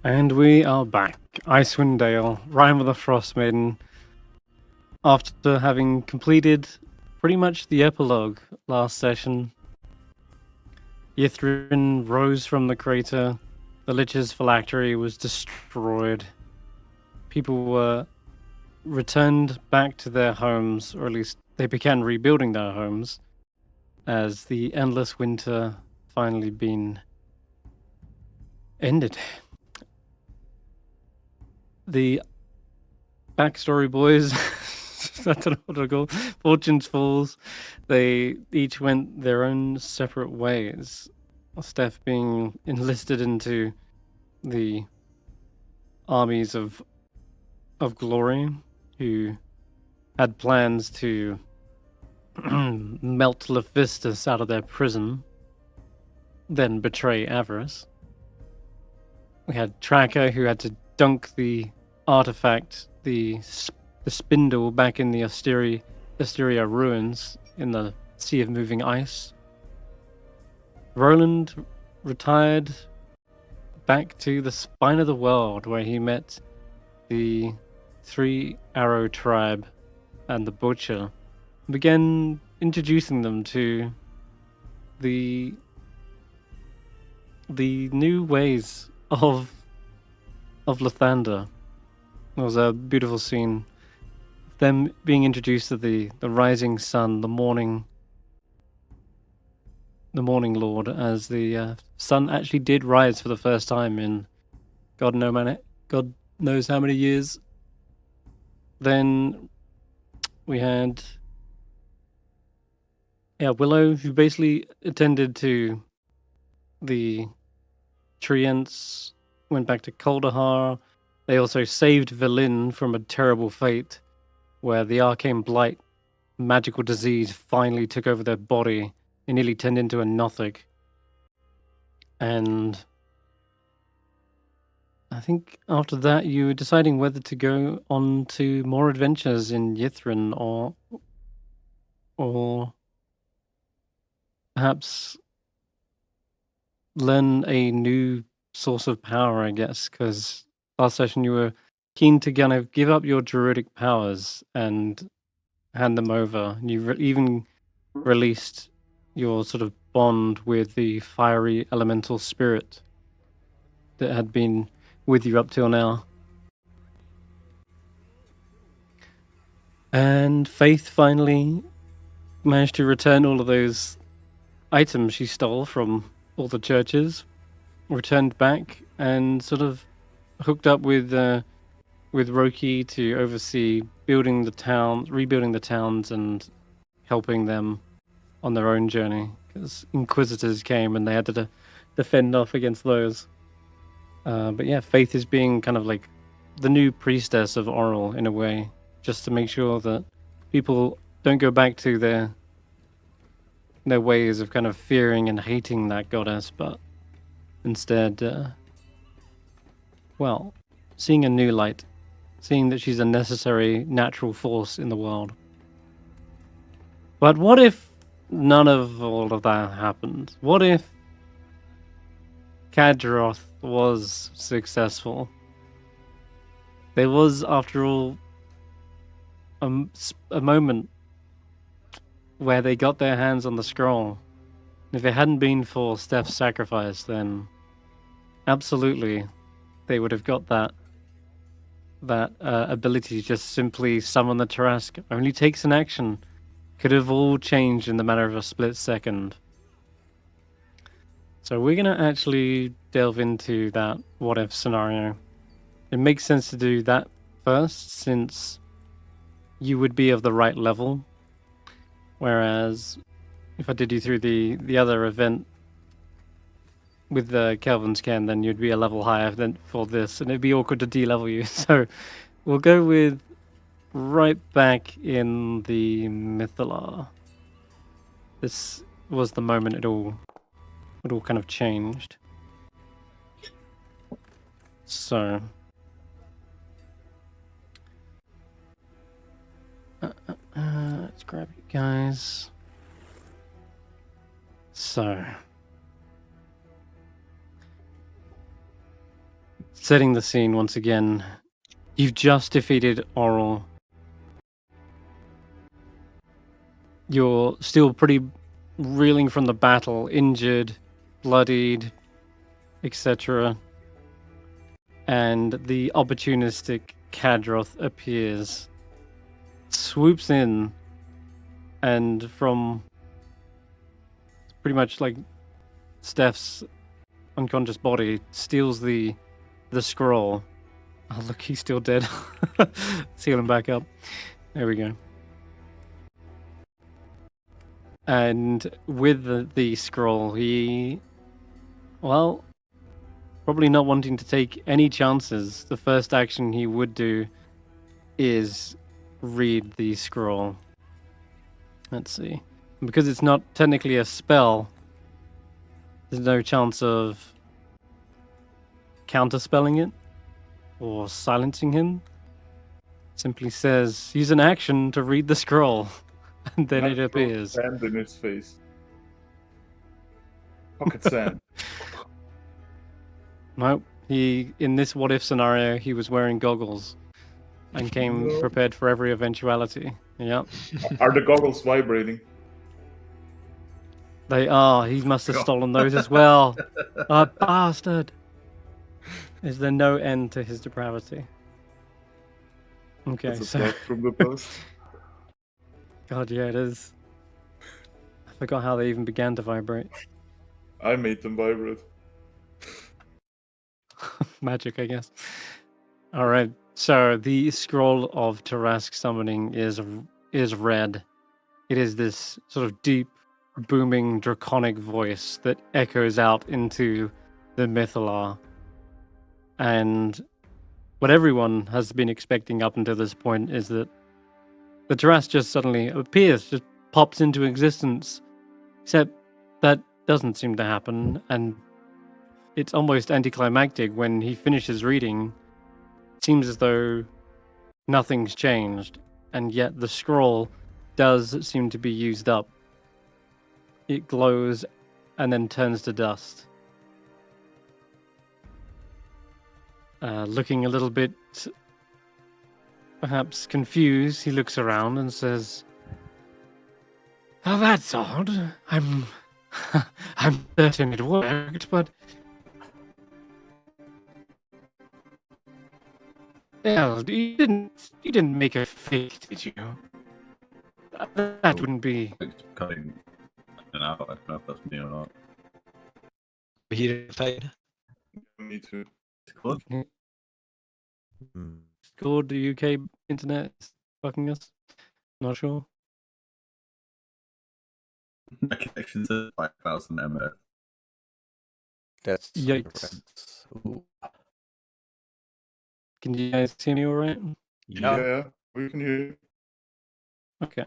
And we are back. Icewindale, Rime of the Frostmaiden. After having completed pretty much the epilogue last session, Yithrin rose from the crater, the Lich's phylactery was destroyed, people were returned back to their homes, or at least they began rebuilding their homes, as the endless winter finally been ended. The backstory boys, I don't know what to call Fortune's Falls, they each went their own separate ways. Stef being enlisted into the armies of glory, who had plans to melt Lephistus out of their prison, then betray Avarice. We had Tracker, who had to dunk the artifact, the spindle, back in the Asteria ruins in the Sea of Moving Ice. Roland retired back to the spine of the world, where he met the Three Arrow tribe and the Butcher, and began introducing them to the new ways of Lathander. It was a beautiful scene. Them being introduced to the rising sun, the morning lord, as the sun actually did rise for the first time in God knows how many years. Then we had Willow, who basically attended to the Treants, went back to Kaldahar. They also saved Velin from a terrible fate, where the arcane blight, magical disease, finally took over their body and nearly turned into a Nothic. And I think after that you were deciding whether to go on to more adventures in Yithrin or perhaps learn a new source of power, I guess, because last session you were keen to kind of give up your druidic powers and hand them over. You even released your sort of bond with the fiery elemental spirit that had been with you up till now. And Faith finally managed to return all of those items she stole from all the churches, returned back, and sort of hooked up with Roki to oversee rebuilding the towns, and helping them on their own journey, because Inquisitors came and they had to defend off against those. But yeah, Faith is being kind of like the new priestess of Oral in a way, just to make sure that people don't go back to their ways of kind of fearing and hating that goddess, but instead, seeing a new light, seeing that she's a necessary natural force in the world. But what if none of all of that happened? What if Kadroth was successful? There was, after all, a moment where they got their hands on the scroll. If it hadn't been for Stef's sacrifice, then absolutely they would have got that ability to just simply summon the Tarrasque. Only takes an action. Could have all changed in the matter of a split second. So we're going to actually delve into that what-if scenario. It makes sense to do that first, since you would be of the right level. Whereas if I did you through the other event with the Kelvin's Can, then you'd be a level higher than for this, and it'd be awkward to de-level you. So we'll go with right back in the Mythalar. This was the moment it all kind of changed. So let's grab you guys. So setting the scene once again. You've just defeated Oral. You're still pretty reeling from the battle, injured, bloodied, etc. And the opportunistic Kadroth appears, swoops in, and from pretty much like Stef's unconscious body, steals the scroll. Oh look, he's still dead. Seal him back up. There we go. And with the scroll, he, well, probably not wanting to take any chances, the first action he would do is read the scroll. Let's see. Because it's not technically a spell, there's no chance of counterspelling it or silencing him. It simply says, use an action to read the scroll, and then it appears. Sand in his face. Pocket sand. Nope. He, in this what if scenario, he was wearing goggles and came prepared for every eventuality. Yep. Are the goggles vibrating? They are. He must have stolen those as well. A bastard. Is there no end to his depravity? Okay, That's a so blast from the past. God, yeah, it is. I forgot how they even began to vibrate. I made them vibrate. Magic, I guess. All right. So the scroll of Tarrasque summoning is read. It is this sort of deep, booming, draconic voice that echoes out into the Mythalar. And what everyone has been expecting up until this point is that the Tarrasque just suddenly appears, just pops into existence. Except that doesn't seem to happen, and it's almost anticlimactic when he finishes reading. It seems as though nothing's changed, and yet the scroll does seem to be used up. It glows and then turns to dust. Looking a little bit, perhaps confused, he looks around and says, "Oh, that's odd. I'm certain it worked, but well, you didn't make a fake, did you? That wouldn't be." It's cutting in and out. I don't know if that's me or not. He didn't fade. Me too. It's good. Good, the UK internet is fucking us. Not sure. My connection's at 5,000 ms. That's Yikes. Ooh. Can you guys hear me all right? Yeah, we can hear you. Okay.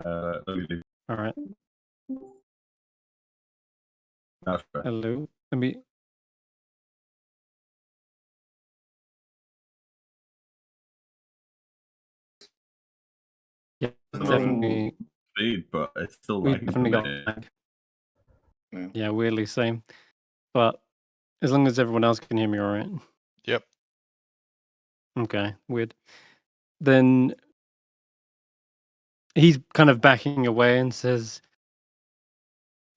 Let me do. All right. No, sure. Hello. Let me. Yeah, definitely. Speed, but it's still We like definitely got lag. Yeah, weirdly same. But as long as everyone else can hear me all right. Yep. Okay, weird. Then he's kind of backing away and says,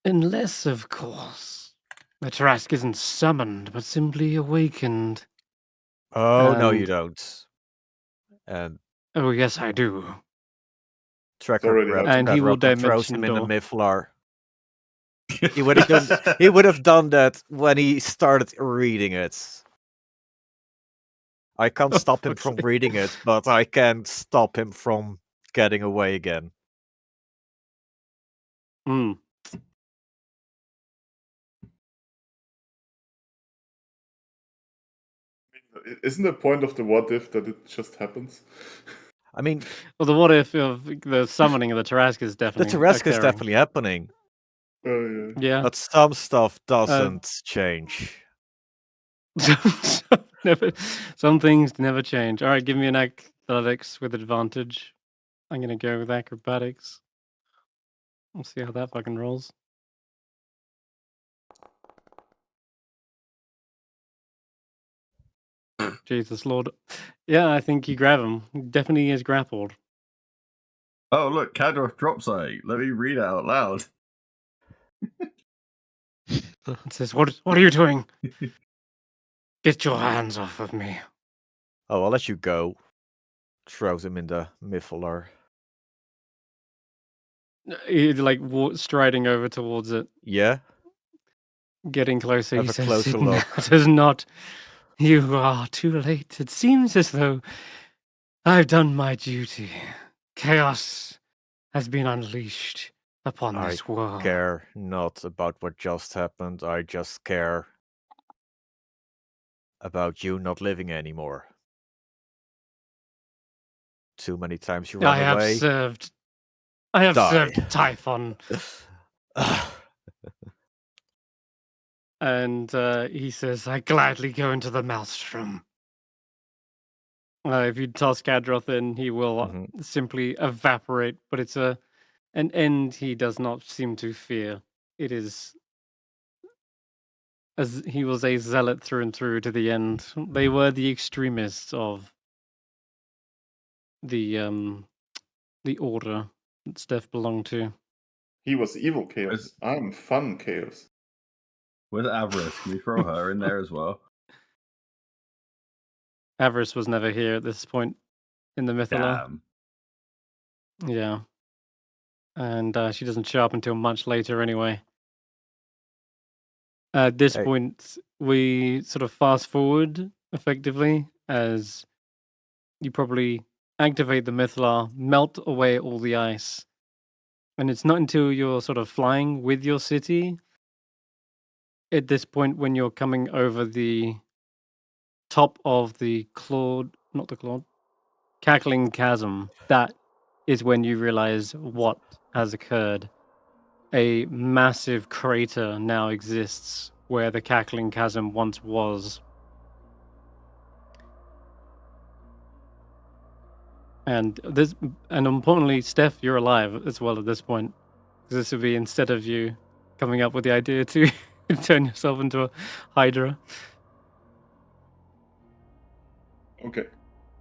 unless, of course, the Tarrasque isn't summoned, but simply awakened. Oh, no, you don't. And Oh, yes, I do. already Tracker grabs And he will Kadrop and throws dimension him in the door. Mythlar. He would have done that when he started reading it. I can't stop him from reading it, but I can stop him from getting away again. Hmm. Isn't the point of the what if that it just happens? I mean, Well, the what if of the summoning of the Tarrasque is the definitely Tarrasque is occurring. definitely happening, Oh Yeah. but some stuff doesn't change. Some things never change. All right, give me an athletics with advantage. I'm gonna go with acrobatics. We'll see how that fucking rolls. Jesus Lord. Yeah, I think you grab him. He definitely is grappled. Oh, look, Kadroth drops something. Let me read it out loud. It says, what are you doing? Get your hands off of me. Oh, I'll let you go. Throws him in the miffler. He like striding over towards it, Yeah? getting closer. Have He a says, closer "It look." matters not. You are too late. It seems as though I've done my duty. Chaos has been unleashed upon I this world. care not about what just happened. I just care about you not living anymore. Too many times you ran I have away. served Die. Typhon. And he says, I gladly go into the maelstrom. If you toss Kadroth in, he will Mhm. simply evaporate, but it's an end he does not seem to fear. It is, as he was a zealot through and through to the end. They were the extremists of the order that Stef belonged to. He was evil chaos. I'm fun chaos. Where's Avarice? Can we throw her in there as well? Avarice was never here at this point in the Mythala. Damn. Yeah. And she doesn't show up until much later anyway. At this Hey. point, we sort of fast forward effectively as you probably activate the Mythala, melt away all the ice. And it's not until you're sort of flying with your city at this point when you're coming over the top of the cackling chasm, that is when you realize what has occurred. A massive crater now exists where the cackling chasm once was. And importantly, Stef, you're alive as well at this point. Because this would be instead of you coming up with the idea to turn yourself into a Hydra. Okay.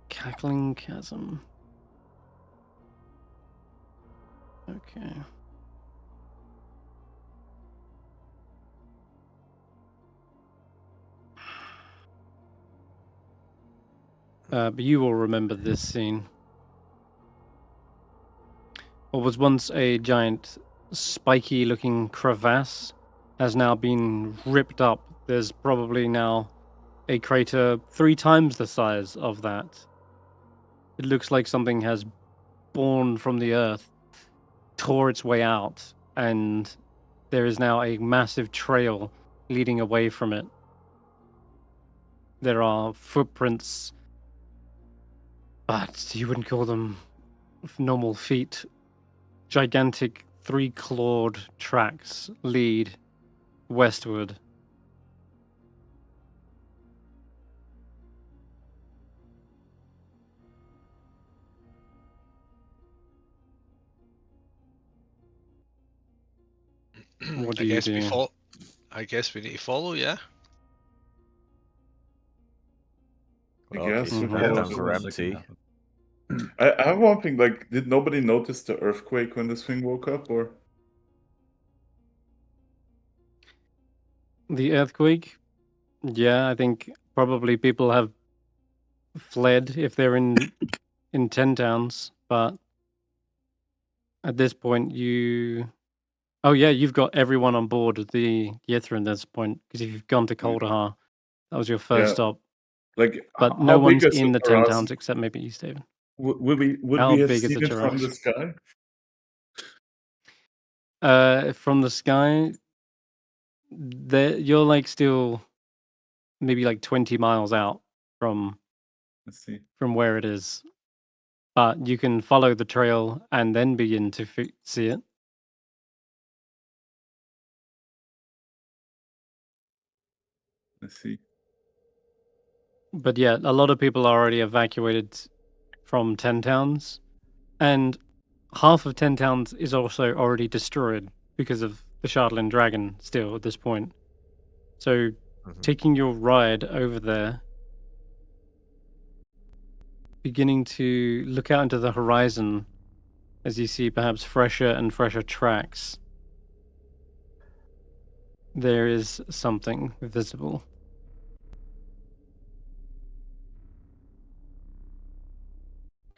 Cackling chasm. Okay. But you will remember this scene. What was once a giant, spiky-looking crevasse has now been ripped up. There's probably now a crater 3 times the size of that. It looks like something has born from the earth, tore its way out, and there is now a massive trail leading away from it. There are footprints, but you wouldn't call them normal feet. Gigantic 3-clawed tracks lead westward. What do you do? I guess we need to follow, yeah? Well, guess he's we right follow down the for worst that can empty. happen. I have one thing, like, did nobody notice the earthquake when this thing woke up, or? The earthquake? Yeah, I think probably people have fled if they're in 10 towns, but at this point oh yeah, you've got everyone on board the Yithra at this point, because if you've gone to Kaldahar, that was your first Yeah. stop. Like, But how no big one's is in the 10 Tarrasque? towns except maybe East Haven. Would How we have big is seen the it from the Tarrasque? sky? From the sky, you're like still maybe like 20 miles out from Let's see. where it is. But you can follow the trail and then begin to see it. Let's see. But yeah, a lot of people are already evacuated from 10 towns, and half of 10 towns is also already destroyed because of the Shardland Dragon still at this point. So Mhm. taking your ride over there beginning to look out into the horizon as you see perhaps fresher and fresher tracks. There is something visible.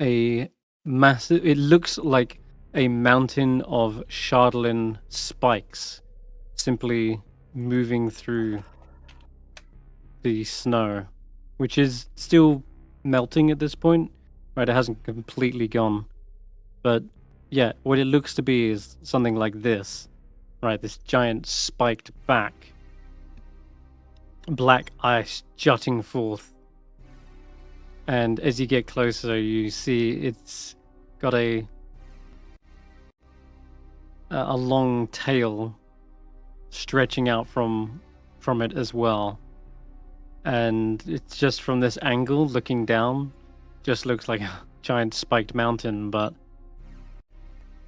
A massive, it looks like a mountain of Shardlin spikes simply moving through the snow, which is still melting at this point, right? It hasn't completely gone. But yeah, what it looks to be is something like this, right? This giant spiked back, black ice jutting forth. And as you get closer, you see it's got a long tail stretching out from it as well. And it's just from this angle looking down, just looks like a giant spiked mountain, but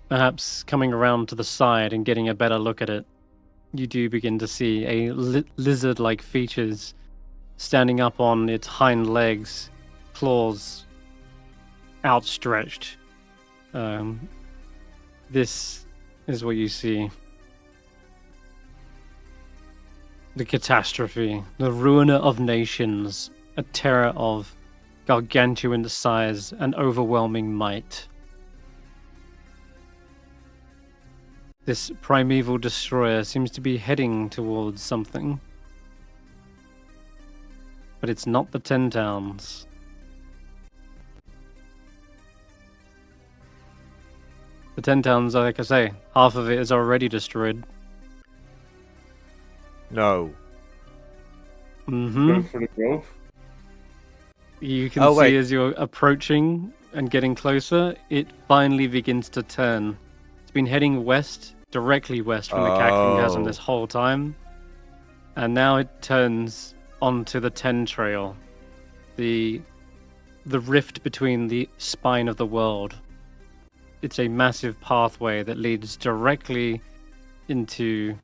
perhaps coming around to the side and getting a better look at it, you do begin to see a lizard-like features standing up on its hind legs, claws outstretched. This is what you see. The catastrophe, the ruiner of nations, a terror of gargantuan size and overwhelming might. This primeval destroyer seems to be heading towards something. But it's not the 10 Towns. The 10 Towns, like I say, half of it is already destroyed. No. Mm-hmm. Go for the grove. You can Oh, see wait. as you're approaching and getting closer, it finally begins to turn. It's been heading west, directly west from the Cackling Chasm this whole time. And now it turns onto the 10 Trail. The rift between the spine of the world. It's a massive pathway that leads directly into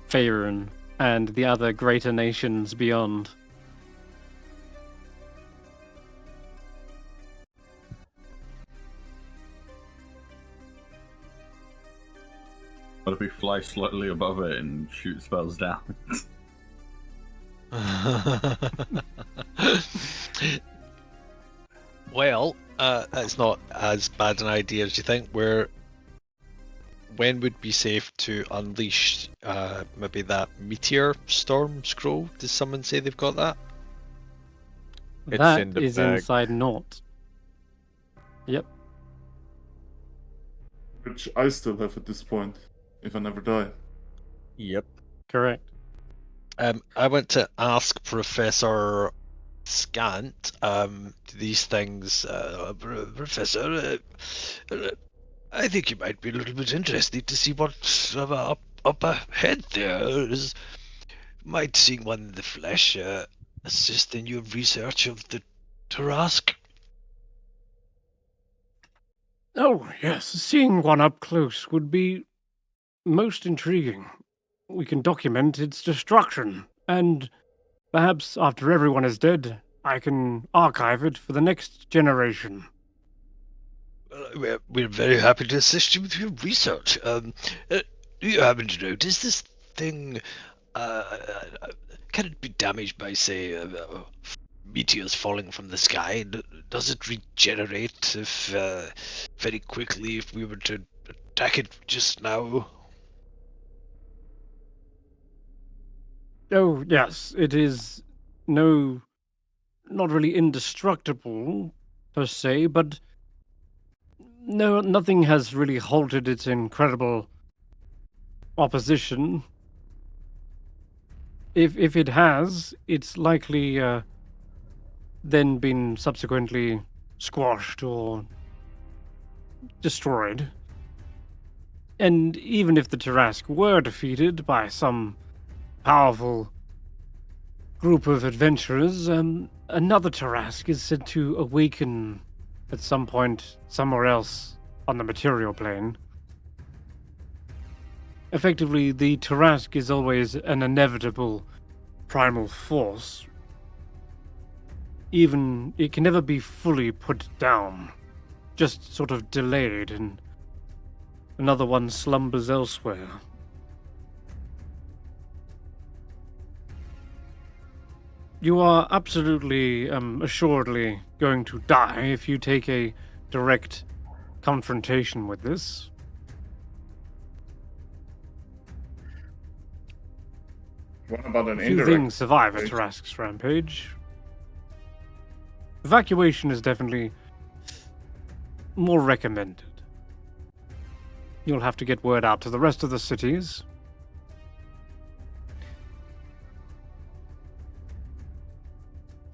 Faerun and the other greater nations beyond. What if we fly slightly above it and shoot spells down? Well, that's not as bad an idea as you think. When would be safe to unleash maybe that meteor storm scroll? Does someone say they've got that? It's That in the is bag. inside Naught. Yep. Which I still have at this point, if I never die. Yep. Correct. I want to ask Professor Scant these things. Professor, I think you might be a little bit interested to see what's up ahead there. Might seeing one in the flesh assist in your research of the Tarrasque. Oh, yes. Seeing one up close would be most intriguing. We can document its destruction, and perhaps after everyone is dead, I can archive it for the next generation. We're very happy to assist you with your research. Do you happen to notice this thing? Can it be damaged by, say, meteors falling from the sky? Does it regenerate if very quickly if we were to attack it just now? Oh, yes, it is not really indestructible, per se, but no, nothing has really halted its incredible opposition. If it has, it's likely then been subsequently squashed or destroyed. And even if the Tarrasque were defeated by some powerful group of adventurers, another Tarrasque is said to awaken at some point somewhere else on the material plane. Effectively, the Tarrasque is always an inevitable primal force. it can never be fully put down, just sort of delayed, and another one slumbers elsewhere. You are absolutely, assuredly going to die if you take a direct confrontation with this. What about an A few indirect? things survive a Tarrasque's rampage. Evacuation is definitely more recommended. You'll have to get word out to the rest of the cities.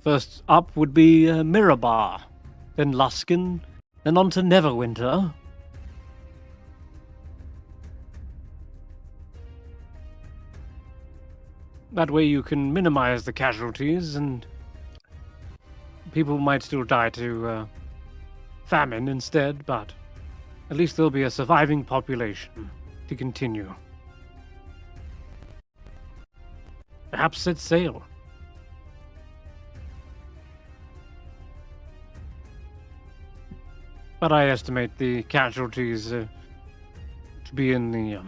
First up would be Mirabar, then Luskin, then on to Neverwinter. That way you can minimize the casualties, and people might still die to famine instead, but at least there'll be a surviving population to continue. Perhaps set sail. But I estimate the casualties to be in the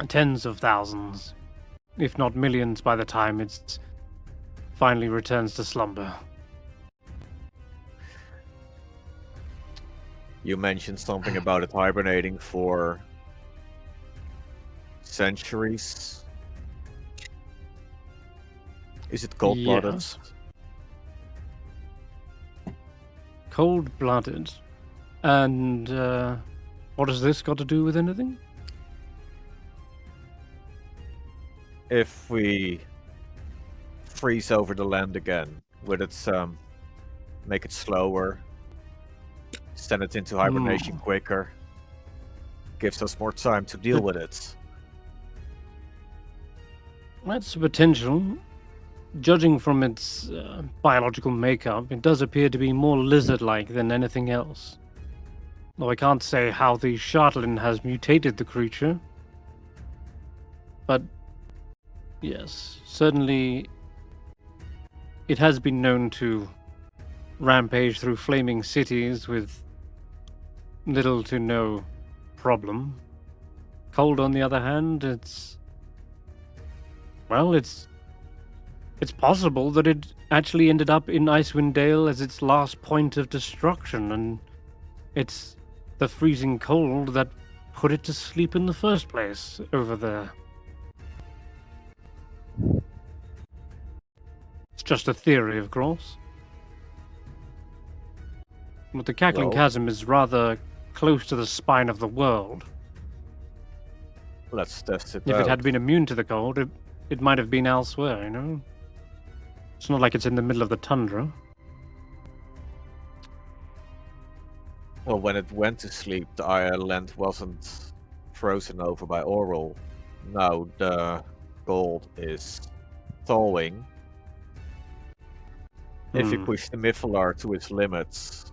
tens of thousands, if not millions, by the time it finally returns to slumber. You mentioned something about it hibernating for centuries. Is it cold-blooded? Yes. Cold-blooded. And what has this got to do with anything? If we freeze over the land again, would it make it slower, send it into hibernation quicker, gives us more time to deal with it? That's a potential. Judging from its biological makeup, it does appear to be more lizard-like than anything else. Though I can't say how the Shartlin has mutated the creature. But yes, certainly it has been known to rampage through flaming cities with little to no problem. Cold, on the other hand, it's possible that it actually ended up in Icewindale as its last point of destruction, and it's the freezing cold that put it to sleep in the first place over there. It's just a theory, of course. But the Cackling Well, Chasm is rather close to the spine of the world. let's test it If out. it had been immune to the cold, it might have been elsewhere, you know? It's not like it's in the middle of the tundra. Well, when it went to sleep, the island wasn't frozen over by Oral. Now the cold is thawing. If you push the Mythalar to its limits,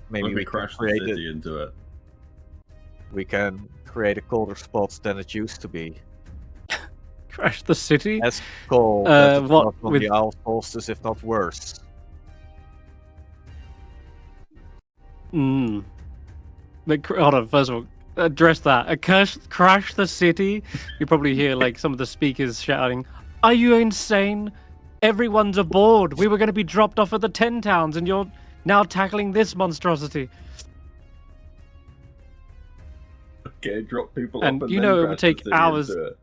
maybe Let me we can crash the create city into it. we can create a colder spot than it used to be. Crash the city? As cold as it what was on with- the Owl Solstice, if not worse. Hold on, first of all, address that. Crash the city? You probably hear like some of the speakers shouting, "Are you insane? Everyone's aboard. We were going to be dropped off at the 10 towns, and you're now tackling this monstrosity." Okay, drop people And off you then know it would crash the take city hours. into it.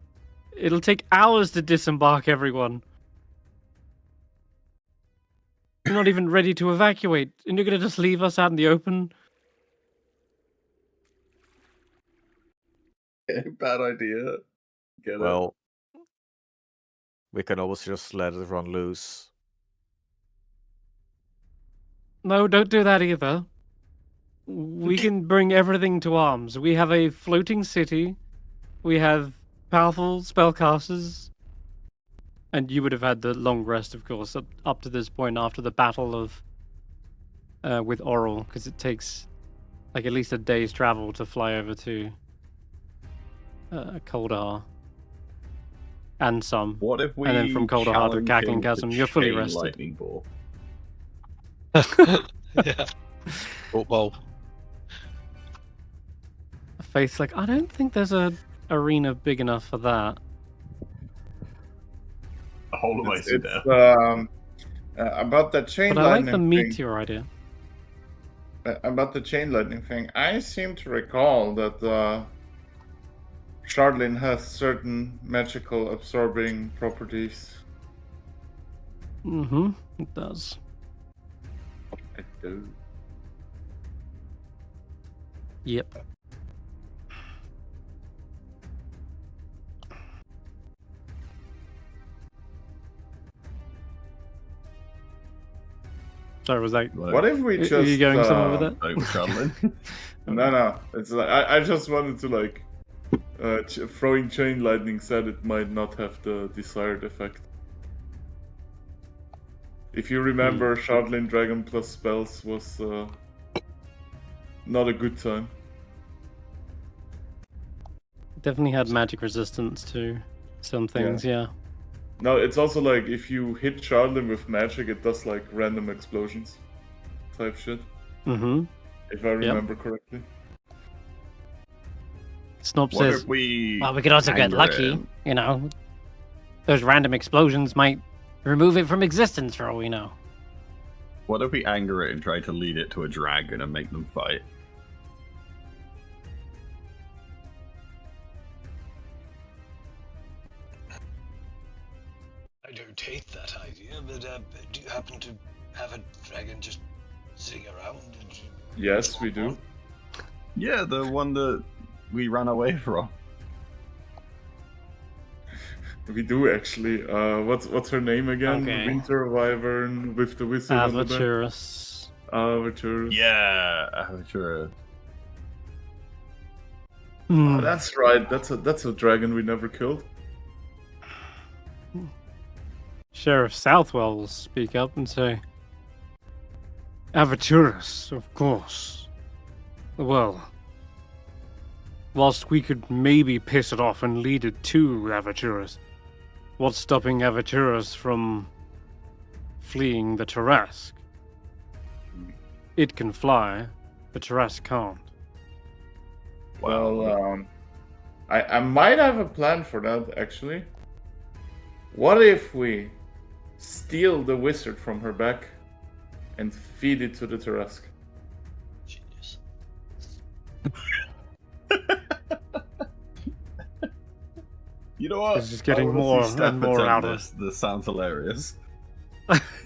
It'll take hours to disembark everyone. You're not even ready to evacuate, and you're going to just leave us out in the open? Okay, bad idea. Get it? Well, we can always just let it run loose. No, don't do that either. We can bring everything to arms. We have a floating city. We have powerful spellcasters. And you would have had the long rest, of course, up to this point after the battle of with Oral, because it takes like at least a day's travel to fly over to Coldar. and some. What if we And then from Colder Heart to challenge Cackling him to Chasm, you're fully chain rested. lightning ball? Yeah. Football. Faith's like, I don't think there's a arena big enough for that. The whole of It's Icewindale. about that chain But I like lightning the thing. meteor idea. About the chain lightning thing, I seem to recall that Shardlin has certain magical absorbing properties. Mm-hmm. It does. I do. Yep. Sorry, was that? Like, What if we just? Are you going somewhere with that? like we're traveling? No. It's like I just wanted to like throwing chain lightning said it might not have the desired effect. If you remember, Shardlin Dragon plus spells was not a good time. Definitely had magic resistance to some things. Yeah. No, it's also like if you hit Shardlin with magic, it does like random explosions type shit. Mm-hmm. If I remember correctly. Snob What says, if we? well, we could also get anger lucky. him? You know, those random explosions might remove it from existence for all we know. What if we anger it and try to lead it to a dragon and make them fight? I don't hate that idea, but do you happen to have a dragon just sitting around? Yes, we do. Yeah, the one that we ran away from. We do actually. What's her name again? Okay. Winter Wyvern with the wizard on the back. Avaturus. Avaturus. Yeah, Avatura. Oh, that's right. That's a dragon we never killed. Sheriff Southwell will speak up and say, Avaturus, of course. Well, whilst we could maybe piss it off and lead it to Avaturus, what's stopping Avaturus from fleeing the Tarrasque? It can fly, but Tarrasque can't. Well, I might have a plan for that actually. What if we steal the wizard from her back and feed it to the Tarrasque? Genius. You know what? This is getting I wanna more see Stef and more attempt out of- this. This sounds hilarious.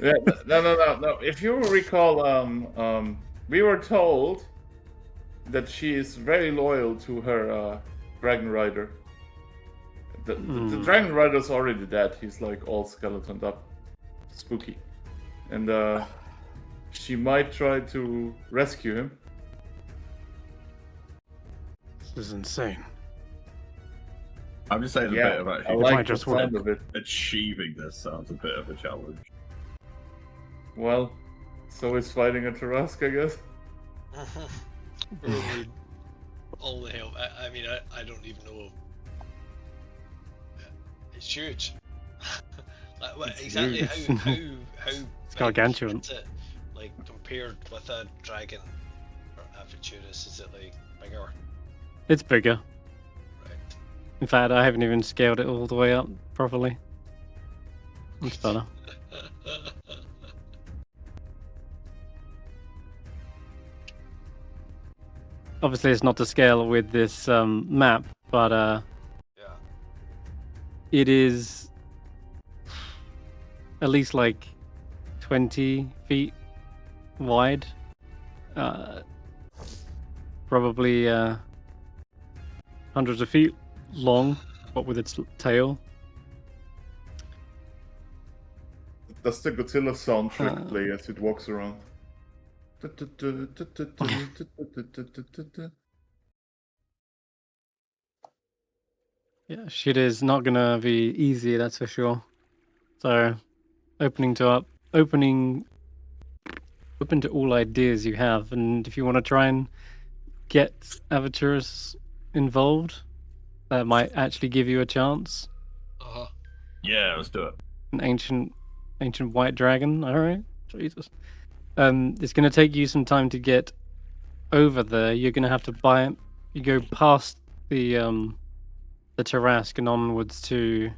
Yeah, no. If you recall, we were told that she is very loyal to her dragon rider. The dragon rider's already dead. He's like all skeletoned up, spooky, and she might try to rescue him. This is insane. I'm just saying Yeah, a bit of I actually might like the just work. sound of it. achieving this sounds a bit of a challenge. Well, so is fighting a Tarrasque, I guess. Roland, all the hell. I mean, I don't even know. It's huge. Like, what, It's exactly huge. how It's big gargantuan. is it? Like compared with a dragon or Avaturus, is it like bigger? It's bigger. Right. In fact, I haven't even scaled it all the way up properly. It's better. Obviously, it's not to scale with this map, but Yeah. it is at least like 20 feet wide. Probably hundreds of feet long, what with its tail. Does the Godzilla soundtrack Uh. play as it walks around? Yeah, shit is not gonna be easy, that's for sure. So, open to all ideas you have, and if you want to try and get Avaturus involved, that might actually give you a chance. Uh-huh. Yeah, let's do it. An ancient white dragon. All right, Jesus. It's gonna take you some time to get over there. You're gonna have to buy it. You go past the Tarrasque and onwards to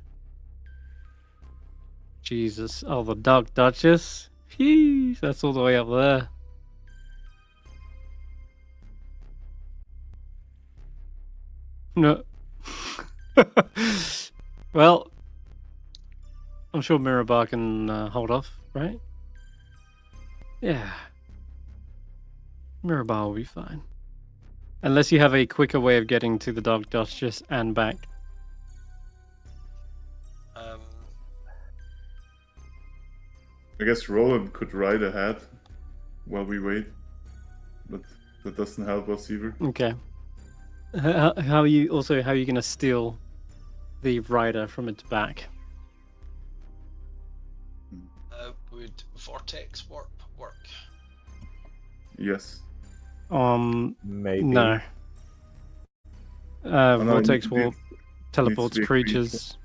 Jesus. Oh, the Dark Duchess. Jeez, that's all the way up there. No. Well, I'm sure Mirabar can hold off, right? Yeah. Mirabar will be fine. Unless you have a quicker way of getting to the Dark Duchess and back. I guess Roland could ride ahead while we wait, but that doesn't help us either. Okay. How are you gonna steal the rider from its back? Would vortex warp work? Yes. Maybe. No. no, Vortex it warp teleports be a creature. creatures.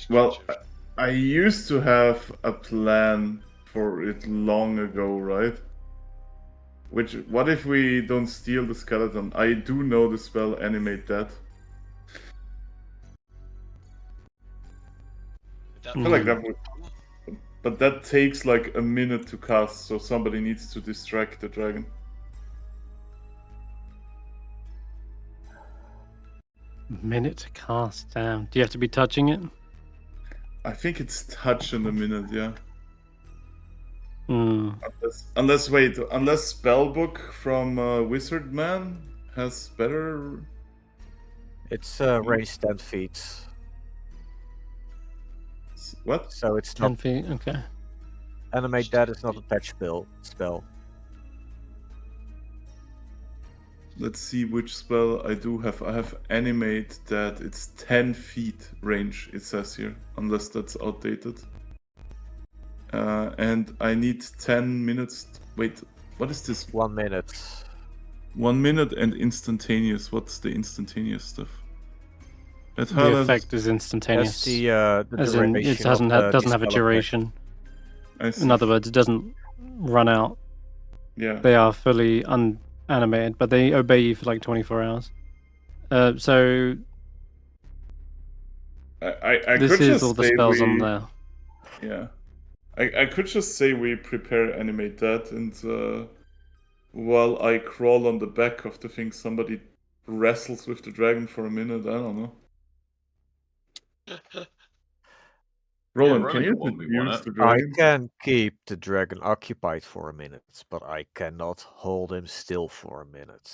Well, I used to have a plan for it long ago, right? What if we don't steal the skeleton? I do know the spell Animate Dead. I feel like that would... But that takes like a minute to cast, so somebody needs to distract the dragon. Minute to cast, damn. Do you have to be touching it? I think it's touch in a minute, yeah. Hmm. Unless Spellbook from Wizard Man has better... It's range 10 feet. What? So it's 10 not... feet, okay. Animate that is not a touch spell. Let's see which spell I do have. I have Animate that it's 10 feet range, it says here, unless that's outdated. And I need 10 minutes. Wait, what is this? 1 minute. 1 minute and instantaneous. What's the instantaneous stuff? The effect is instantaneous. That's the As in, it duration doesn't have a dispel effect. duration. I see. In other words, it doesn't run out. Yeah. They are fully unanimated, but they obey you for like 24 hours. So I this could is just all the say spells on there. Yeah. I could just say we prepare Animate that, and while I crawl on the back of the thing, somebody wrestles with the dragon for a minute. I don't know. Roland, can you Roland can use the I dragon? can keep the dragon occupied for a minute, but I cannot hold him still for a minute.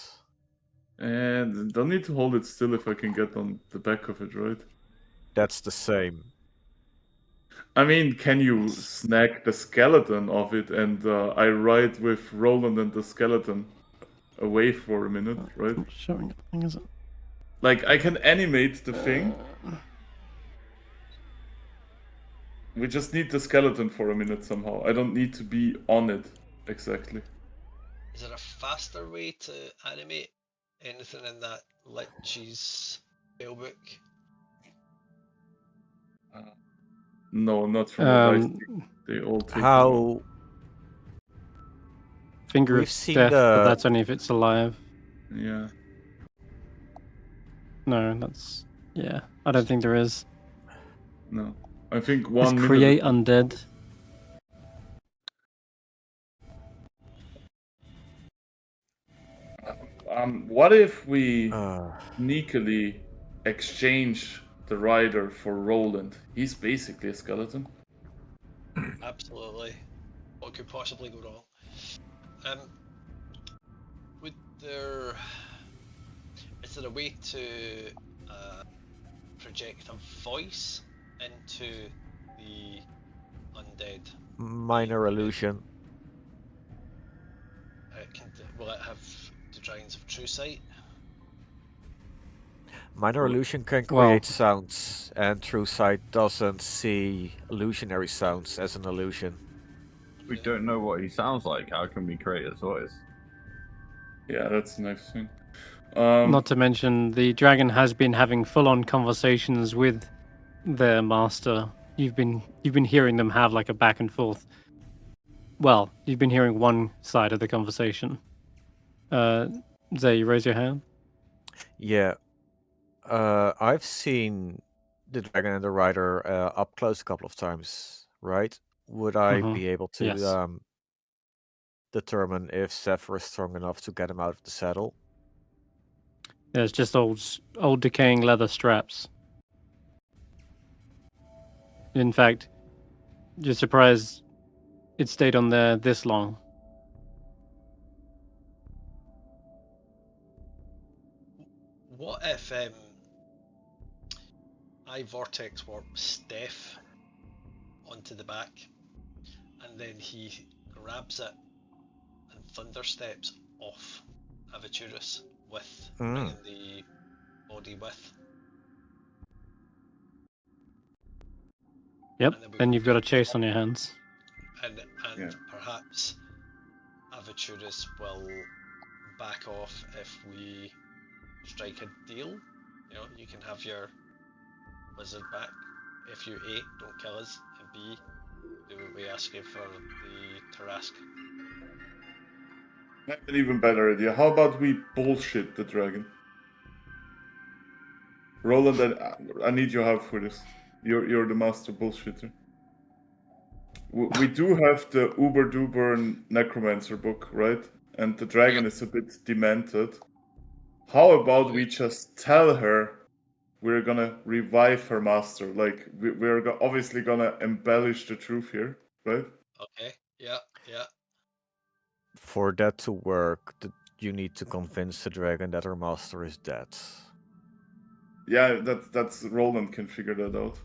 And don't need to hold it still if I can get on the back of it, right? That's the same. I mean, can you snag the skeleton of it and I ride with Roland and the skeleton away for a minute, right? Not showing it, is it? Like, I can animate the thing. We just need the skeleton for a minute somehow. I don't need to be on it exactly. Is there a faster way to animate anything in that Lich's spellbook? No, not from the dice. They all take How Finger We've of seen Stef, but the- that's only if it's alive. Yeah. No, that's yeah. I don't think there is. No. I think It's 1 minute. create undead. What if we uh, sneakily exchange the rider for Roland? He's basically a skeleton. Absolutely. What could possibly go wrong? Would there... Is there a way to project a voice into the undead? minor illusion. Will it have the dragons of true sight? Minor illusion can Well- create sounds, and True Sight doesn't see illusionary sounds as an illusion. We don't know what he sounds like. How can we create his voice? Yeah, that's the next thing. Not to mention, the dragon has been having full-on conversations with their master. You've been hearing them have like a back and forth. Well, you've been hearing one side of the conversation. Zay, you raise your hand. Yeah. I've seen the dragon and the rider up close a couple of times, right? Would I Mhm. be able to Yes. determine if Zephyr is strong enough to get him out of the saddle? There's just old decaying leather straps. In fact, you're surprised it stayed on there this long. What if I vortex warp Stef onto the back, and then he grabs it and thunder steps off Aventurus with bringing the body with. Yep. And Then you've got a can chase on your hands. And Yeah. perhaps Aventurus will back off if we strike a deal. You know, you can have your wizard back. If you A, don't kill us, and B, do what we ask you for the Tarrasque. I have an even better idea. How about we bullshit the dragon? Roland, I need your help for this. You're the master bullshitter. We do have the Uber Duber Necromancer book, right? And the dragon is a bit demented. How about we just tell her we're gonna revive her master? Like, we're obviously gonna embellish the truth here, right? Okay, yeah. For that to work, you need to convince the dragon that her master is dead. Yeah, that's Roland can figure that out.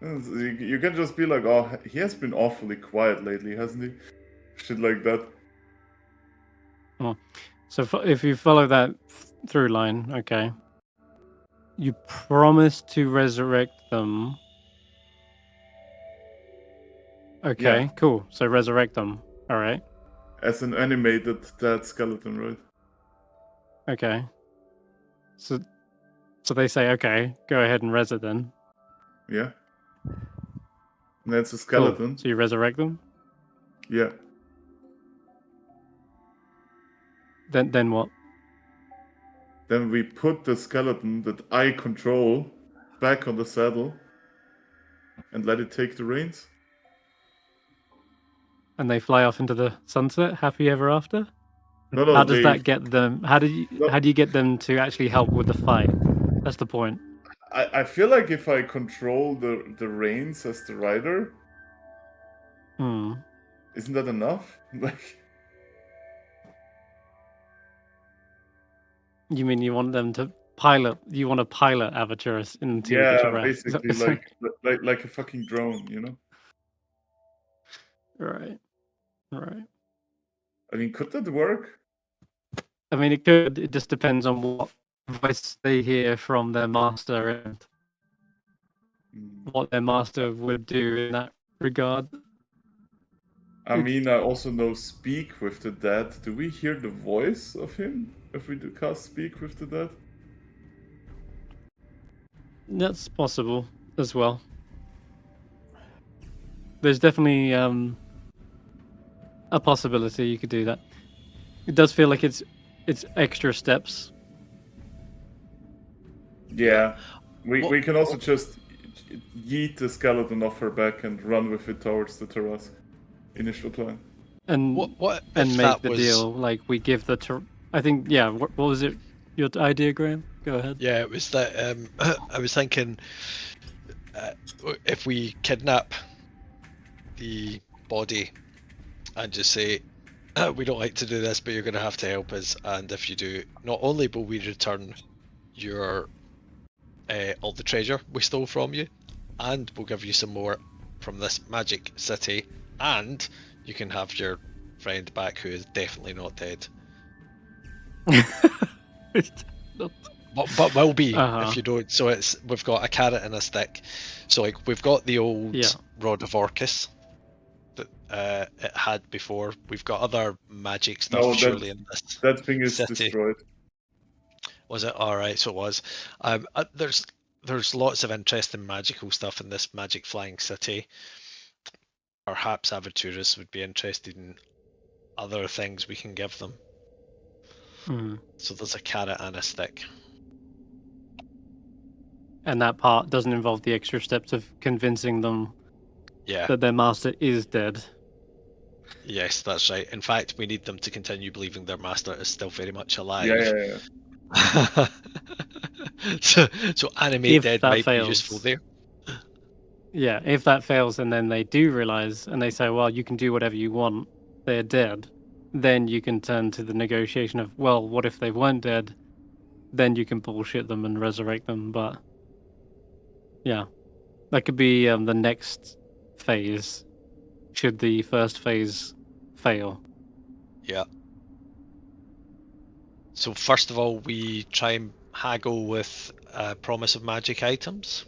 You can just be like, oh, he has been awfully quiet lately, hasn't he? Shit like that. So if you follow that through line, okay, you promise to resurrect them. Okay, Yeah. cool. So resurrect them. All right. As an animated dead skeleton, right? Okay. So they say, okay, go ahead and res it then. Yeah. And that's a Cool. skeleton. So you resurrect them. Yeah. Then what? Then we put the skeleton that I control back on the saddle and let it take the reins. And they fly off into the sunset, happy ever after. No, How does they. that get them? How do you get them to actually help with the fight? That's the point. I feel like if I control the reins as the rider, isn't that enough? Like. You mean you want them to pilot? You want to pilot Aventurus into the Yeah, Tarrasque? basically like a fucking drone, you know? Right. I mean, could that work? I mean, it could. It just depends on what voice they hear from their master and what their master would do in that regard. I mean, I also know Speak with the Dead. Do we hear the voice of him if we do cast Speak with the Dead? That's possible as well. There's definitely a possibility you could do that. It does feel like it's extra steps. Yeah. We can also just yeet the skeleton off her back and run with it towards the Tarrasque. Initial plan. And What and if make that the was... deal like we give the I think what was it, your idea, Graham? Go ahead. Yeah, it was that I was thinking if we kidnap the body and just say, we don't like to do this, but you're going to have to help us, and if you do, not only will we return your all the treasure we stole from you, and we'll give you some more from this magic city, and you can have your friend back who is definitely not dead. But will be if you don't. So we've got a carrot and a stick. So like we've got the old Rod of Orcus, that it had before? We've got other magic stuff No, surely in this that thing is city. destroyed. Was it? All right, so it was. There's lots of interesting magical stuff in this magic flying city. Perhaps Aventurus would be interested in other things we can give them. Hmm. So there's a carrot and a stick. And that part doesn't involve the extra steps of convincing them Yeah. that their master is dead. Yes, that's right. In fact, we need them to continue believing their master is still very much alive. Yeah. so animate If dead that might fails. be useful there. Yeah, if that fails and then they do realize and they say, well, you can do whatever you want, they're dead, then you can turn to the negotiation of, well, what if they weren't dead? Then you can bullshit them and resurrect them. But yeah, that could be the next phase should the first phase fail. Yeah. So first of all, we try and haggle with promise of magic items.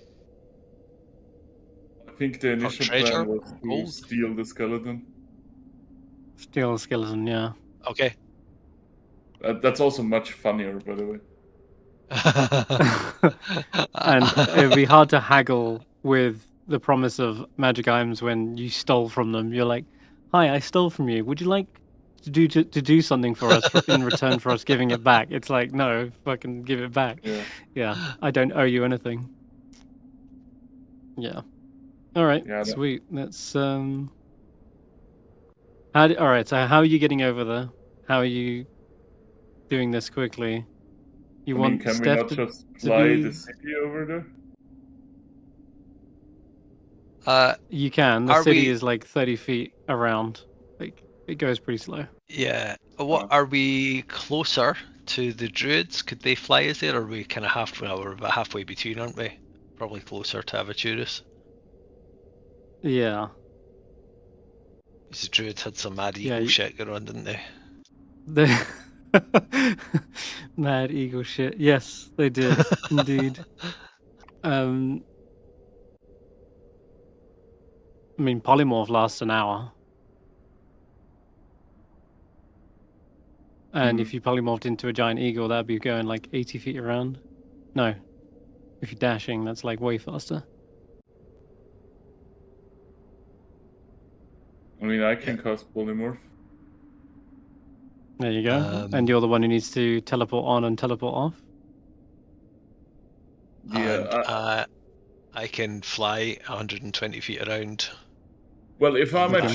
I think the initial treasure, plan was to gold. steal the skeleton. Steal a skeleton, yeah. Okay. That's also much funnier, by the way. And it would be hard to haggle with the promise of magic items when you stole from them. You're like, "Hi, I stole from you. Would you like to do something for us in return for us giving it back?" It's like, no, fucking give it back. Yeah. Yeah, I don't owe you anything. Yeah. All right. Yeah, that- Sweet. That's all right. So how are you getting over there? How are you doing this quickly? You I want mean, can we Steph not to just fly be... the city over there? You can. The Are city we- is like 30 feet around. Like, it goes pretty slow. Yeah. What are we closer to the druids? Could they fly us there, or are we kind of halfway? We're about halfway between, aren't we? Probably closer to Aventurus. Yeah. Because the druids had some mad Yeah, eagle shit going on, didn't they? The mad eagle shit. Yes, they did indeed. I mean, polymorph lasts an hour, and if you polymorphed into a giant eagle, that'd be going like 80 feet around. No, if you're dashing, that's like way faster. I mean, I can cast polymorph. There you go. And you're the one who needs to teleport on and teleport off. Yeah. And I can fly 120 feet around. Well, if I'm With a your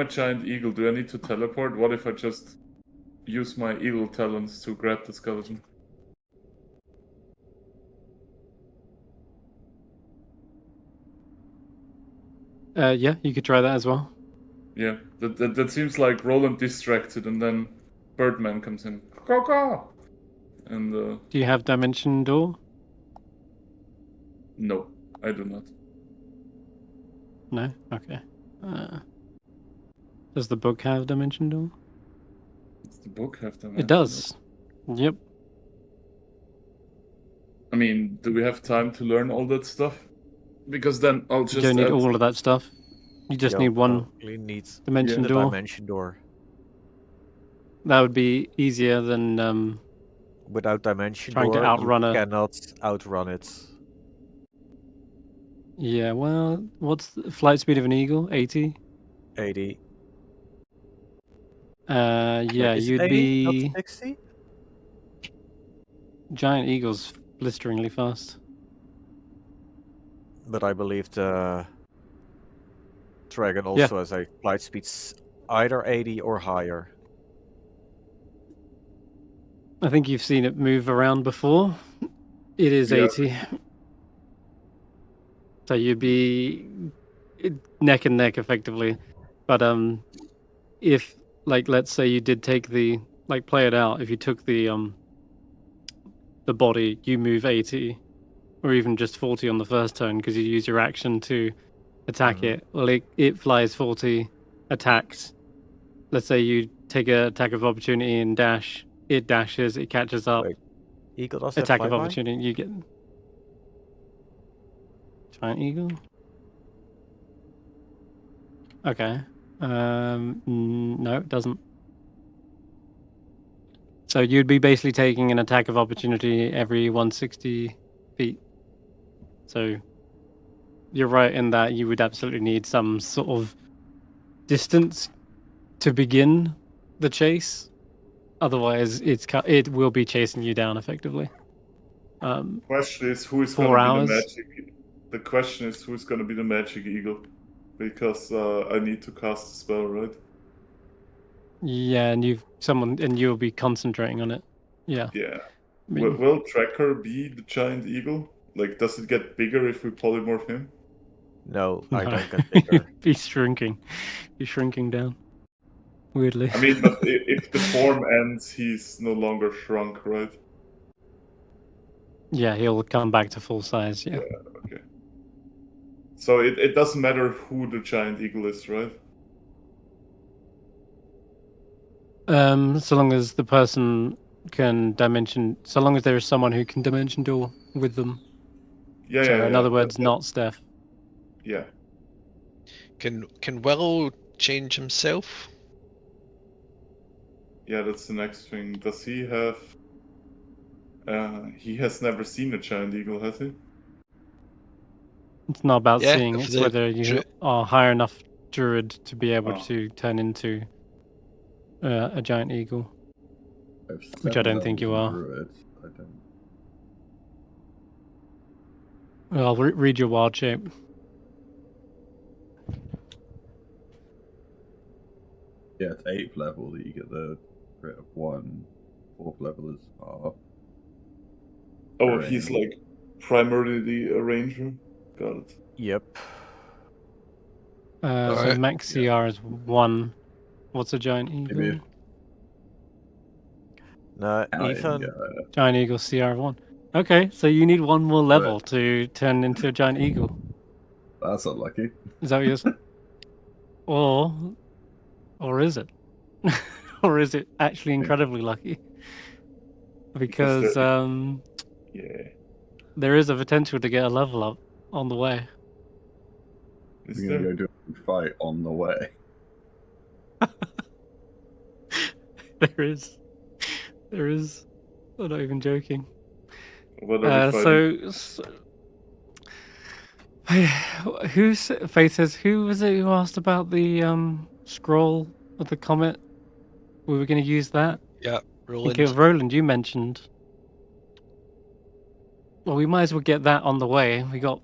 giant eagle, do I need to teleport? What if I just use my eagle talons to grab the skeleton? Yeah, you could try that as well. Yeah, that seems like Roland distracted, and then Birdman comes in. Caw-caw! And Do you have Dimension Door? no, I do not. No? Okay. Does the book have Dimension Door? Does the book have them? It does. Yep. I mean, do we have time to learn all that stuff? Because then I'll just You don't need add- all of that stuff. You just need one needs Dimension the Door. dimension door. That would be easier than Without dimension trying to door, outrun you a- cannot outrun it. Yeah, well, what's the flight speed of an eagle? 80? 80. Yeah, Is it you'd 80, be... not 60? Giant eagle's blisteringly fast. But I believe the dragon also has a flight speed either 80 or higher. I think you've seen it move around before. It is Yeah. 80. So you'd be neck and neck effectively. But if, like, let's say you did take the, like, play it out. If you took the body, you move 80 or even just 40 on the first turn because you use your action to attack it. Well, it flies 40, attacks. Let's say you take an attack of opportunity and dash. It dashes, it catches up. Wait, eagle does have Attack of flyby? opportunity, you get... Giant eagle? Okay. No, it doesn't. So you'd be basically taking an attack of opportunity every 160 feet. So you're right in that you would absolutely need some sort of distance to begin the chase. Otherwise, it will be chasing you down effectively. Question is who's 4 gonna be the hours. magic? The question is who's gonna be the magic eagle, because I need to cast a spell, right? Yeah, and you'll be concentrating on it. Yeah. Yeah. I mean, Will Tracker be the giant eagle? Like, does it get bigger if we polymorph him? No, I no. don't get bigger. Be shrinking. Be shrinking down. Weirdly. I mean, but if the form ends, he's no longer shrunk, right? Yeah, he'll come back to full size. Yeah. Okay. So it doesn't matter who the giant eagle is, right? So long as the person can so long as there is someone who can dimension duel with them. Yeah, So yeah, in yeah. other words, not Stef. Yeah. Can Willow change himself? Yeah, that's the next thing. Does he have... he has never seen a giant eagle, has he? It's not about Yeah, seeing; if it's the whether you dru- are higher enough druid to be able Oh. to turn into a giant eagle. I have Which I 7 don't think levels you in are. Druid. I don't. Well, I'll read your wild shape. Yeah, it's 8th level that you get the crit of 1. 4th level is half. Oh, Right. he's like primarily a ranger. Got it. Yep. So Alright. max Yeah. CR is 1. What's a giant eagle? Maybe No, I didn't even get that. Giant eagle CR of 1. Okay, so you need one more level to turn into a giant eagle. That's unlucky. Is that what you're saying? Or is it? Or is it actually incredibly lucky? Because Yeah. there is a potential to get a level up on the way. Is We're gonna there? go do a fight on the way. There is. There is. I'm not even joking. What are we fighting? Faith says, who was it who asked about the scroll of the comet? We were going to use that. Yeah, I think Roland. Roland, you mentioned. Well, we might as well get that on the way. We got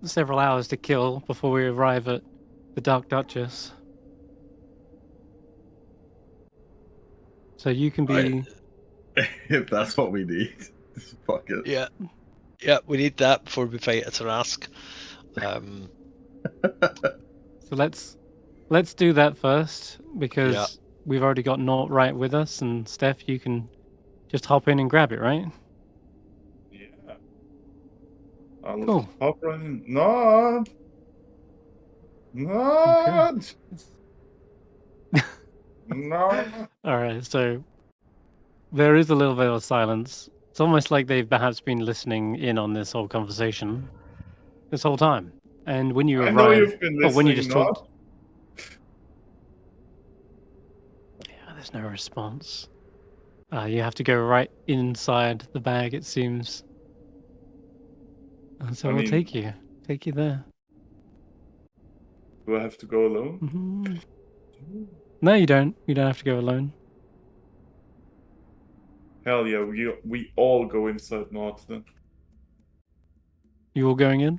several hours to kill before we arrive at the Dark Duchess. So you can be. If that's what we need, just fuck it. Yeah, we need that before we fight a Tarrasque. So let's do that first because we've already got Nort right with us, and Steph, you can just hop in and grab it, right? Yeah. I'll Cool. hop right in. Not! No! All right, so there is a little bit of silence. It's almost like they've perhaps been listening in on this whole conversation this whole time. And when you I know arrive, you've been or when you listening, just not? talked, yeah, there's no response. You have to go right inside the bag, it seems. And so we'll take you there. Do I have to go alone? Mm-hmm. No, you don't. You don't have to go alone. Hell yeah, we all go inside North then. You all going in?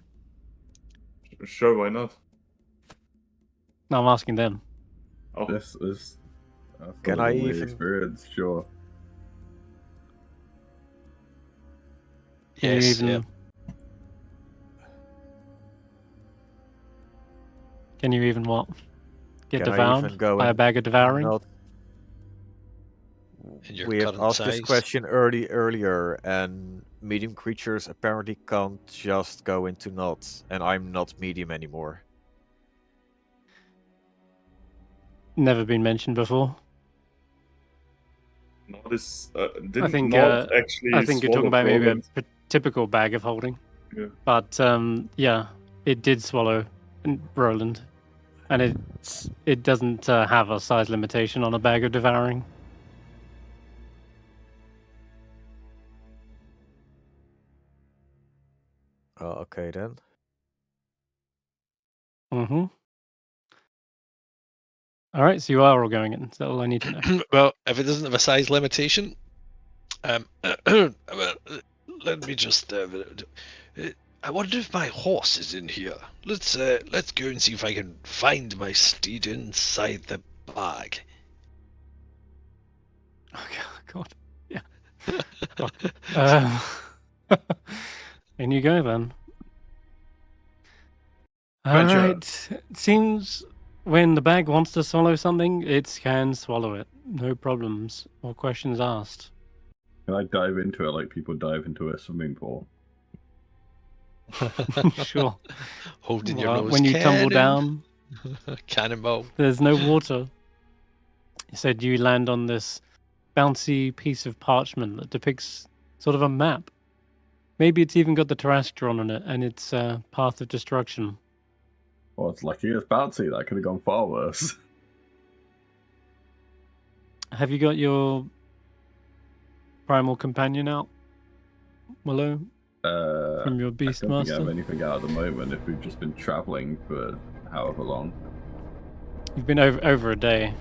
Sure, why not? No, I'm asking them. Oh, This is Can I weird even- experience, sure. Can you Yes, even? Can you even what? Get Can I devoured even go by a and bag of devouring? not- in your We have current asked this size. question earlier, and medium creatures apparently can't just go into knots, and I'm not medium anymore. Never been mentioned before. Not this. I Didn't think Nord actually I think you're talking swallow about maybe Roland? a typical bag of holding. Yeah. But yeah, it did swallow Roland. And it doesn't have a size limitation on a bag of devouring. Oh, okay then. Mm-hmm. All right, so you are all going in. Is that all I need to know? Well, if it doesn't have a size limitation, well, let me just. I wonder if my horse is in here. Let's go and see if I can find my steed inside the bag. Okay, God. Yeah. Fuck. In you go then. All Venture. right. It seems when the bag wants to swallow something, it can swallow it. No problems or questions asked. Can I dive into it like people dive into a swimming pool? Sure. Holding your Well, nose. when you tumble down, Cannonball. there's no water. You said you land on this bouncy piece of parchment that depicts sort of a map. Maybe it's even got the Tarrasque drawn on it and its path of destruction. Well, it's lucky it's bouncy. That could have gone far worse. Have you got your primal companion out, Willow, from your I beast don't think I have master? anything out at the moment if we've just been traveling for however long. You've been over a day.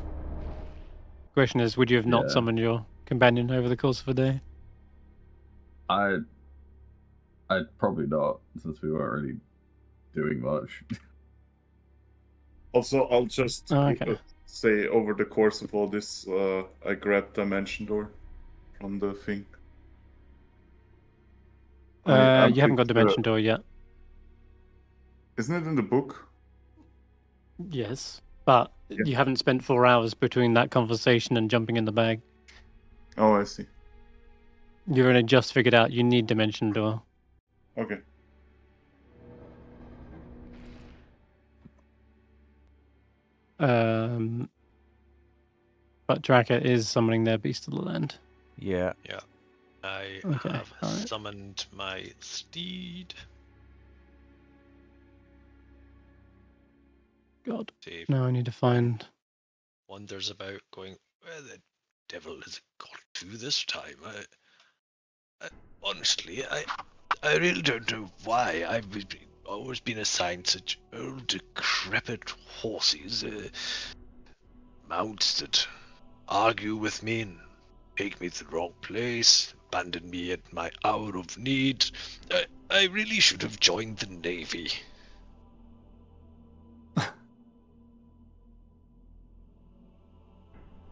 Question is, would you have not Yeah. summoned your companion over the course of a day? I'd probably not, since we weren't really doing much. Also, I'll just Okay. say over the course of all this, I grabbed Dimension Door from the thing. You haven't got Dimension Door yet. Isn't it in the book? Yes, but Yeah. you haven't spent 4 hours between that conversation and jumping in the bag. Oh, I see. You've only just figured out you need Dimension Door. Okay. But Draka is summoning their Beast of the Land. Yeah. I Okay, have alright. summoned my steed. God. Dave Now I need to find. wonders about going, where the devil has it got to this time? Honestly, I really don't know why I've always been assigned such old, decrepit horses, mounts that argue with me and take me to the wrong place, abandon me at my hour of need. I really should have joined the Navy.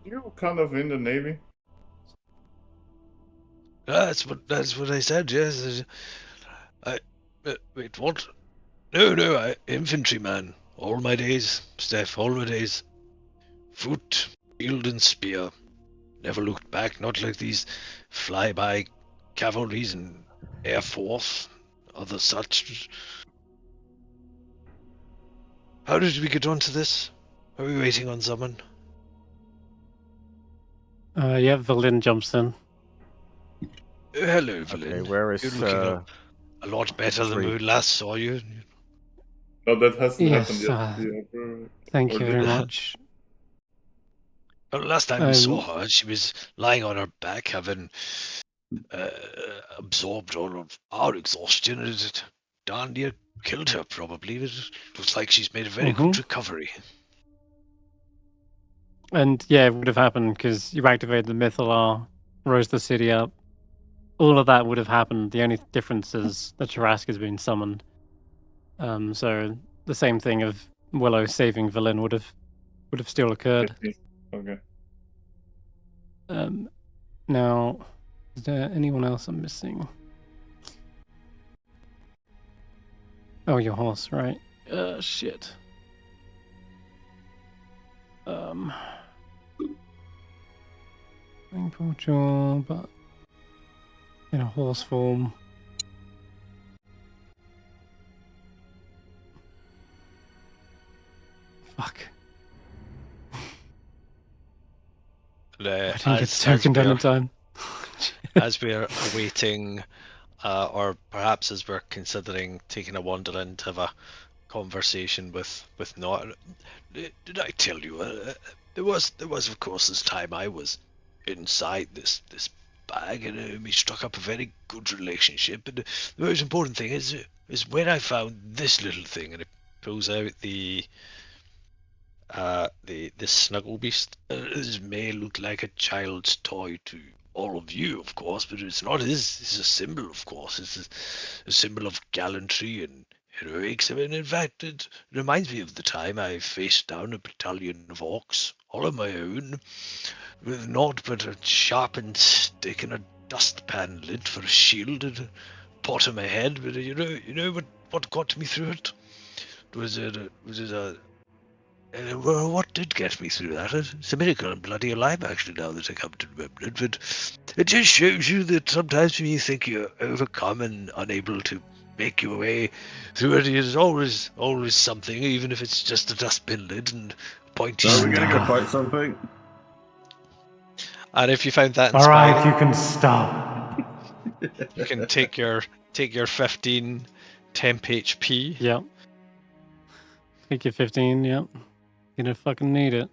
You're kind of in the Navy. That's what I said. Yes. Wait, what? No, infantryman. All my days, Stef. All my days. Foot, shield, and spear. Never looked back. Not like these flyby cavalries and air force, other such. How did we get onto this? Are we waiting on someone? Yeah, Valin jumps in. Hello, Okay, Valin. where is You're looking a lot better than three? we last saw you. No, that hasn't Yes, happened yet. Thank Or you did very it? much. Well, last time we saw her, she was lying on her back, having absorbed all of our exhaustion. It darn near killed her, probably. It looks like she's made a very good recovery. And yeah, it would have happened because you activated the Mythalar, rose the city up. All of that would have happened. The only difference is the Tarrasque has been summoned. So the same thing of Willow saving Valin would have still occurred. Okay. Now, is there anyone else I'm missing? Oh, your horse, right? Shit. Portugal, but in a horse form. Fuck. I didn't get the token done in time. As we're awaiting, or perhaps as we're considering taking a wander in to have a conversation with Not. Did I tell you? There was of course this time I was inside this bag, and we struck up a very good relationship. And the most important thing is when I found this little thing, and it pulls out the snuggle beast. This may look like a child's toy to all of you, of course, but it's not. It's a symbol, of course. It's a symbol of gallantry and heroics. I mean, in fact, it reminds me of the time I faced down a battalion of orcs, all on my own, with naught but a sharpened stick and a dustpan lid for a shield and a pot on my head. But you know what got me through it? Was it a well, what did get me through that? It's a miracle I'm bloody alive, actually, now that I come to remember it. But it just shows you that sometimes when you think you're overcome and unable to make your way through it, there's always something, even if it's just a dustbin lid and pointy So stick. we're gonna go fight something. And if you found that All right, inspiring, you can stop. you can take your 15 temp HP. Yep. Take your 15, yep. You don't fucking need it.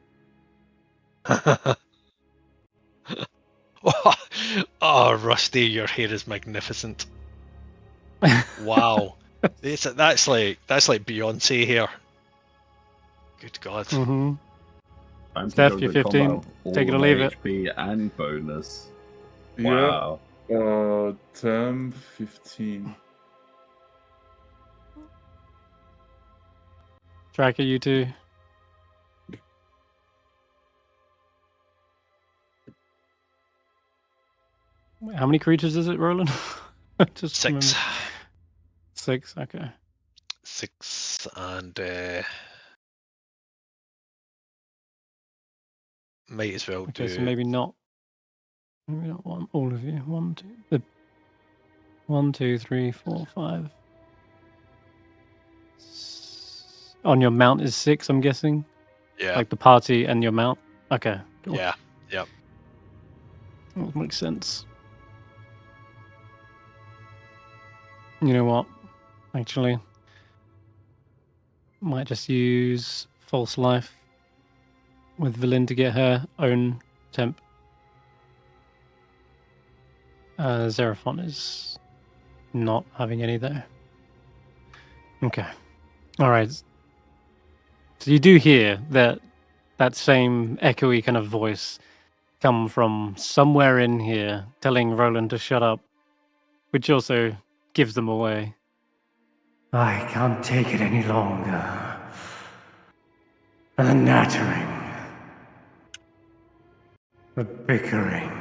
Oh, Rusty, your hair is magnificent. Wow, that's like Beyonce hair. Good God. Mm-hmm. I'm Stef, you're 15. Take it or leave it. HP and bonus. Yeah. Wow. 10, 15. Tracker, you too. How many creatures is it, Roland? Just 6. remember. 6, okay. 6 and might as well Okay, do. so maybe not one, all of you. 1, 2, 1, 2, 3, 4, 5. On your mount is 6, I'm guessing? Yeah. Like the party and your mount? Okay, cool. Yeah. Yep. That makes sense. You know what? Actually, might just use False Life with Vlyn to get her own temp. Xeraphon is not having any there. Okay. Alright. So you do hear that same echoey kind of voice come from somewhere in here telling Roland to shut up, which also gives them away. I can't take it any longer. The nattering. The bickering.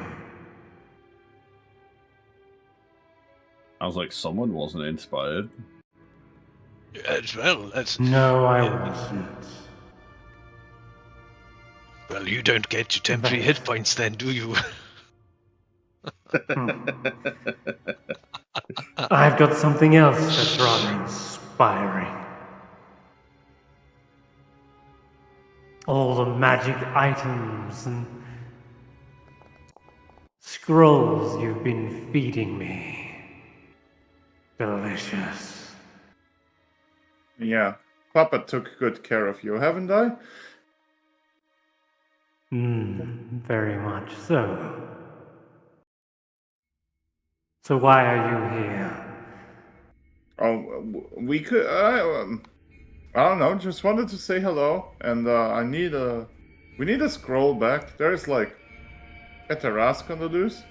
I was like, someone wasn't inspired. Well, that's No, I wasn't. well. You don't get your temporary hit points then, do you? I've got something else that's rather inspiring. All the magic items and scrolls you've been feeding me. Delicious. Yeah. Papa took good care of you, haven't I? Very much so. So why are you here? Oh, we could. I don't know. Just wanted to say hello, and we need a scroll back. There's like a Tarrasque on the loose.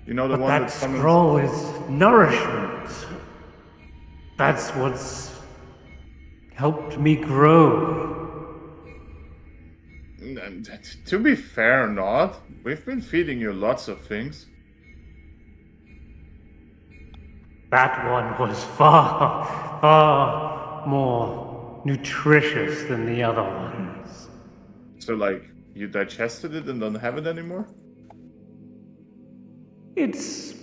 You know the But one that that summons. scroll is nourishment. That's what's helped me grow. To be fair, not. We've been feeding you lots of things. That one was far more nutritious than the other ones. So, like, you digested it and don't have it anymore? It's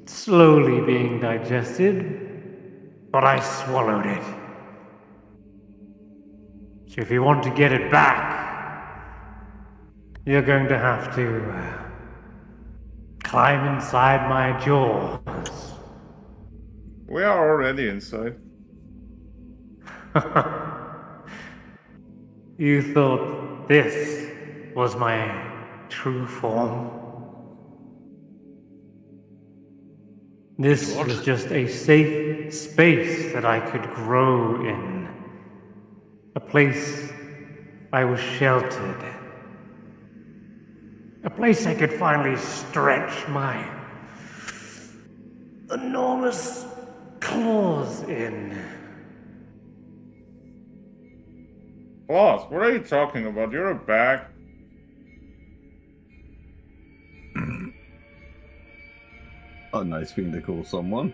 slowly being digested, but I swallowed it. So if you want to get it back, you're going to have to climb inside my jaws. We are already inside. You thought this was my true form? This Sure. was just a safe space that I could grow in. A place I was sheltered. A place I could finally stretch my enormous claws in. Boss, what are you talking about? You're a bag. A nice thing to call someone.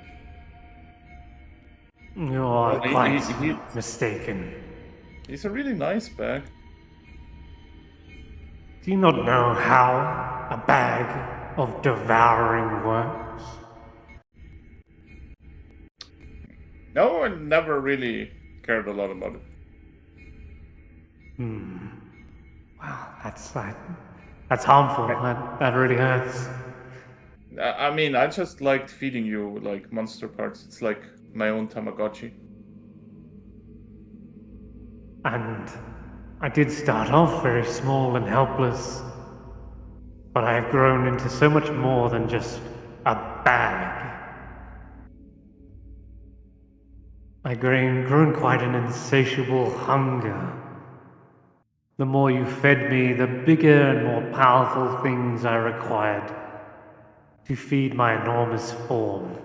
You are Well, quite mistaken. He's a really nice bag. Do you not know how a bag of devouring works? No, I never really cared a lot about it. Wow, that's harmful. That really hurts. I mean, I just liked feeding you like monster parts. It's like my own Tamagotchi. And I did start off very small and helpless, but I have grown into so much more than just a bag. I've grown quite an insatiable hunger. The more you fed me, the bigger and more powerful things I required to feed my enormous form.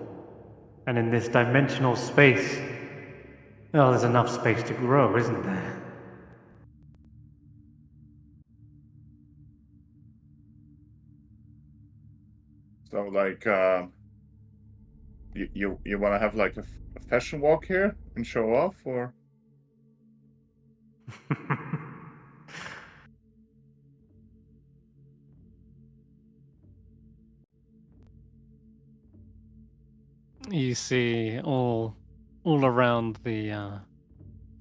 And in this dimensional space, well, there's enough space to grow, isn't there? So like, you want to have like a fashion walk here and show off, or? You see all around the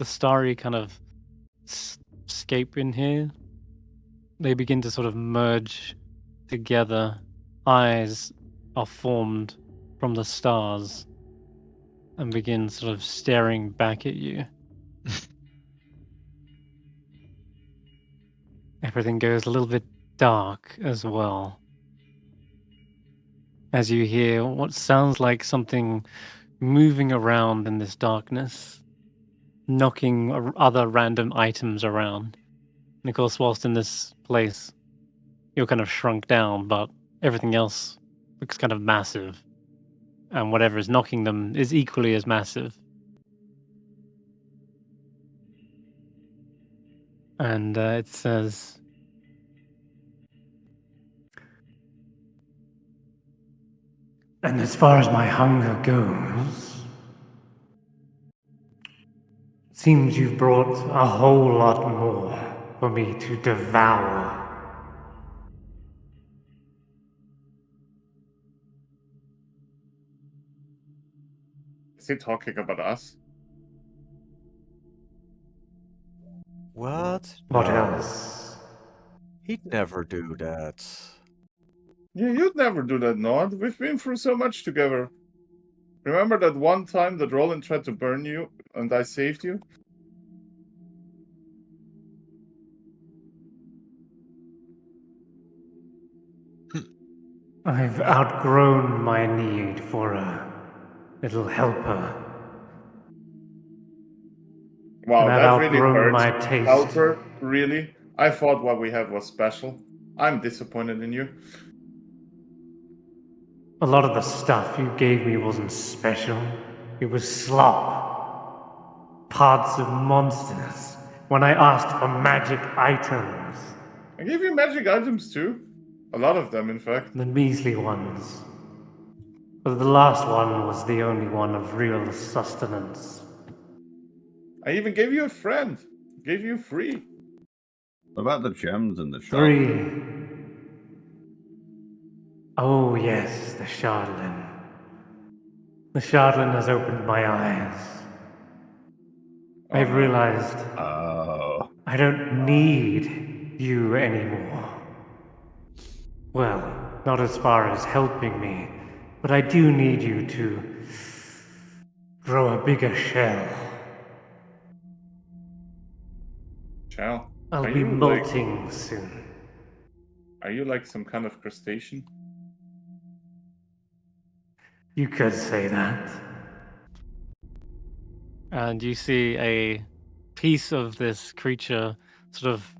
starry kind of scape in here. They begin to sort of merge together. Eyes are formed from the stars and begin sort of staring back at you. Everything goes a little bit dark as well. As you hear what sounds like something moving around in this darkness, knocking other random items around. And of course, whilst in this place, you're kind of shrunk down, but everything else looks kind of massive. And whatever is knocking them is equally as massive. And it says, And as far as my hunger goes, seems you've brought a whole lot more for me to devour. Is he talking about us? What? What No. else? He'd never do that. Yeah, you'd never do that, Nod. We've been through so much together. Remember that one time that Roland tried to burn you and I saved you? I've outgrown my need for a little helper. Wow, And I've that really outgrown hurts. my taste. Helper, really? I thought what we had was special. I'm disappointed in you. A lot of the stuff you gave me wasn't special. It was slop. Parts of monsters. When I asked for magic items. I gave you magic items too. A lot of them, in fact. The measly ones. But the last one was the only one of real sustenance. I even gave you a friend. Gave you 3. What about the gems in the shop? 3. Oh yes, the Shardlin. The Shardlin has opened my eyes. I've realized Oh. I don't need you anymore. Well, not as far as helping me, but I do need you to grow a bigger shell. Shell. I'll Are be you like molting soon. are you like some kind of crustacean? You could say that. And you see a piece of this creature sort of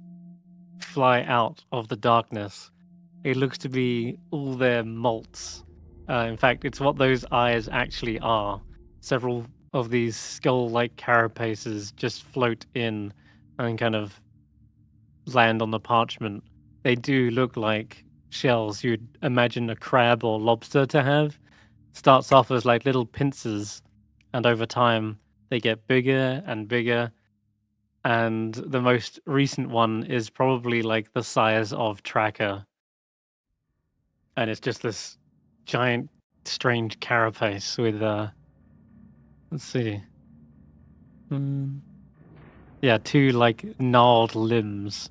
fly out of the darkness. It looks to be all their molts. In fact, it's what those eyes actually are. Several of these skull-like carapaces just float in and kind of land on the parchment. They do look like shells you'd imagine a crab or lobster to have. Starts off as like little pincers, and over time they get bigger and bigger. And the most recent one is probably like the size of Tracker. And it's just this giant, strange carapace with, let's see. Yeah, two like gnarled limbs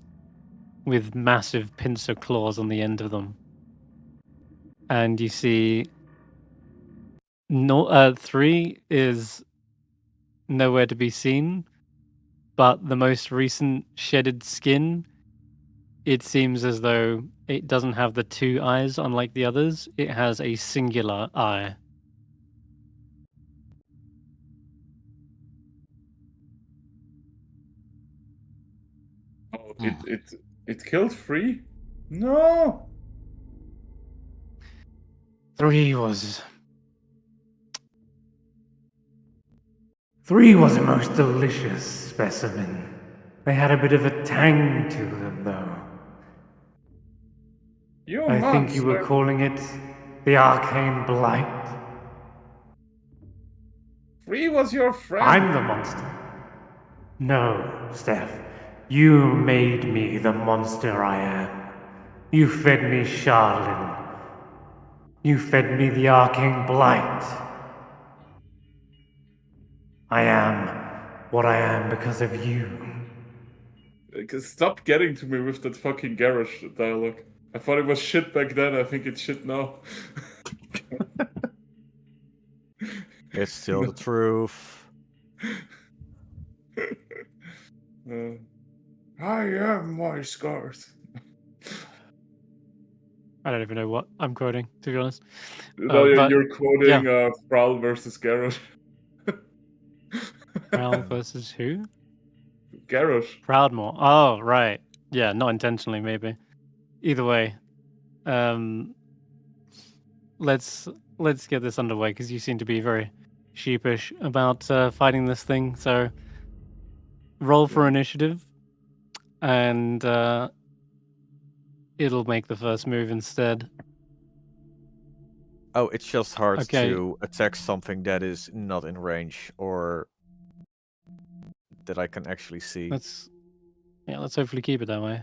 with massive pincer claws on the end of them. And you see, no, 3 is nowhere to be seen, but the most recent shedded skin, it seems as though it doesn't have the 2 eyes unlike the others. It has a singular eye. Oh, it killed 3? No. 3 was... 3 was a most delicious specimen. They had a bit of a tang to them, though. You I think you were monster. calling it the Arcane Blight. 3 was your friend. I'm the monster. No, Stef. You made me the monster I am. You fed me Charlin. You fed me the Arcane Blight. I am what I am because of you. Stop getting to me with that fucking garage dialogue. I thought it was shit back then. I think it's shit now. It's still the truth. I am my scars. I don't even know what I'm quoting, to be honest. No, But you're quoting Prowl versus Garrosh. Prowl versus who? Garrosh. Proudmore. Oh, right. Yeah, not intentionally, maybe. Either way, let's get this underway because you seem to be very sheepish about fighting this thing. So, roll for initiative, and it'll make the first move instead. Oh, it's just hard Okay. to attack something that is not in range or that I can actually see. Let's hopefully keep it that way.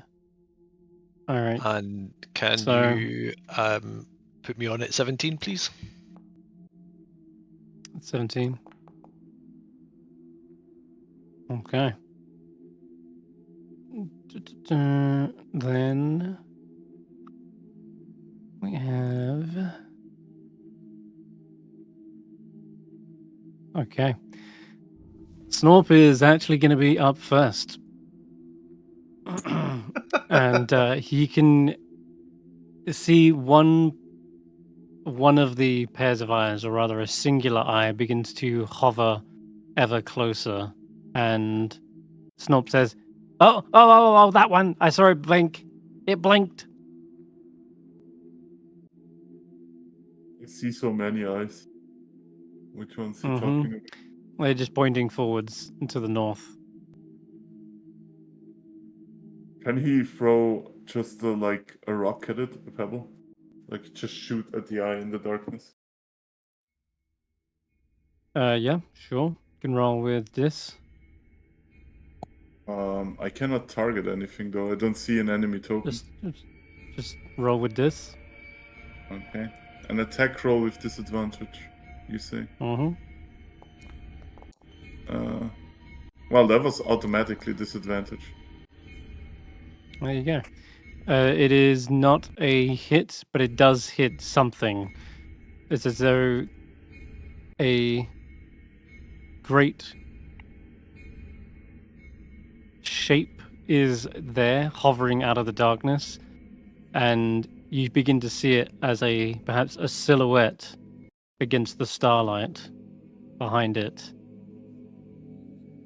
All right. And can So- you put me on at 17, please? 17. Okay. Then we have. Okay. Snorp is actually going to be up first. And he can see one of the pairs of eyes, or rather a singular eye, begins to hover ever closer. And Snorp says, Oh, that one. I saw it blink. It blinked. I see so many eyes. Which one's he Mhm. talking about? They're just pointing forwards into the north. Can he throw just like a rock at it, a pebble? Like just shoot at the eye in the darkness? Yeah, sure. Can roll with this. I cannot target anything though. I don't see an enemy token. Just roll with this. Okay. An attack roll with disadvantage, you say? Mm-hmm. Well, that was automatically disadvantage. There you go. It is not a hit, but it does hit something. It's as though a great shape is there, hovering out of the darkness, and you begin to see it as perhaps a silhouette against the starlight behind it.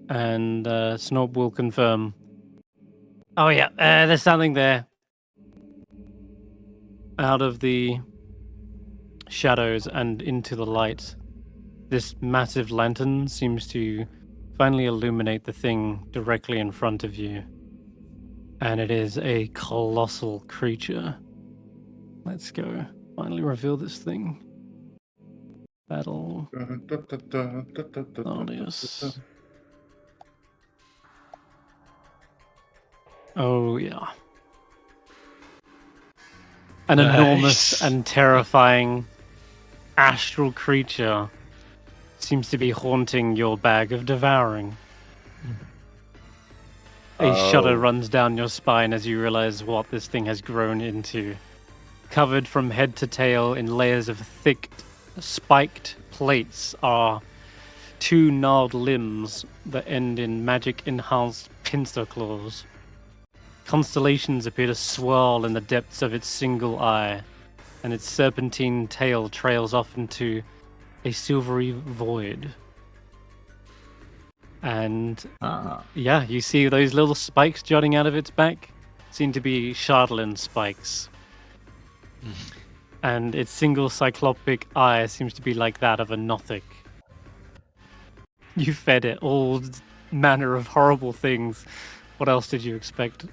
And Snob will confirm. Oh yeah, there's something there. Out of the shadows and into the light, this massive lantern seems to finally illuminate the thing directly in front of you. And it is a colossal creature. Let's go. Finally reveal this thing. Battle. Audius. Oh, yeah. An enormous and terrifying astral creature seems to be haunting your bag of devouring. A shudder runs down your spine as you realize what this thing has grown into. Covered from head to tail in layers of thick, spiked plates are 2 gnarled limbs that end in magic-enhanced pincer claws. Constellations appear to swirl in the depths of its single eye, and its serpentine tail trails off into a silvery void. And yeah, you see those little spikes jutting out of its back seem to be Shardlin spikes. And its single cyclopic eye seems to be like that of a Nothic. You fed it all manner of horrible things. What else did you expect?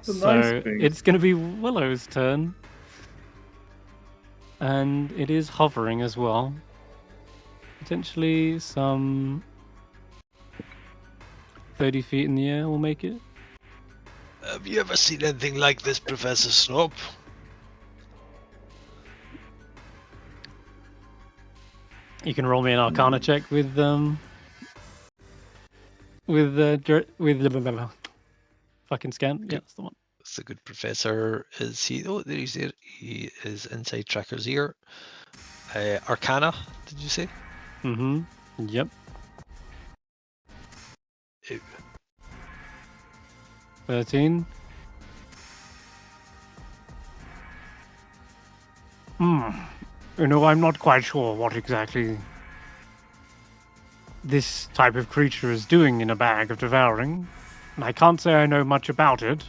So it's going to be Willow's turn. And it is hovering as well. Potentially some 30 feet in the air will make it. Have you ever seen anything like this, Professor Snob? You can roll me an Arcana check with fucking scan. Yeah, that's the one. That's a good professor. Is he? Oh, there he's there. He is inside Tracker's ear. Arcana, did you say? Mm-hmm. Yep. Ew. 13. You know, I'm not quite sure what exactly this type of creature is doing in a bag of devouring, and I can't say I know much about it,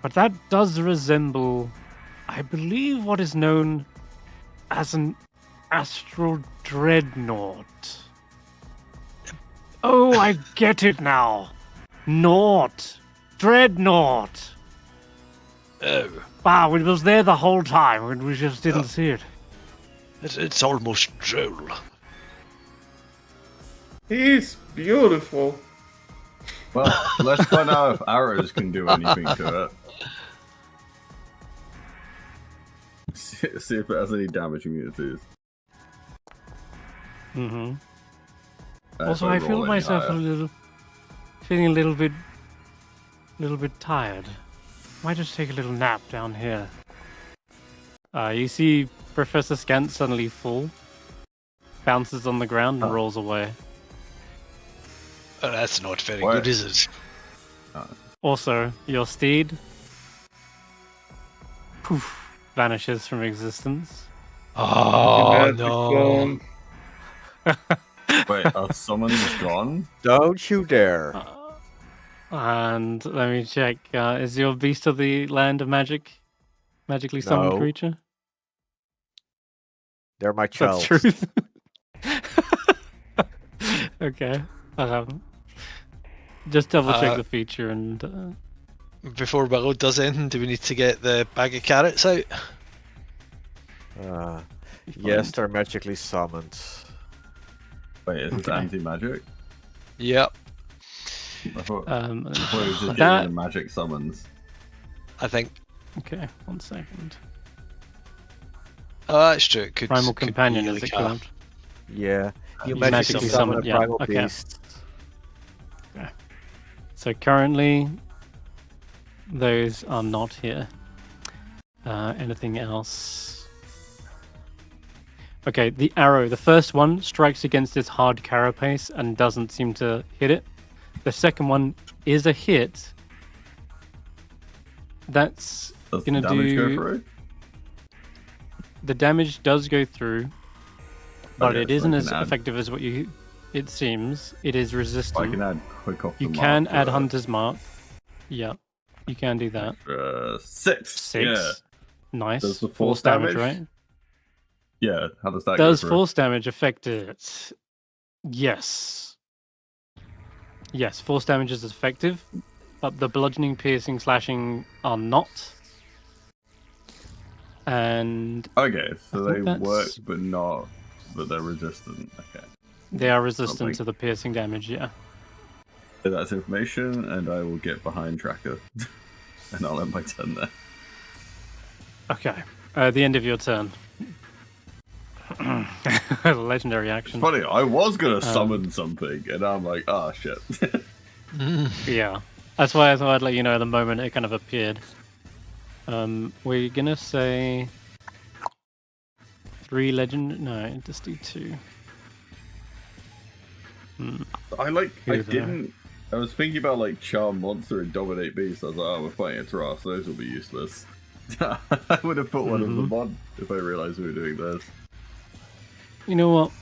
but that does resemble, I believe, what is known as an astral dreadnought. Oh, I get it now. Naught. Dreadnought. Oh. Wow, it was there the whole time, and we just didn't see it. It's almost droll. He's beautiful. Well, let's find out if arrows can do anything to it. See if it has any damage immunities. Mm-hmm. If Also, I feel roll any myself higher. feeling a little bit tired. Might just take a little nap down here. You see Professor Scant suddenly fall, bounces on the ground and rolls away. Oh, that's not very What? good, is it? Also, your steed poof, vanishes from existence. Oh, Magic no. bone. Wait, are summons gone? Don't you dare. And let me check. Is your beast of the land a magically summoned No. creature? They're my That's child. truth. Okay. Just double check the feature and. Before Willow does anything, do we need to get the bag of carrots out? Yes, they're magically summoned. Wait, is this Okay. anti-magic? Yep, I thought Um, we were just that- getting the magic summons. I think. Okay, 1 second. Oh, that's true. It could, Primal could companion be is like it called? Yeah, you You magically magically summon a summon, yeah, primal okay. beast. So currently, those are not here. Anything else? Okay, the arrow, the first one strikes against its hard carapace and doesn't seem to hit it. The second one is a hit. That's Does the gonna damage go do. through? The damage does go through, but Okay, it so I isn't can as add- effective as what you. It seems it is I resistant. can add quick off You the can mark add to Hunter's Mark. Yeah, you can do that. 6. 6. Yeah. Nice. Does the Force force damage, damage? right? Yeah. How does that Does go through? force damage affect it? Yes. Yes, force damage is effective, but the bludgeoning, piercing, slashing are not. And Okay, so I they think work, that's- but not. But they're resistant. Okay. they are resistant Something. to the piercing damage, yeah. So that's information, and I will get behind Tracker, and I'll end my turn there. Okay. The end of your turn. Legendary It's action. funny. I was gonna summon something, and I'm like, ah, shit. Yeah. That's why I thought I'd let you know the moment it kind of appeared. We're gonna say 3 legend. No, just do 2. I like. I Who there? didn't. I was thinking about like Charm Monster and Dominate Beast. I was like, oh, we're fighting a Tarrasque. Those will be useless. I would have put one of them on if I realized we were doing this. You know what?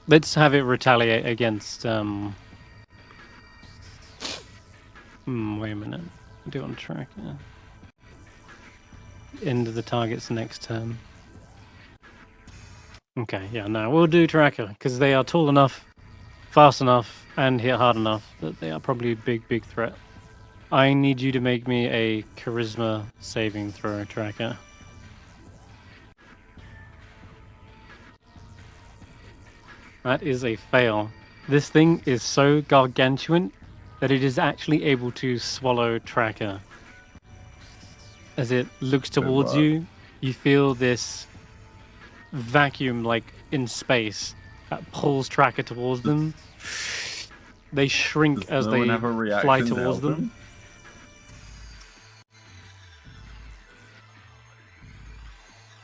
Let's have it retaliate against. Wait a minute. Do it on track. Yeah. End of the target's next turn. Okay, yeah, no, we'll do tracker because they are tall enough, fast enough, and hit hard enough that they are probably a big threat. I need you to make me a charisma saving throw, tracker. That is a fail. This thing is so gargantuan that it is actually able to swallow tracker. As it looks towards wow. you, you feel this vacuum like in space that pulls tracker towards them. They shrink Does as no they one have a reaction fly to towards help them. him?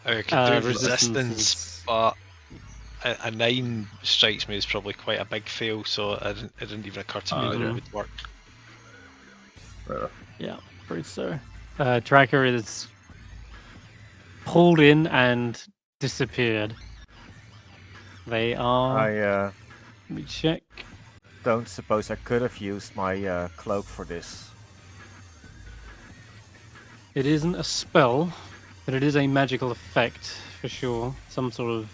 I could do resistance resistance, is- but a 9 strikes me as probably quite a big fail, so it didn't even occur to me that yeah. it would work. Yeah, pretty so. Tracker is pulled in and disappeared. They are. I Let me check. don't suppose I could have used my cloak for this. It isn't a spell, but it is a magical effect for sure. Some sort of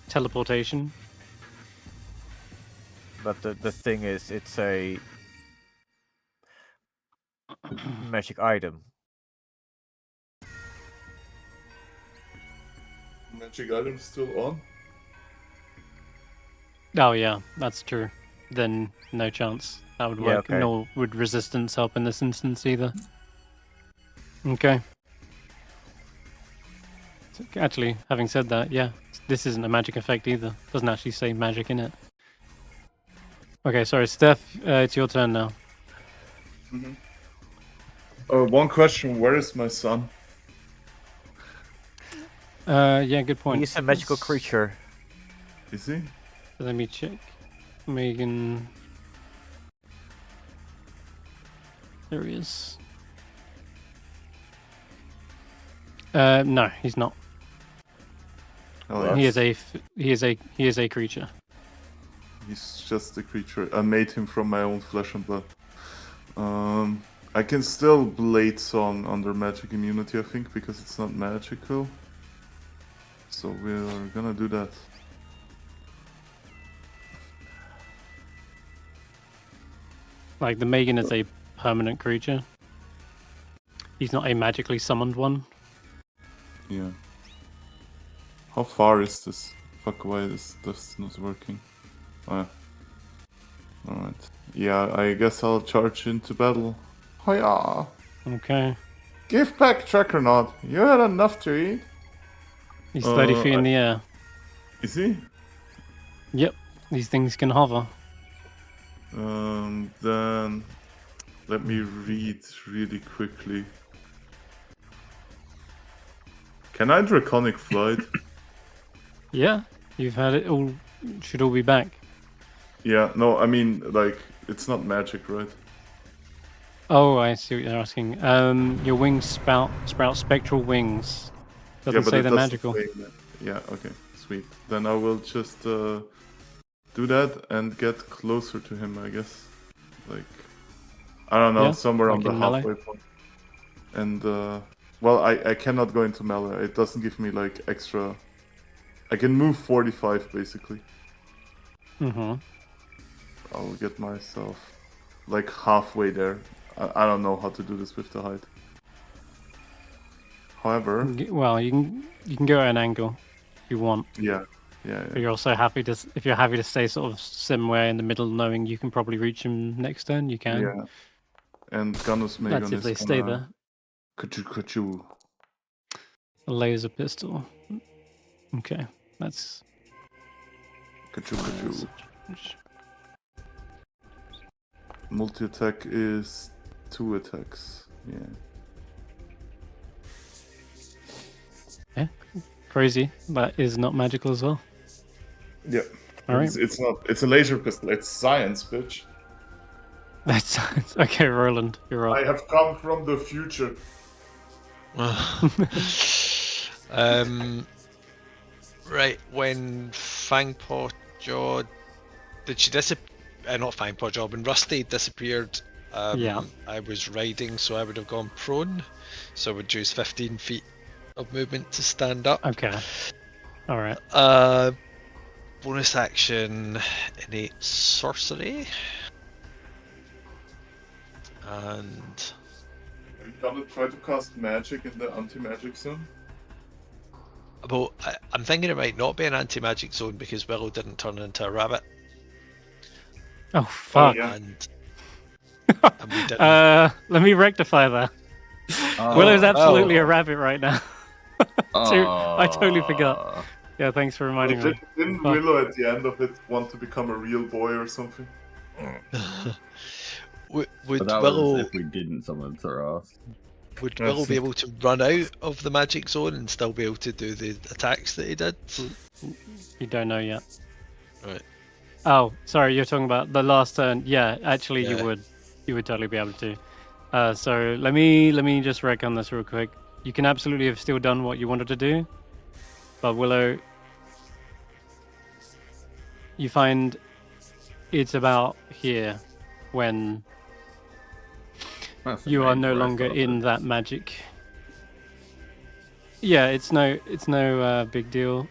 teleportation. But the thing is, it's a magic item. Magic item still on? Oh yeah, that's true. Then no chance that would Yeah, work. okay. Nor would resistance help in this instance either. Okay. So, actually, having said that, yeah, this isn't a magic effect either. Doesn't actually say magic in it. Okay, sorry, Steph, it's your turn now. One question: where is my son? Yeah, good point. He's a magical Let's- creature. Is he? Let me check. Megan. There he is. No, he's not. Oh, He yes. is a creature. He's just a creature. I made him from my own flesh and blood. I can still Blade Song under magic immunity, I think, because it's not magical. So we're gonna do that. Like the Megan is a permanent creature. He's not a magically summoned one. Yeah. How far is this? Fuck, why is this not working? Oh, yeah. Alright. Yeah, I guess I'll charge into battle. Hiya! Okay. Give back Tracker Nod. You had enough to eat. He's 30 feet in the air. Is he? Yep. These things can hover. Then let me read really quickly. Can I Draconic Flight? Yeah, you've had it all. Should all be back. Yeah, no, I mean, like, it's not magic, right? Oh, I see what you're asking. Your wings sprout spectral wings. Doesn't Yeah, but say it they're doesn't magical. say that. Yeah, okay, sweet. Then I will just do that and get closer to him, I guess. Like, I don't know, Yeah, somewhere on like the in melee? halfway point. And, well, I cannot go into melee. It doesn't give me, like, extra... I can move 45, basically. Mm-hmm. I'll get myself, like, halfway there. I don't know how to do this with the height. However, Well, you can go at an angle if you want. yeah. But you're also happy to if you're happy to stay sort of somewhere in the middle, knowing you can probably reach him next turn. You can. Yeah. And Ganus That's Magon if is they stay there. Kachu. A laser pistol. Okay, that's. Kachu. Multi attack is 2 attacks. Yeah. Yeah, crazy. That is not magical as well. Yeah. All right. It's not. It's a laser pistol. It's science, bitch. That's okay, Roland. You're I up. have come from the future. Right, when Fangpaw Jaw... Did she disappear? Not Fangpaw Jaw, when Rusty disappeared, Yeah. I was riding, so I would have gone prone. So I would use 15 feet of movement to stand up. Okay. All right. Bonus action, innate sorcery. And... Are you gonna try to cast magic in the anti-magic zone? Well, I'm thinking it might not be an anti-magic zone because Willow didn't turn into a rabbit. Oh fuck. yeah. And we didn't. Let me rectify that. Willow's absolutely a rabbit right now. I totally forgot. Yeah, thanks for reminding me. Didn't Willow at the end of it want to become a real boy or something? Would that Willow, was if we didn't summon Tarrasque. would Willow be able to run out of the magic zone and still be able to do the attacks that he did? You don't know yet. Right. Oh, sorry, you're talking about the last turn. Yeah, actually, Yeah. you would totally be able to. So let me just wreck on this real quick. You can absolutely have still done what you wanted to do, but Willow, you find it's about here when you are no longer in that magic. Yeah, it's no big deal.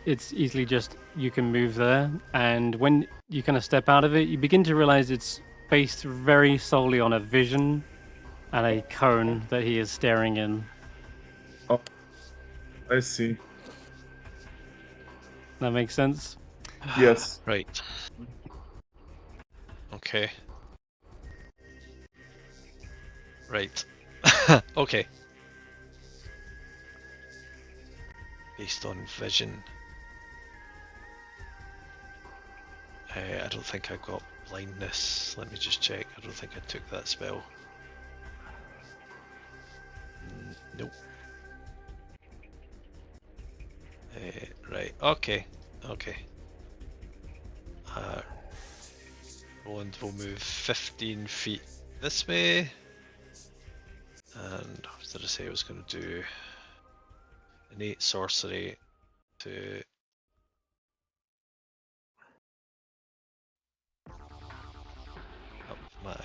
It's easily just you can move there, and when you kind of step out of it, you begin to realize it's based very solely on a vision and a cone that he is staring in. Oh, I see. That makes sense? Yes. Right. Okay. Right. Okay. Based on vision. I don't think I got blindness. Let me just check. I don't think I took that spell. Nope. Right. Okay. Okay. Roland will move 15 feet this way. And what did I say I was going to do? Innate sorcery to up my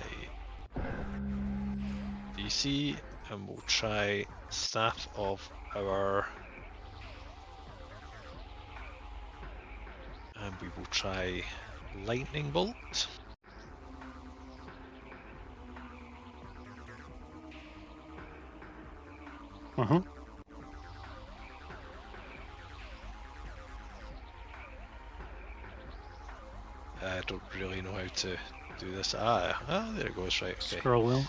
DC, and we'll try Staff of Power, and we will try Lightning Bolt. I don't really know how to do this. There it goes. Right. Okay. Scroll wheel.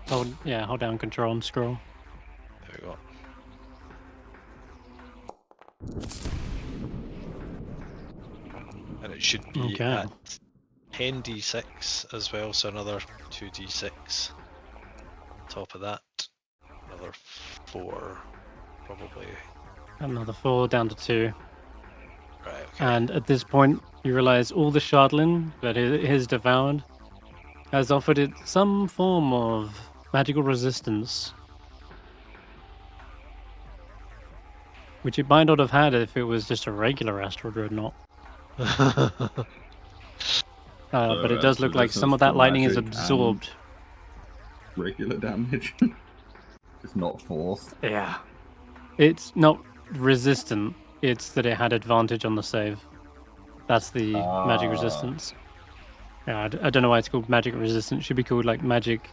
Hold down Control and scroll. There we go. And it should be at 10d6 as well, so another 2d6 on top of that. Another 4, probably. Another 4 down to 2. Right. Okay. And at this point, you realize all the shardlin that it has devoured has offered it some form of magical resistance, which it might not have had if it was just a regular astral dreadnought. But it does it's look like some resistance of that to lightning is magic and absorbed. regular damage. It's not force. Yeah. It's not resistant, it's that it had advantage on the save. That's the magic resistance. Yeah, I don't know why it's called magic resistance. It should be called like magic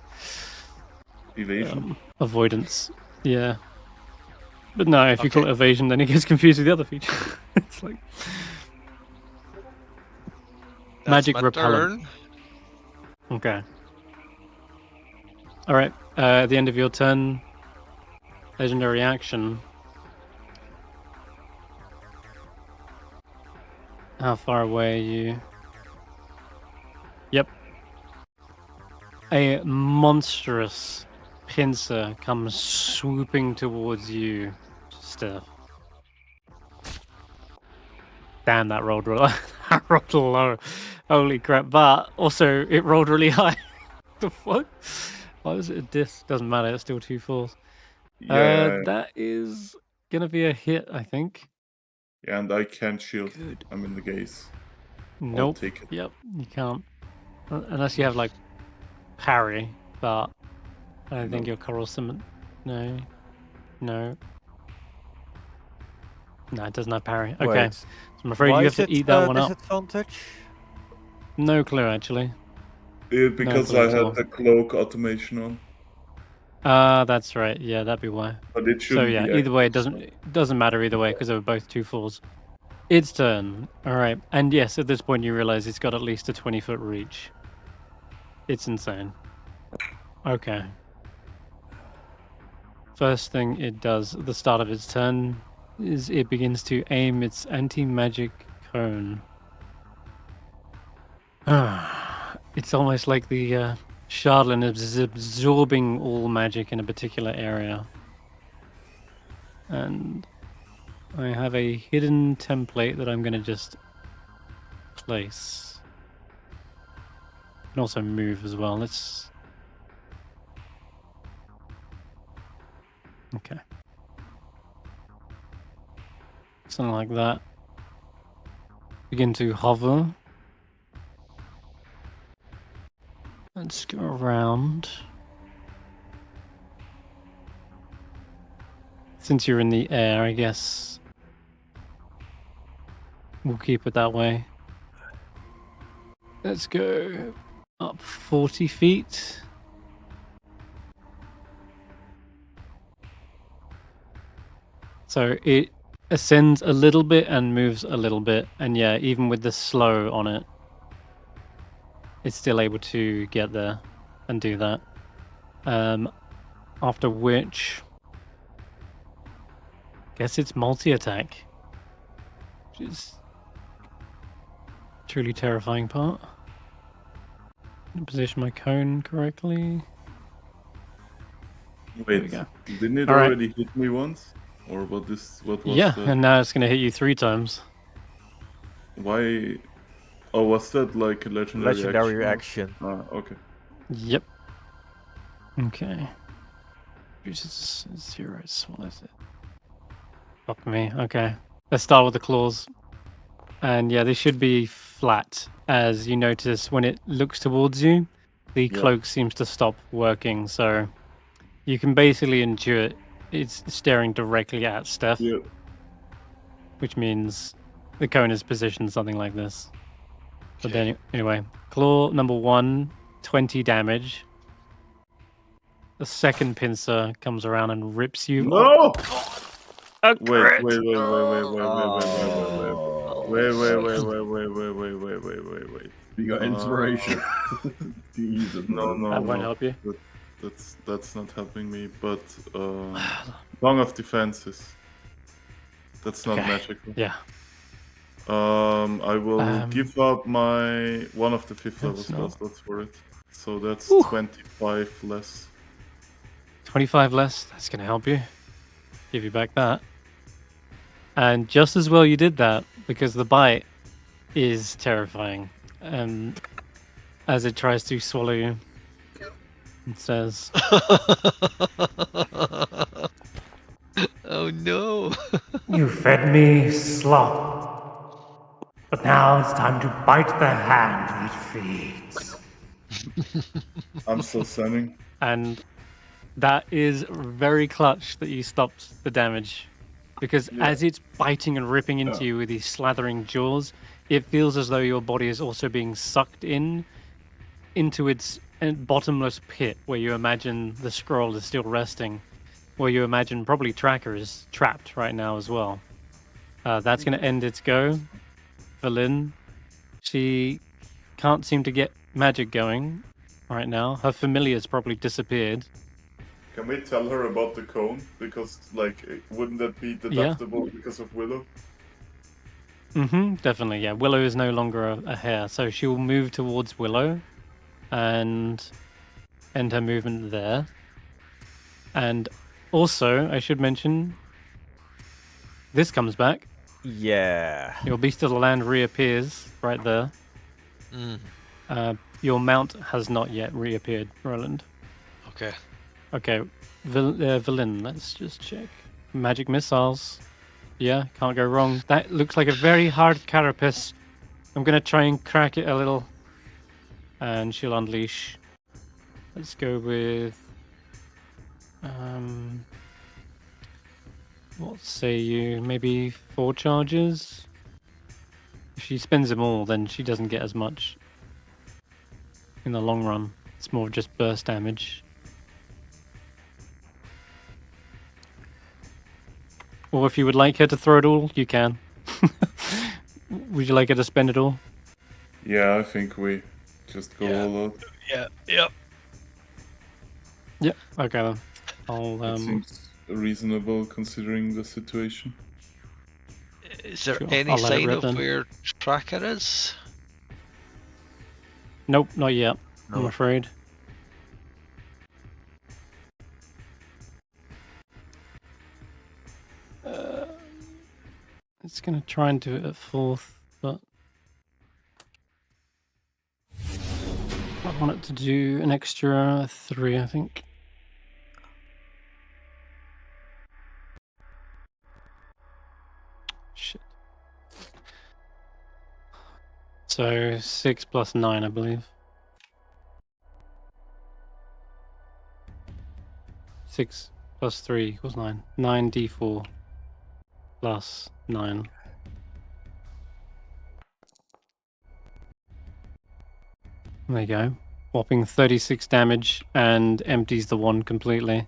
Evasion. avoidance. Yeah. But no, if you call Okay. it evasion, then it gets confused with the other feature. It's like That's magic my repellent. turn. Okay. All right. At the end of your turn, legendary action. How far away are you? Yep. A monstrous pincer comes swooping towards you, Stef. Damn, that rolled that rolled low. Holy crap! But also, it rolled really high. The fuck? Why was it a diss? Doesn't matter. It's still 2 4s. Yeah, That is gonna be a hit, I think. yeah, and I can't shield. Good. I'm in the gaze. Nope. take it. Yep. You can't, unless you have like parry. But I don't think Nope. your coral summon. No. No. No, it doesn't have parry. Okay. Wait, So I'm afraid why you have is to it eat that one up. disadvantage? No clue, actually. Because clue I at all. had the cloak automation on, That's right. Yeah, that'd be why. but it So shouldn't yeah, be either way, it active, so- doesn't matter either way because they were both 2 4s. Its turn. All right, and yes, at this point you realize it's got at least a 20-foot reach. It's insane. Okay. First thing it does at the start of its turn is it begins to aim its anti-magic cone. It's almost like the Shardlin is absorbing all magic in a particular area. And I have a hidden template that I'm going to just place. I can also move as well. Let's... Okay. Something like that. Begin to hover. Let's go around. Since you're in the air, I guess we'll keep it that way. Let's go up 40 feet. So it ascends a little bit and moves a little bit. And yeah, even with the slow on it, it's still able to get there and do that. After which, guess it's multi-attack, which is truly terrifying part. Position my cone correctly. There we Wait, go. didn't it All right. already hit me once? Or what was Yeah, the... and now it's going to hit you 3 times. Why... Oh, was that like a legendary Action. Ah, okay. Yep. Okay. Jesus, 0 swallows it. Fuck me. Okay. Let's start with the claws. And yeah, they should be flat. As you notice, when it looks towards you, the cloak seems to stop working. So you can basically endure it. It's staring directly at Stef, Yeah. which means the cone is positioned something like this. But Okay. then, anyway, claw number 1, 20 damage. The second pincer comes around and rips you. No! A Wait, crit! wait. Oh. Wait. You got inspiration. You use it. No. That won't help you. That's not helping me, but Song of Defenses. That's not Okay. magical. Yeah. I will give up my one of the 5th level That's spells. That's for it. So that's Whew. 25 less. 25 less. That's going to help you. Give you back that. And just as well you did that, because the bite is terrifying. As it tries to swallow you, it says, Oh no. You fed me slop. But now it's time to bite the hand that feeds. I'm still sending. and that is very clutch that you stopped the damage. Because as it's biting and ripping into you with these slathering jaws, it feels as though your body is also being sucked into its bottomless pit where you imagine the scroll is still resting, where you imagine probably Tracker is trapped right now as well. That's going to end its go. Valin, she can't seem to get magic going right now. Her familiar's probably disappeared. Can we tell her about the cone? Because, like, wouldn't that be deductible because of Willow? Definitely, yeah. Willow is no longer a hare, so she will move towards Willow and end her movement there. And also, I should mention, this comes back. Yeah. Your Beast of the Land reappears right there. Your mount has not yet reappeared, Roland. Okay. Okay, Valin, let's just check. Magic missiles. Yeah, can't go wrong. That looks like a very hard carapace. I'm going to try and crack it a little. And she'll unleash. Let's go with... what say you? Maybe 4 charges? If she spends them all, then she doesn't get as much in the long run. It's more just burst damage. Or if you would like her to throw it all, you can. Would you like her to spend it all? Yeah, I think we just go all out. Yeah. Yep. Okay then. I'll It seems reasonable considering the situation. Is there Sure, any I'll let it sign rip of then. where Tracker is? Nope, not yet. I'm No. afraid. It's gonna try and do it at 4th, but I want it to do an extra 3, I think. Shit. So 6 plus 9, I believe. 6 plus 3 equals 9. 9d4 plus 9. There you go. Whopping 36 damage and empties the wand completely.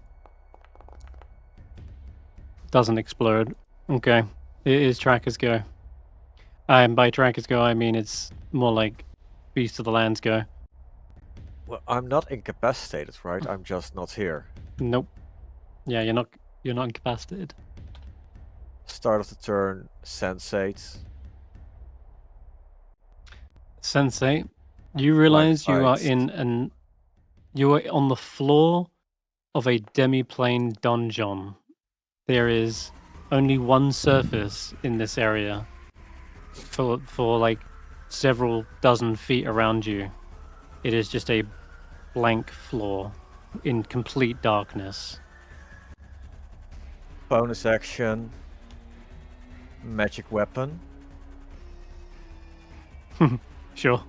Doesn't explode. Okay. It is Tracker's go. And by Tracker's go, I mean it's more like Beast of the Land's go. Well, I'm not incapacitated, right? I'm just not here. Nope. Yeah, you're not incapacitated. Start of the turn, sensate. Sensei, you realize you are Life you are on the floor of a demi-plane donjon. There is only one surface in this area for like several dozen feet around you. It is just a blank floor in complete darkness. Bonus action. Magic weapon. Sure.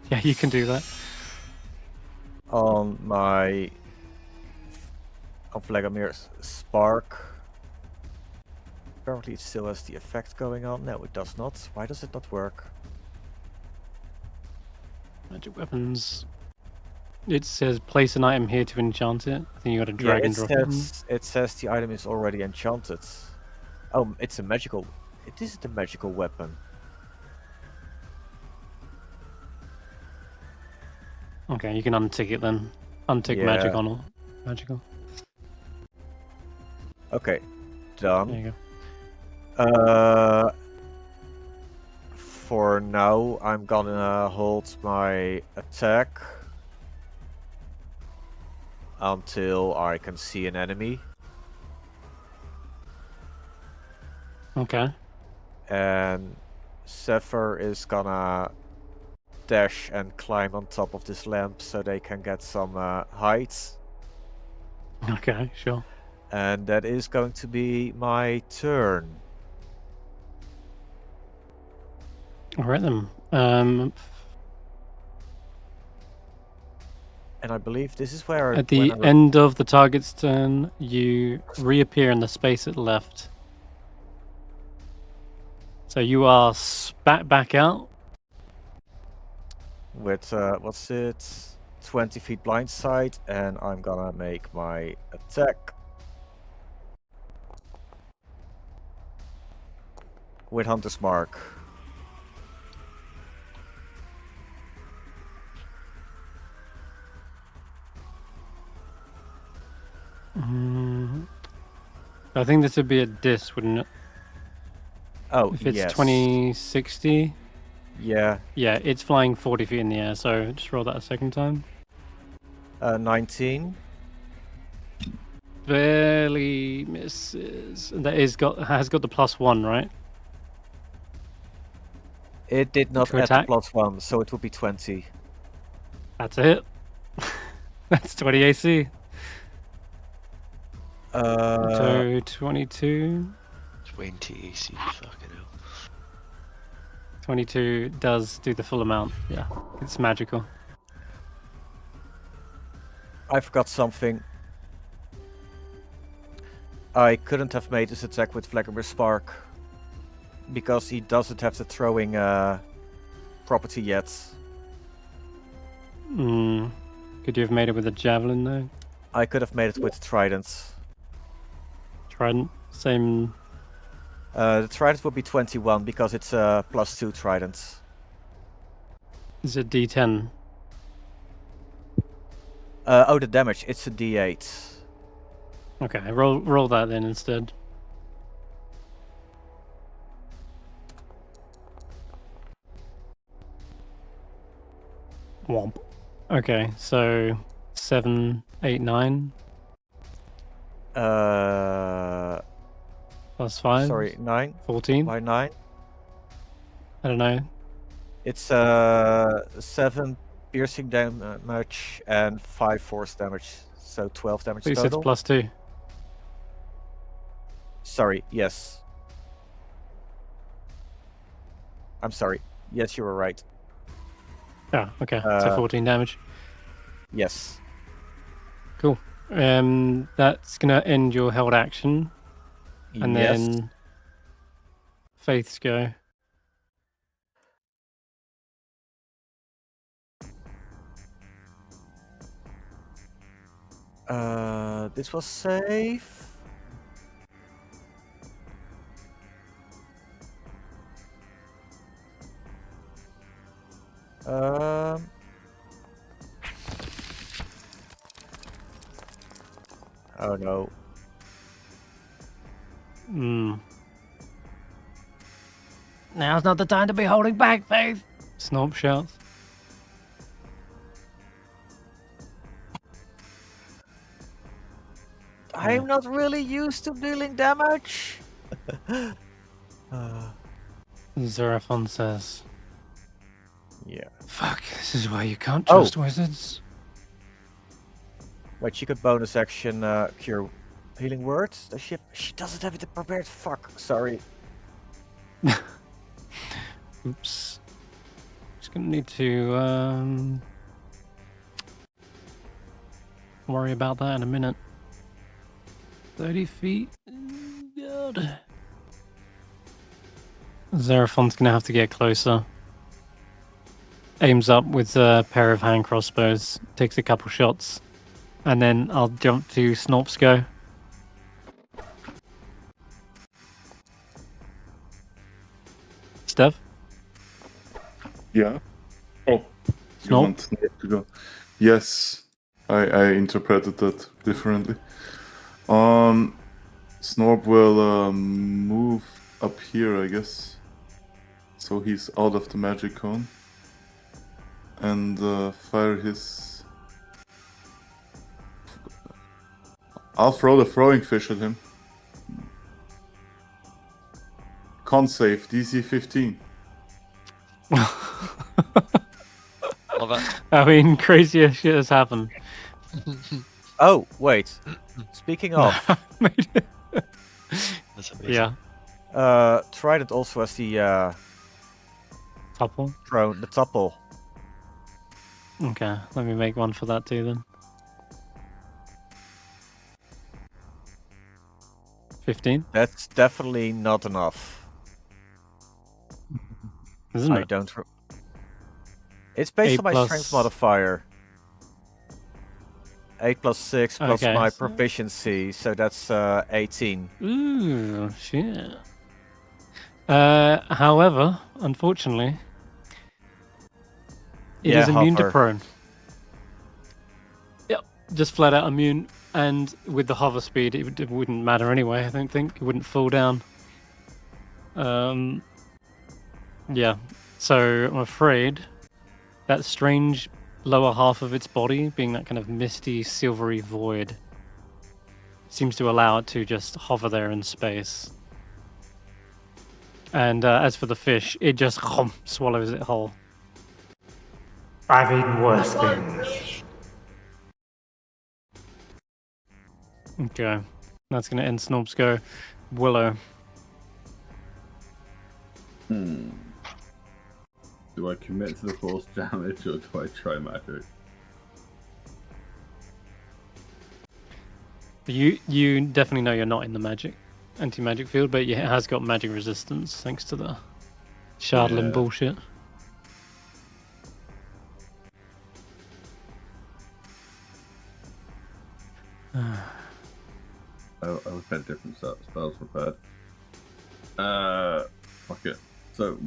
Yeah, you can do that. On my Vladimir's spark. Apparently it still has the effect going on. No, it does not. Why does it not work? Magic weapons. It says place an item here to enchant it. I think you got to drag and drop it. It says the item is already enchanted. Oh, it's a magical. It is the magical weapon. Okay, you can untick it then. Untick magic on all. Magical. Okay, There done. you go. For now, I'm gonna hold my attack until I can see an enemy. Okay. And Zephyr is gonna dash and climb on top of this lamp so they can get some height. Okay, sure. And that is going to be my turn. All right then. And I believe this is where At the end of the target's turn, you reappear in the space it left. So you are spat back out. With, what's it? 20 feet blind sight, and I'm gonna make my attack. With Hunter's Mark. I think this would be a dis, wouldn't it? Oh, If it's yes. 2060. Yeah. Yeah, it's flying 40 feet in the air, so just roll that a second time. 19. Barely misses. And that has got the +1, right? It did not To add the attack? +1, so it would be 20. That's a hit. That's 20 AC. So 22. 20 AC, fucking hell. 22 does do the full amount. Yeah, it's magical. I forgot something. I couldn't have made this attack with Vladimir Spark. Because he doesn't have the throwing property yet. Could you have made it with a javelin though? I could have made it with Trident. Trident, same. The Trident would be 21 because it's a +2 Trident. Is it D10? Oh, the damage. It's a D8. Okay, roll that then instead. Womp. Okay, so 7, 8, 9 Uh, plus 5. sorry, 9. 14. Why 9? I don't know. It's 7 piercing damage and 5 force damage, so 12 damage But you said it's total. +2. Sorry, yes. I'm sorry. Yes, you were right. Oh, okay. So 14 damage. Yes. Cool. That's gonna end your held action, and yes. then Faith's go. This was safe. Oh no. Now's not the time to be holding back, Faith. Snorp shouts. I'm not really used to dealing damage. Zeraphon says, Yeah. "Fuck, this is why you can't trust wizards." Wait, she could bonus action cure healing words. Does she doesn't have it prepared. Fuck. Sorry. Oops. Just gonna need to worry about that in a minute. 30 feet. God. Zeraphon's gonna have to get closer. Aims up with a pair of hand crossbows. Takes a couple shots. And then I'll jump to Snorp's go. Stef? Yeah. Oh, you Snort? want Snort to go? Yes, I interpreted that differently. Snorp will move up here, I guess. So he's out of the magic cone. And fire his... I'll throw the throwing fish at him. Con save, DC 15. Love it. I mean, crazier shit has happened. Oh, wait. Speaking of, That's amazing. Yeah, Trident also has the couple. drone, the topple. Okay, let me make one for that too then. 15, That's definitely not enough. isn't I it? don't. It's based 8 on my strength plus- modifier. 8 plus 6 plus Okay, my so- proficiency, so that's 18. Ooh, shit. However, unfortunately, it Yeah, is immune to hover. prone. Yep, just flat out immune. And with the hover speed, it wouldn't matter anyway. I don't think it wouldn't fall down. Yeah. So I'm afraid that strange lower half of its body, being that kind of misty, silvery void, seems to allow it to just hover there in space. And as for the fish, it just swallows it whole. I've eaten worse things. Okay, that's gonna end Snorb's go. Willow. Do I commit to the force damage or do I try magic? You definitely know you're not in the anti-magic field, but yeah, it has got magic resistance thanks to the Shardlin Yeah. bullshit. I've had different spells prepared. Fuck it. So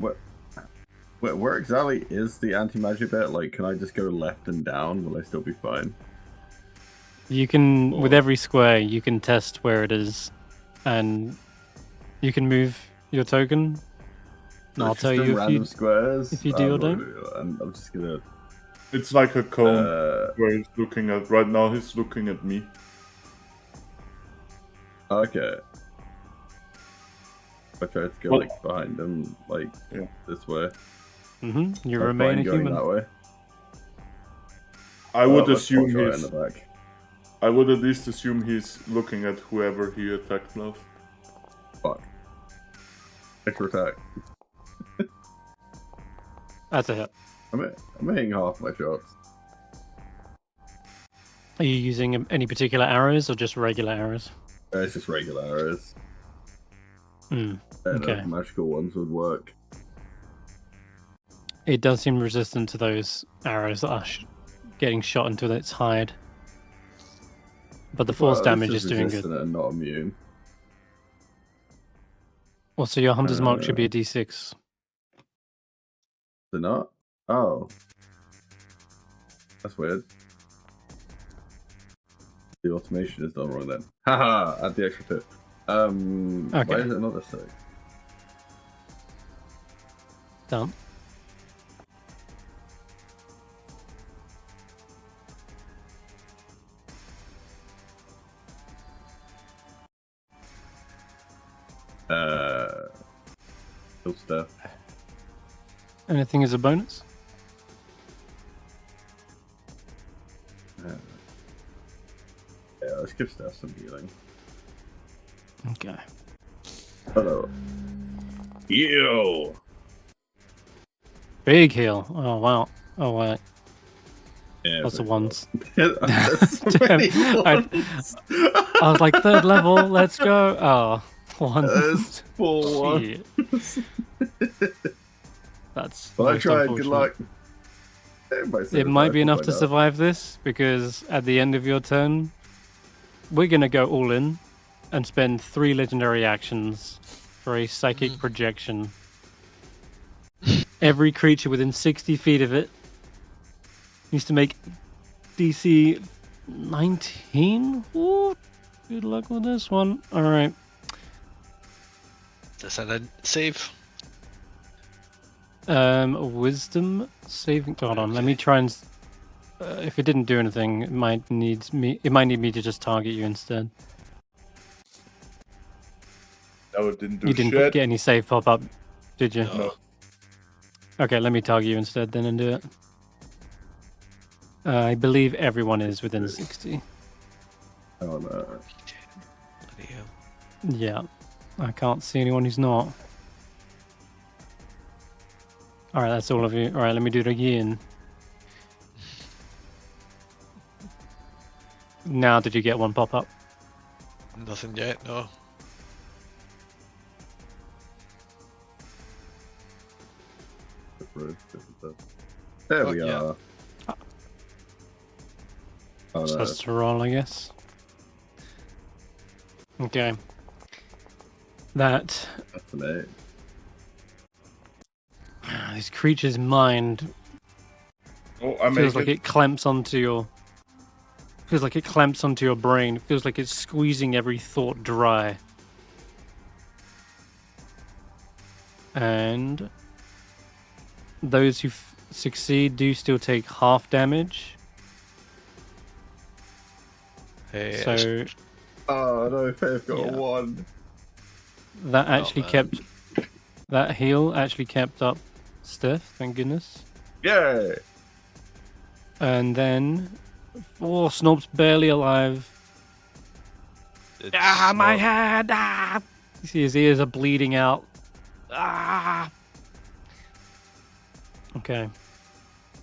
where exactly is the anti-magic bit? Like, can I just go left and down? Will I still be fine? You can, with Or- every square, you can test where it is, and you can move your token. And I'll It's tell just in you random squares. if you do or I'm not don't. gonna- I'm just gonna. It's like a cone Uh, where he's looking at. Right now, he's looking at me. okay. I try to go Well- like behind him, like Yeah. this way. You I'm remain a fine going human. that way. I would Oh, assume I'll try in he's. the back. I would at least assume he's looking at whoever he attacked last. Fuck. Extra attack. That's a hit. I'm hitting half my shots. Are you using any particular arrows or just regular arrows? It's just regular arrows. Hmm. And Okay. magical ones would work. It does seem resistant to those arrows that are getting shot into its hide. But the force Well, damage it's is just doing good. resistant and not immune. Also, your Hunter's Mark should be a D6. They're not? Oh. That's weird. The automation is done wrong then. Haha, add the extra tip. Why Okay. is it not a 6? Done. Kill Stef. Anything is a bonus? Yeah, let's give Stef some healing. Okay. Hello. Yo! Big heal. Oh, wow. Oh, wait. Yeah, Lots of ones. That's so Damn, many I was like, 3rd level, let's go. Oh, one. There's 4 ones. Shit. That's Well, I most tried. Good unfortunate. luck. It might be enough to survive this, because at the end of your turn, we're going to go all in and spend 3 legendary actions for a psychic projection. Every creature within 60 feet of it needs to make DC 19. Ooh, good luck with this one. All right. Does that a save? Wisdom saving. Hold on. Let me try and. If it didn't do anything, it might need me. It might need me to just target you instead. No, it didn't do You didn't shit. get any save pop up, did you? No. Okay, let me target you instead then and do it. I believe everyone is within 60. Oh no. Bloody hell. Yeah, I can't see anyone who's not. Alright, that's all of you. Alright, let me do it again. Now, did you get one pop up? Nothing yet, no. There Oh, we yeah. are. Oh So no. that's to roll, I guess. Okay. That That's an this creature's mind Oh, I feels make like it. it clamps onto your brain. It feels like it's squeezing every thought dry. And those who succeed do still take half damage. So Oh no, Faith got Yeah. a 1. that actually man. that heal actually kept up Stef, thank goodness. Yay! And then Snob's barely alive. It's My not- head! Ah! You see his ears are bleeding out. Ah! Okay.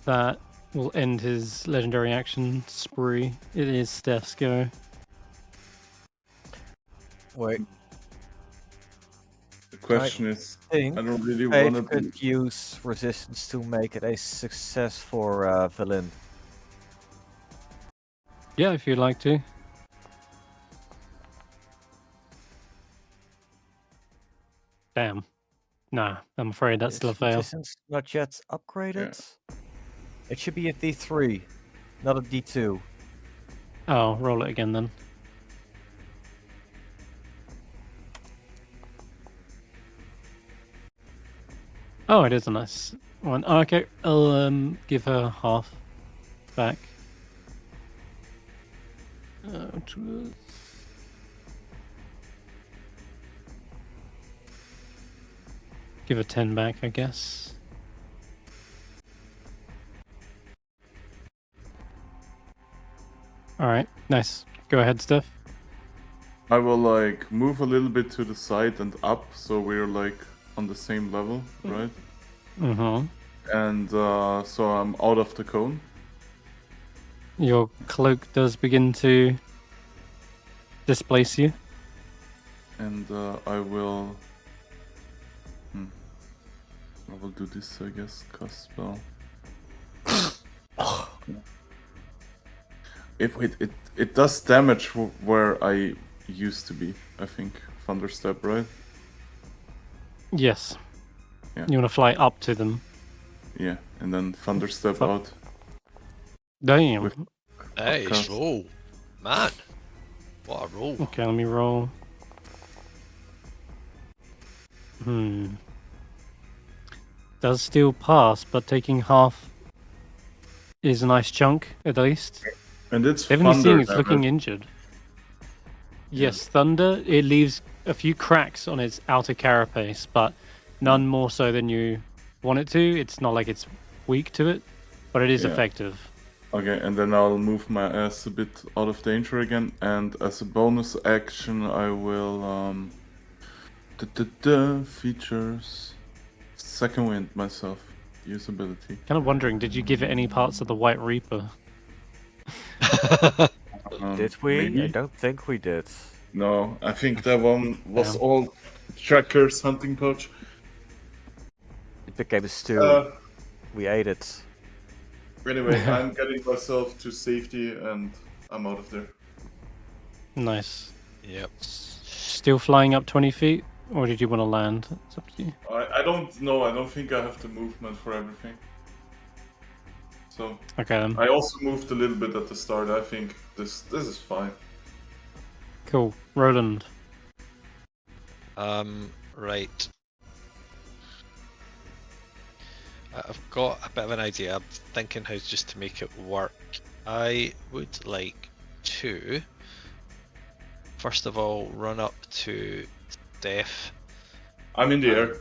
That will end his legendary action spree. It is Steph's go. Wait, The question is, think I don't really Faith want to be. could use resistance to make it a success for Villain. Yeah, if you'd like to. Damn. Nah, I'm afraid that's still a Is fail. resistance not yet upgraded? It should be a D3, not a D2. Oh, roll it again then. Oh, it is a nice one. Oh, okay, I'll give her half back. Which was... Give her 10 back, I guess. Alright, nice. Go ahead, Steph. I will like move a little bit to the side and up, so we're like on the same level, right? Mm-hmm. And so I'm out of the cone. Your cloak does begin to displace you. And I will do this, I guess. Cast spell. It does damage where I used to be. I think Thunderstep, right? Yes. Yeah. You want to fly up to them. Yeah, and then Thunderstep Fu- out. Damn. With- Nice Podcast. roll. Man. What a roll. Okay, let me roll. Does still pass, but taking half is a nice chunk, at least. And it's Definitely thunder seeing it's looking damage. injured. Yes, thunder, it leaves a few cracks on its outer carapace, but none more so than you want it to. It's not like it's weak to it, but it is Yeah. effective. Okay, and then I'll move my ass a bit out of danger again, and as a bonus action, I will features second wind myself usability. Kind of wondering, did you give it any parts of the White Reaper? Did we? I Maybe? don't think we did. No, I think that one was Damn. all Tracker's hunting pouch. It became a stew. We ate it. Anyway, I'm getting myself to safety, and I'm out of there. Nice. Yep. Still flying up 20 feet? Or did you want to land? It's up to you. I don't know. I don't think I have the movement for everything. So Okay then. I also moved a little bit at the start. I think this is fine. Cool. Roland. Right. I've got a bit of an idea. I'm thinking how just to make it work. I would like to, first of all, run up to Stef. I'm in the air.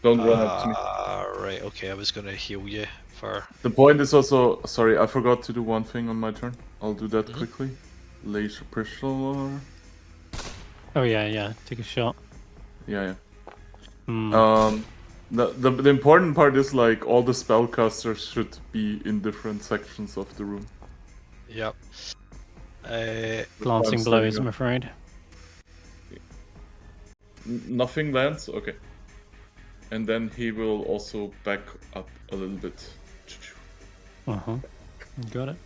Don't run up to me. Right, okay, I was gonna heal you for... The point is also... Sorry, I forgot to do one thing on my turn. I'll do that quickly. Laser pistol. Oh yeah. Take a shot. Yeah. Hmm. The important part is like all the spellcasters should be in different sections of the room. Yep. Glancing I'm blows, standing I'm up. afraid. Nothing lands? Okay. And then he will also back up a little bit. Uh-huh. Got it.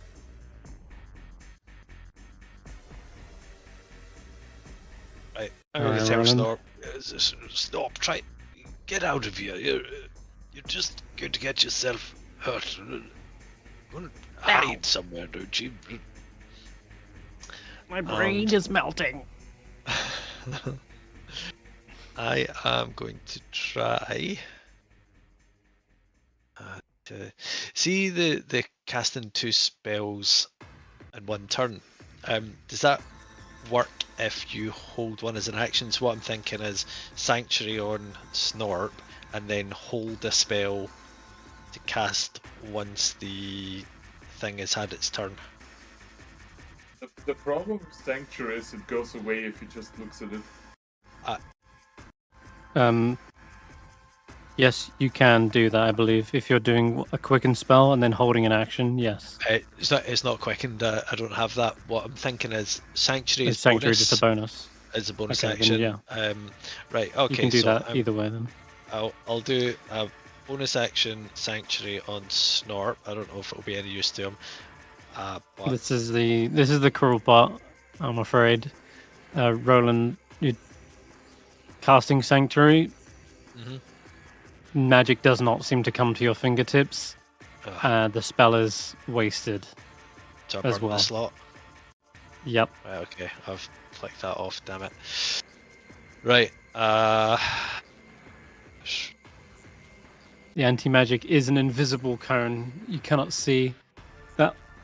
Right, I'm Alright, gonna tell Roland. Snorp, stop, try, get out of here. You're just going to get yourself hurt. You want to hide somewhere, don't you? My brain is melting. I am going to try to see the casting 2 spells in one turn. Does that work if you hold one as an action? So what I'm thinking is Sanctuary on Snorp and then hold a spell to cast once the thing has had its turn. The problem with Sanctuary is it goes away if he just looks at it. Yes, you can do that, I believe. If you're doing a quicken spell and then holding an action, yes. It's not quickened. I don't have that. What I'm thinking is Sanctuary Is is Sanctuary bonus. just a bonus? Is a bonus Okay, action. then yeah. Right. Okay. You can do so that either way then. I'll do a bonus action Sanctuary on Snorp. I don't know if it'll be any use to him. But This is the cruel part, I'm afraid. Roland, you're casting Sanctuary. Magic does not seem to come to your fingertips. The spell is wasted so I as burn well. the slot. Yep. Right. Okay. I've clicked that off. Damn it. Right. The anti-magic is an invisible cone. You cannot see.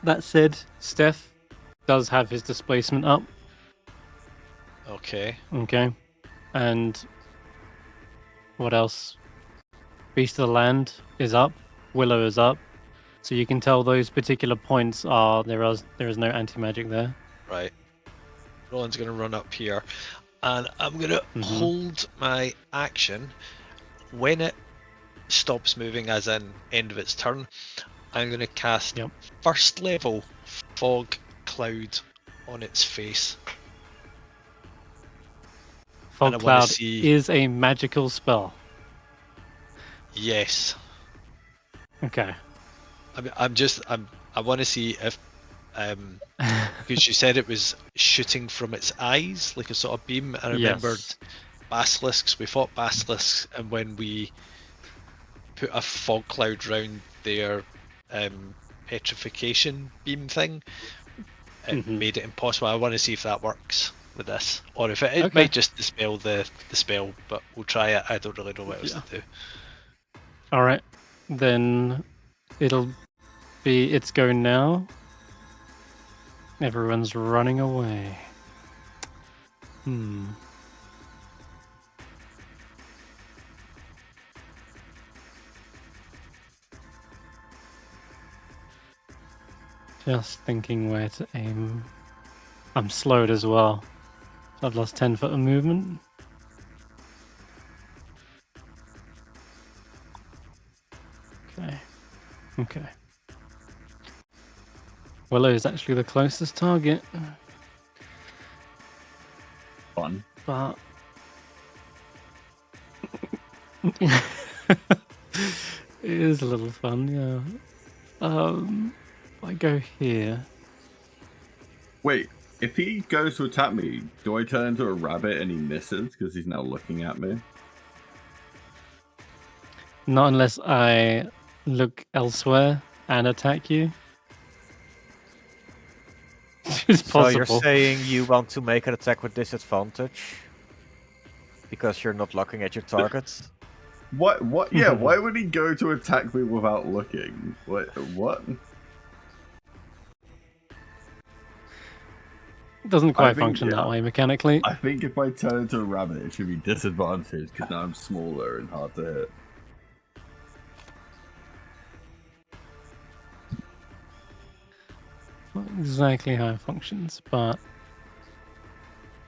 That said, Stef does have his displacement up. Okay. Okay. And what else? Beast of the Land is up. Willow is up. So you can tell those particular points are there is no anti-magic there. Right. Roland's gonna run up here, and I'm gonna hold my action. When it stops moving, as in end of its turn, I'm gonna cast first level fog cloud on its face. Fog cloud is a magical spell. Yes. Okay. I want to see if because you said it was shooting from its eyes like a sort of beam. I remembered basilisks. We fought basilisks, and when we put a fog cloud round their petrification beam thing, it made it impossible. I want to see if that works with this, or if it might just dispel the spell, but we'll try it. I don't really know what else to do. All right, then it'll be its go now. Everyone's running away. Just thinking where to aim. I'm slowed as well. I've lost 10 foot of movement. Okay. Willow is actually the closest target. Fun. But it is a little fun, yeah. I go here. Wait, if he goes to attack me, do I turn into a rabbit and he misses because he's now looking at me? Not unless I look elsewhere and attack you. It's possible. So you're saying you want to make an attack with disadvantage because you're not looking at your targets? What? Yeah, why would he go to attack me without looking? What? It doesn't quite function that way mechanically. I think if I turn into a rabbit, it should be disadvantaged because now I'm smaller and hard to hit. exactly how it functions, but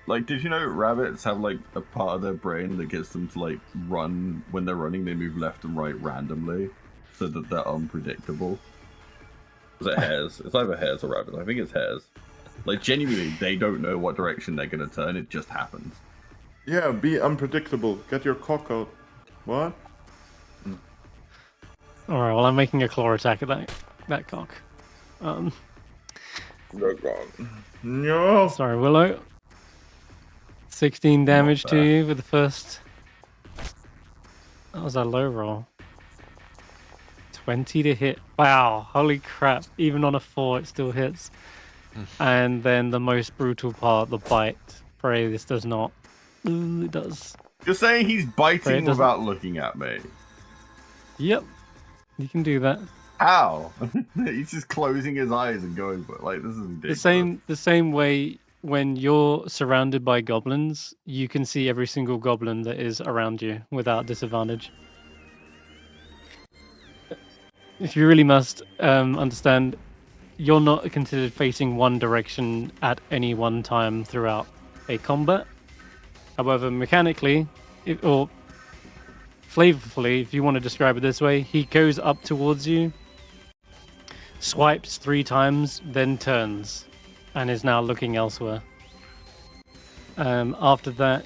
Like, did you know rabbits have like a part of their brain that gets them to like run when they're running? They move left and right randomly, so that they're unpredictable. Is it hares? It's either hares or rabbits. I think it's hares. Like, genuinely, they don't know what direction they're gonna turn. It just happens. Yeah, be unpredictable. Get your cock out. What? all right. Well, I'm making a claw attack at that cock. No. Sorry, Willow. 16 damage to bad. you with the first. That was a low roll. 20 to hit. Wow, holy crap. Even on a 4, it still hits. And then the most brutal part, the bite. Pray this does not. Ooh, it does. You're saying he's Right, biting it doesn't- without looking at me. Yep. You can do that. How? He's just closing his eyes and going, but like, this is ridiculous. The same way when you're surrounded by goblins, you can see every single goblin that is around you without disadvantage. If you really must understand, you're not considered facing one direction at any one time throughout a combat. However, mechanically, or flavorfully, if you want to describe it this way, he goes up towards you, swipes 3 times, then turns, and is now looking elsewhere. After that,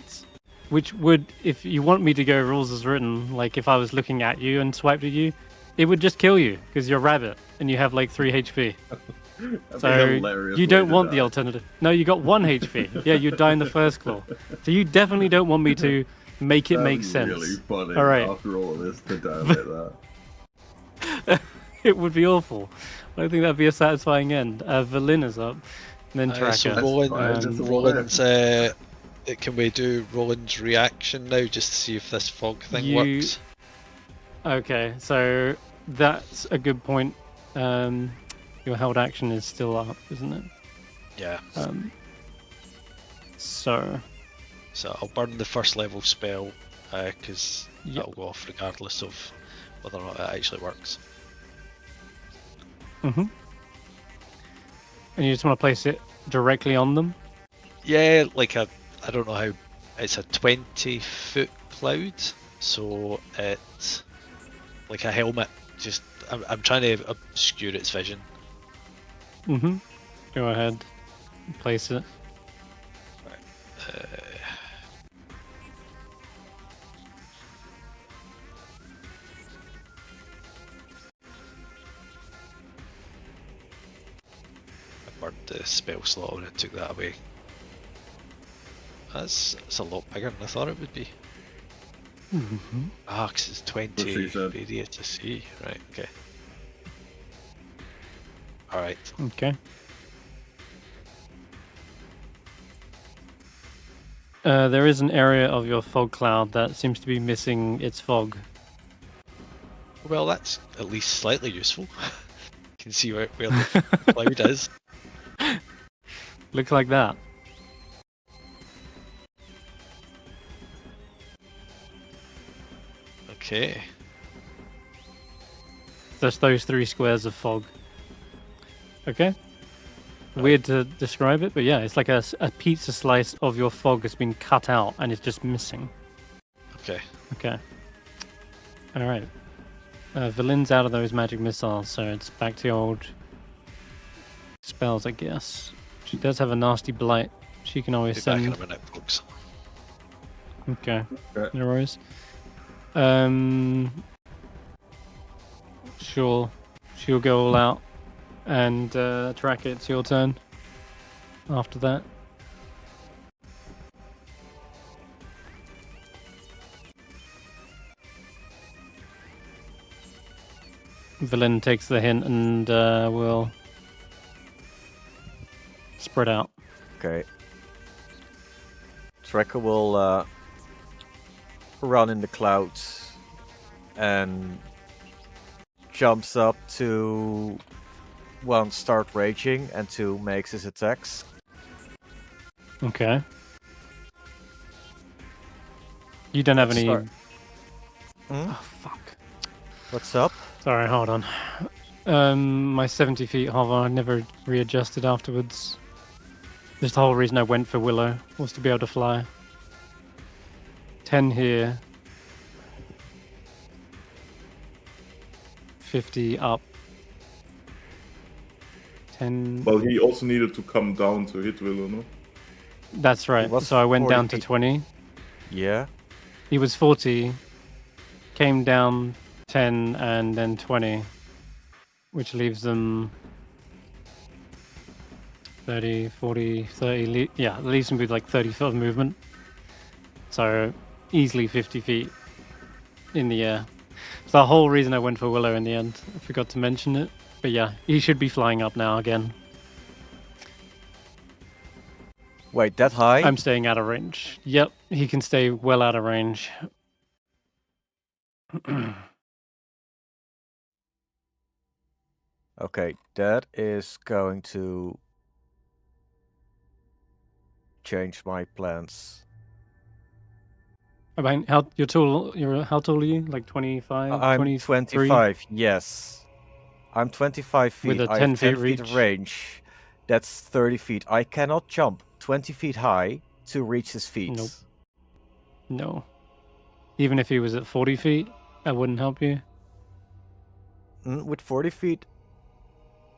which would, if you want me to go rules as written, like if I was looking at you and swiped at you, it would just kill you because you're a rabbit and you have like 3 HP. So you don't want the alternative. No, you got 1 HP. Yeah, you die in the first claw. So you definitely don't want me to make it make sense. Really funny. All right. After all of this, to die like that. It would be awful. I don't think that'd be a satisfying end. Valin is up, and then So Tracker. Roland's, can we do Roland's reaction now just to see if this fog thing works? Okay, so that's a good point. Your held action is still up, isn't it? Yeah. So I'll burn the first level spell because Yep. that'll go off regardless of whether or not it actually works. and you just want to place it directly on them. Yeah, like I don't know how. It's a 20-foot cloud, so it's like a helmet. Just I'm trying to obscure its vision. Go ahead, place it. I burned the spell slot and it took that away. That's a lot bigger than I thought it would be. Ah, 'cause it's 20 she said. radius to see. Right, okay. Alright. Okay. There is an area of your fog cloud that seems to be missing its fog. Well, that's at least slightly useful. You can see where the cloud is. Looks like that. Okay. Just those 3 squares of fog. Okay. Weird to describe it, but yeah, it's like a pizza slice of your fog has been cut out and it's just missing. Okay. Okay. Alright. Valin's out of those magic missiles, so it's back to the old spells, I guess. She does have a nasty blight. She can always Be back in send. a minute, folks. Okay. Okay. No worries. Sure. She'll go all out and track it. It's your turn. After that. Valin takes the hint and will spread out. Okay. Tracker will run in the clouds and jumps up to 1 start raging and 2 makes his attacks. Okay. You don't have Let's any. start. Oh fuck. What's up? Sorry, hold on. My 70 feet hover, I never readjusted afterwards. Just the whole reason I went for Willow was to be able to fly. 10 here. 50 up. 10. Well, he also needed to come down to hit Willow, no? That's right. was So I went 40 down to feet. 20. Yeah. He was 40, came down 10, and then 20, which leaves them 30, 40, 30. Yeah, leaves them with like 30 foot of movement. So easily 50 feet in the air. It's the whole reason I went for Willow in the end. I forgot to mention it. But yeah, he should be flying up now again. Wait, that high? I'm staying out of range. Yep, he can stay well out of range. Okay, that is going to change my plans. I mean, how tall are you? Like 25, I'm 23? 25, yes. I'm 25 feet. With a I 10 have 10 feet feet of reach. range. That's 30 feet. I cannot jump 20 feet high to reach his feet. Nope. No. Even if he was at 40 feet, that wouldn't help you. With 40 feet,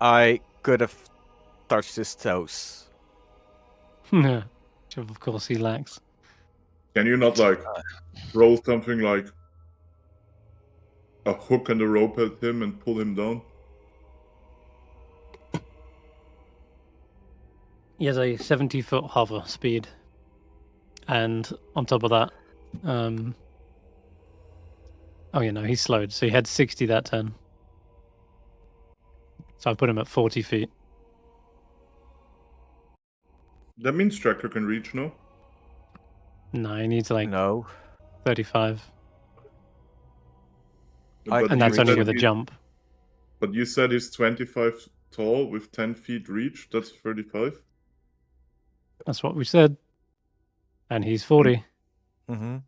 I could have touched his toes. Which of course he lacks. Can you not, like, throw something like a hook and a rope at him and pull him down? He has a 70-foot hover speed. And on top of that, oh yeah, no, he's slowed. So he had 60 that turn. So I put him at 40 feet. That means Tracker can reach, no? No, he needs like No. 35. I But can And that's you only said with a he- jump. But you said he's 25 tall with 10 feet reach. That's 35. That's what we said. And he's 40. Mm-hmm.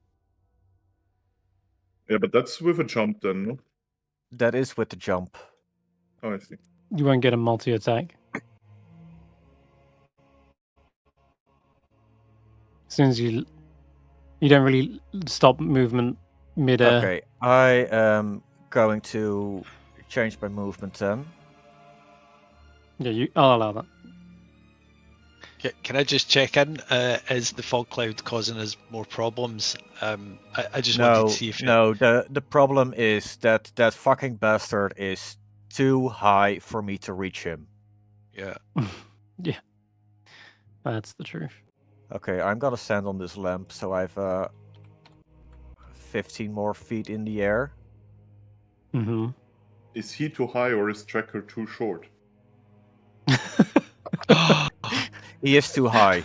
Yeah, but that's with a jump then, no? That is with the jump. Oh, I see. You won't get a multi-attack. As soon as you don't really stop movement mid-air. Okay, I am going to change my movement then. Yeah, I'll allow that. Can I just check in? Is the fog cloud causing us more problems? I just wanted to see if No, the problem is that that fucking bastard is too high for me to reach him. Yeah. Yeah. That's the truth. Okay, I'm gonna stand on this lamp so I've 15 more feet in the air. Mm-hmm. Is he too high or is Tracker too short? He is too high.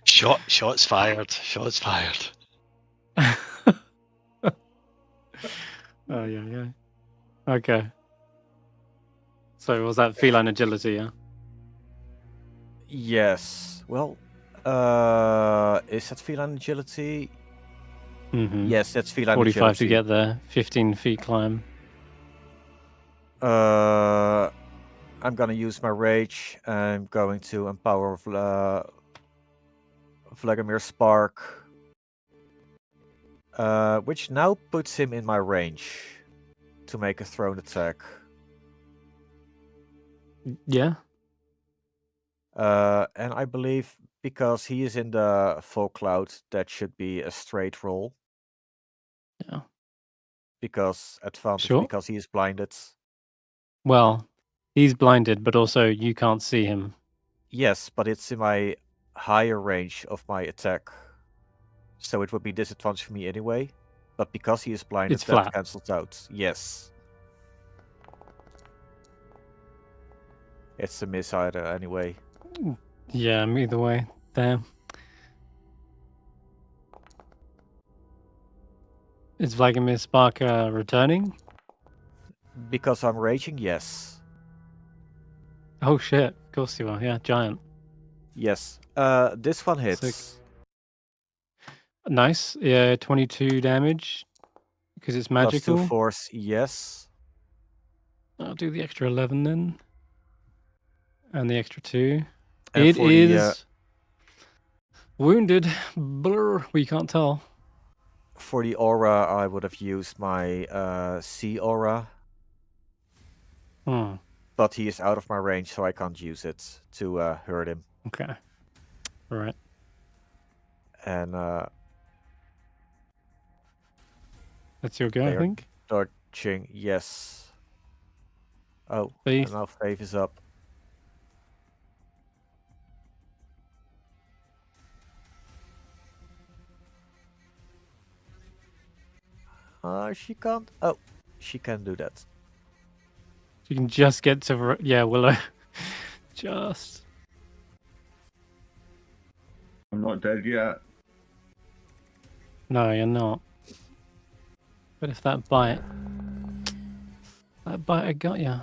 Shots fired. Shots fired. Oh yeah. Okay. So was that feline agility? Yeah. Yes. Well, is that feline agility? Mm-hmm. Yes, that's feline 45 agility. to get there. 15 feet climb. I'm gonna use my rage. I'm going to empower Vladimir's Spark, which now puts him in my range to make a thrown attack. Yeah. And I believe because he is in the fog cloud, that should be a straight roll. Yeah. Because advantage Sure. because he is blinded. Well, he's blinded, but also you can't see him. Yes, but it's in my higher range of my attack. So it would be disadvantage for me anyway. But because he is blinded, It's that flat. cancels out. Yes. It's a miss either anyway. Yeah, either way. Damn. Is Vladimir Spark returning? Because I'm raging, yes. Oh shit, of course you are. Yeah, giant. Yes. This one hits. Sick. Nice. Yeah, 22 damage. Because it's Plus 2 magical. force, yes. I'll do the extra 11 then. And the extra 2. And It for the, is wounded. Blur. We can't tell. For the aura, I would have used my sea aura, Hmm. but he is out of my range, so I can't use it to hurt him. Okay. All right. And That's your go, I They are- think. dodging, yes. Oh, Faith. and now Faith is up. She can't. Oh, she can do that. You can just get to. Yeah, Willow. Just. I'm not dead yet. No, you're not. But if that bite. That bite I got ya.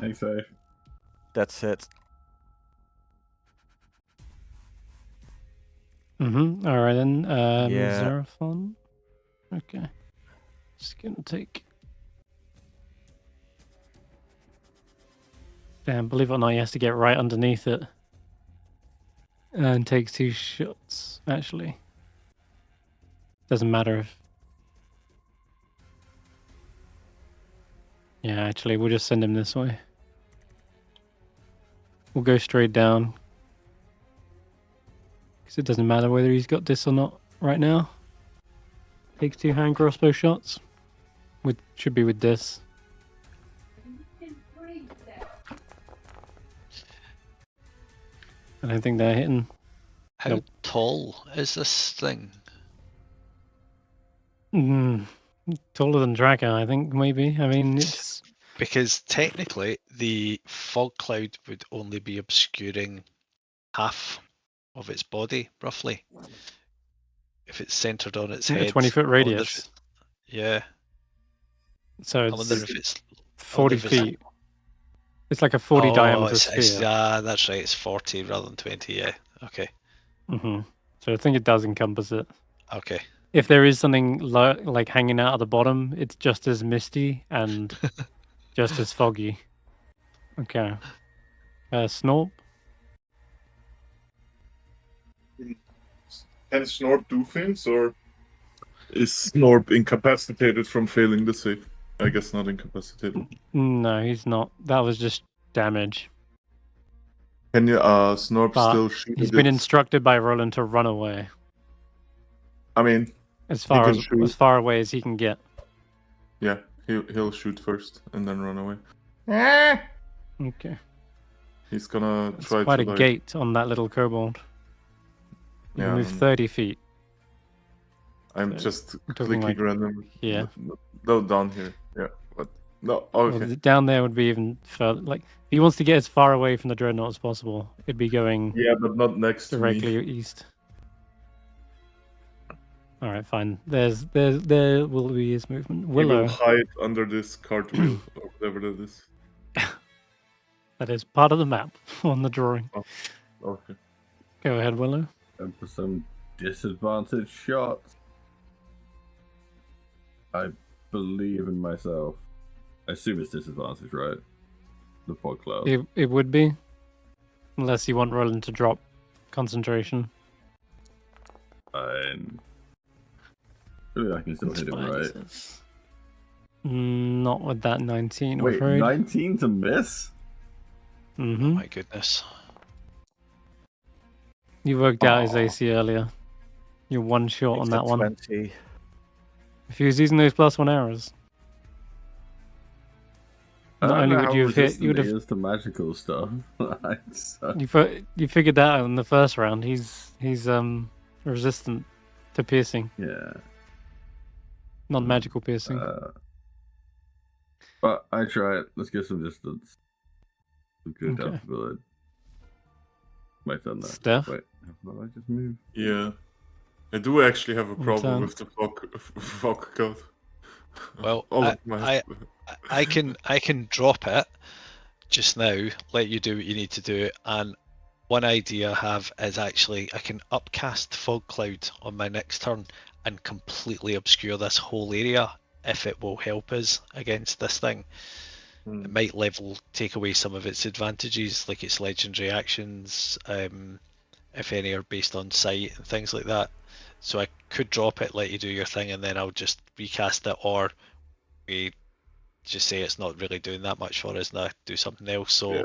Thanks, safe. That's it. Mm-hmm. All right then. Yeah. Xeraphon. Okay. Just gonna take. Damn, believe it or not, he has to get right underneath it. And takes 2 shots, actually. Doesn't matter if. Yeah, actually, we'll just send him this way. We'll go straight down. Because it doesn't matter whether he's got this or not right now. Takes 2 hand crossbow shots. Should be with this. I don't think they're hitting. How Nope. tall is this thing? Taller than Draco, I think, maybe. I mean, it's. Because technically, the fog cloud would only be obscuring half of its body, roughly. If it's centered on its A head. 20-foot I wonder if radius. it- Yeah. So I it's wonder if it's 40 if it's- feet. It's like a 40 diameter it's, sphere. that's right. It's 40 rather than 20. Yeah. Okay. So I think it does encompass it. Okay. If there is something like hanging out at the bottom, it's just as misty and just as foggy. Okay. Snorp. Can Snorp do things, or is Snorp incapacitated from failing the save? I guess not incapacitated. No, he's not. That was just damage. Can you, Snorp But still shoot? He's at been it? instructed by Roland to run away I mean, as far can as shoot. away as he can get. yeah, he'll shoot first and then run away. Okay. He's gonna It's try quite to a like, gate on that little kobold. You Yeah, move I know. 30 feet. I'm So, just we're talking clicking like randomly. here. No, down here. Yeah, but no. Well, Okay. down there would be even further. Like, if he wants to get as far away from the dreadnought as possible, it'd be going Yeah, but not next to directly me. east. All right, fine. There will be his movement. He will Willow, hide under this cartwheel or whatever that is. that is part of the map on the drawing. Okay. Go ahead, Willow. And for some disadvantaged shots. I believe in myself. I assume it's disadvantage, right? The fog cloud. It would be, unless you want Roland to drop concentration. Fine. Maybe I can still It's hit him, fine, right? he says. Not with that 19, I'm Wait, afraid. 19 to miss? Mm-hmm. My goodness. You worked out his Aw. AC earlier. You're one short on Makes that it one. 20. If he was using those +1 arrows, I not don't only know would how you have hit, resistant you would he have. is to magical stuff. I suck. You figured that out in the first round. He's resistant to piercing, Yeah. non-magical piercing. But I try it. Let's get some distance. Some good Okay. adaptability. Might have done that. Steph? Wait, have I just moved? Yeah. I do actually have a Your problem turn. with the fog code. Well, All of my... I can drop it just now, let you do what you need to do, and One idea I have is actually I can upcast fog cloud on my next turn and completely obscure this whole area if it will help us against this thing. It might take away some of its advantages, like its legendary actions, if any are based on sight and things like that. So I could drop it, let you do your thing, and then I'll just recast it, or we just say it's not really doing that much for us and I do something else. So Yeah.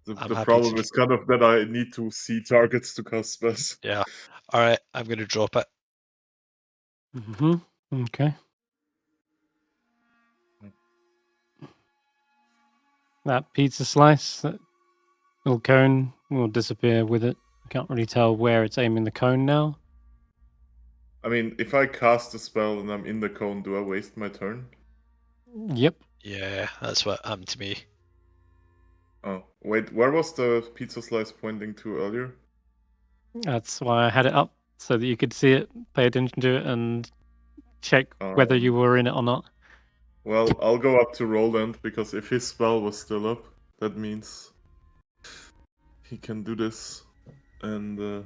I'm The happy problem to. is kind of that I need to see targets to cast spells. Yeah. All right, I'm going to drop it. Okay. That pizza slice, that little cone, will disappear with it. I can't really tell where it's aiming the cone now. I mean, if I cast a spell and I'm in the cone, do I waste my turn? Yep. Yeah, that's what happened to me. Oh, wait, where was the pizza slice pointing to earlier? That's why I had it up, so that you could see it, pay attention to it, and check whether you were in it or not. Well, I'll go up to Roland, because if his spell was still up, that means he can do this. And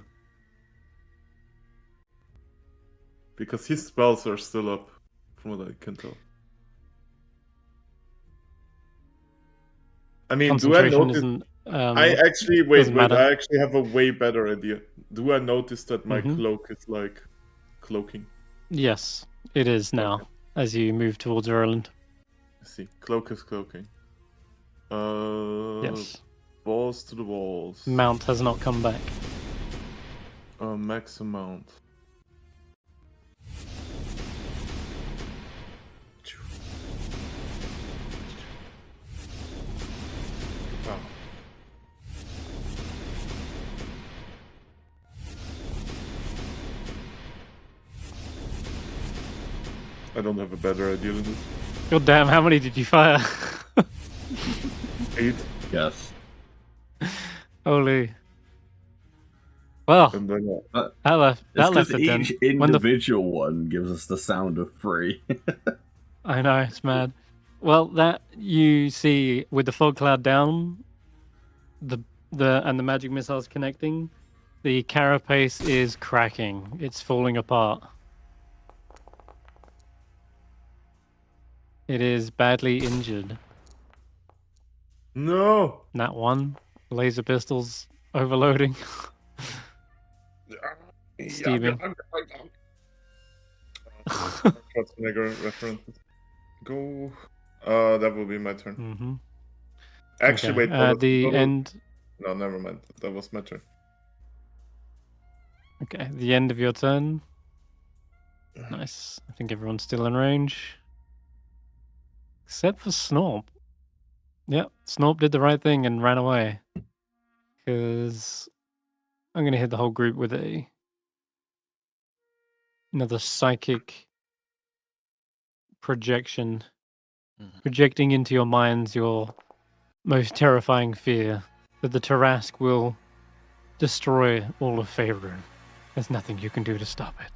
because his spells are still up, from what I can tell. I mean, do I Concentration notice... isn't. I actually... Wait, doesn't matter. I actually have a way better idea. Do I notice that my Mhm. cloak is, like, cloaking? Yes, it is now, Okay. as you move towards Roland. I see. Cloak is cloaking. Yes. Balls to the walls. Mount has not come back. Max amount. Wow. I don't have a better idea than this. God damn, how many did you fire? 8. Yes. Holy. Well, And then that It's left because a dent. each When the individual one gives us the sound of 3. I know, it's mad. Well, that you see with the fog cloud down, the magic missiles connecting, the carapace is cracking. It's falling apart. It is badly injured. no. That one, laser pistols overloading. Steaming. Schwarzenegger references. Go. That will be my turn. Mm-hmm. Actually, Okay. wait. That was The total- end. No, never mind. That was my turn. Okay, the end of your turn. Nice. I think everyone's still in range. Except for Snorp. Yep, Snorp did the right thing and ran away. Because I'm going to hit the whole group with another psychic projection. Mhm. Projecting into your minds your most terrifying fear that the Tarrasque will destroy all of Faerun. There's nothing you can do to stop it.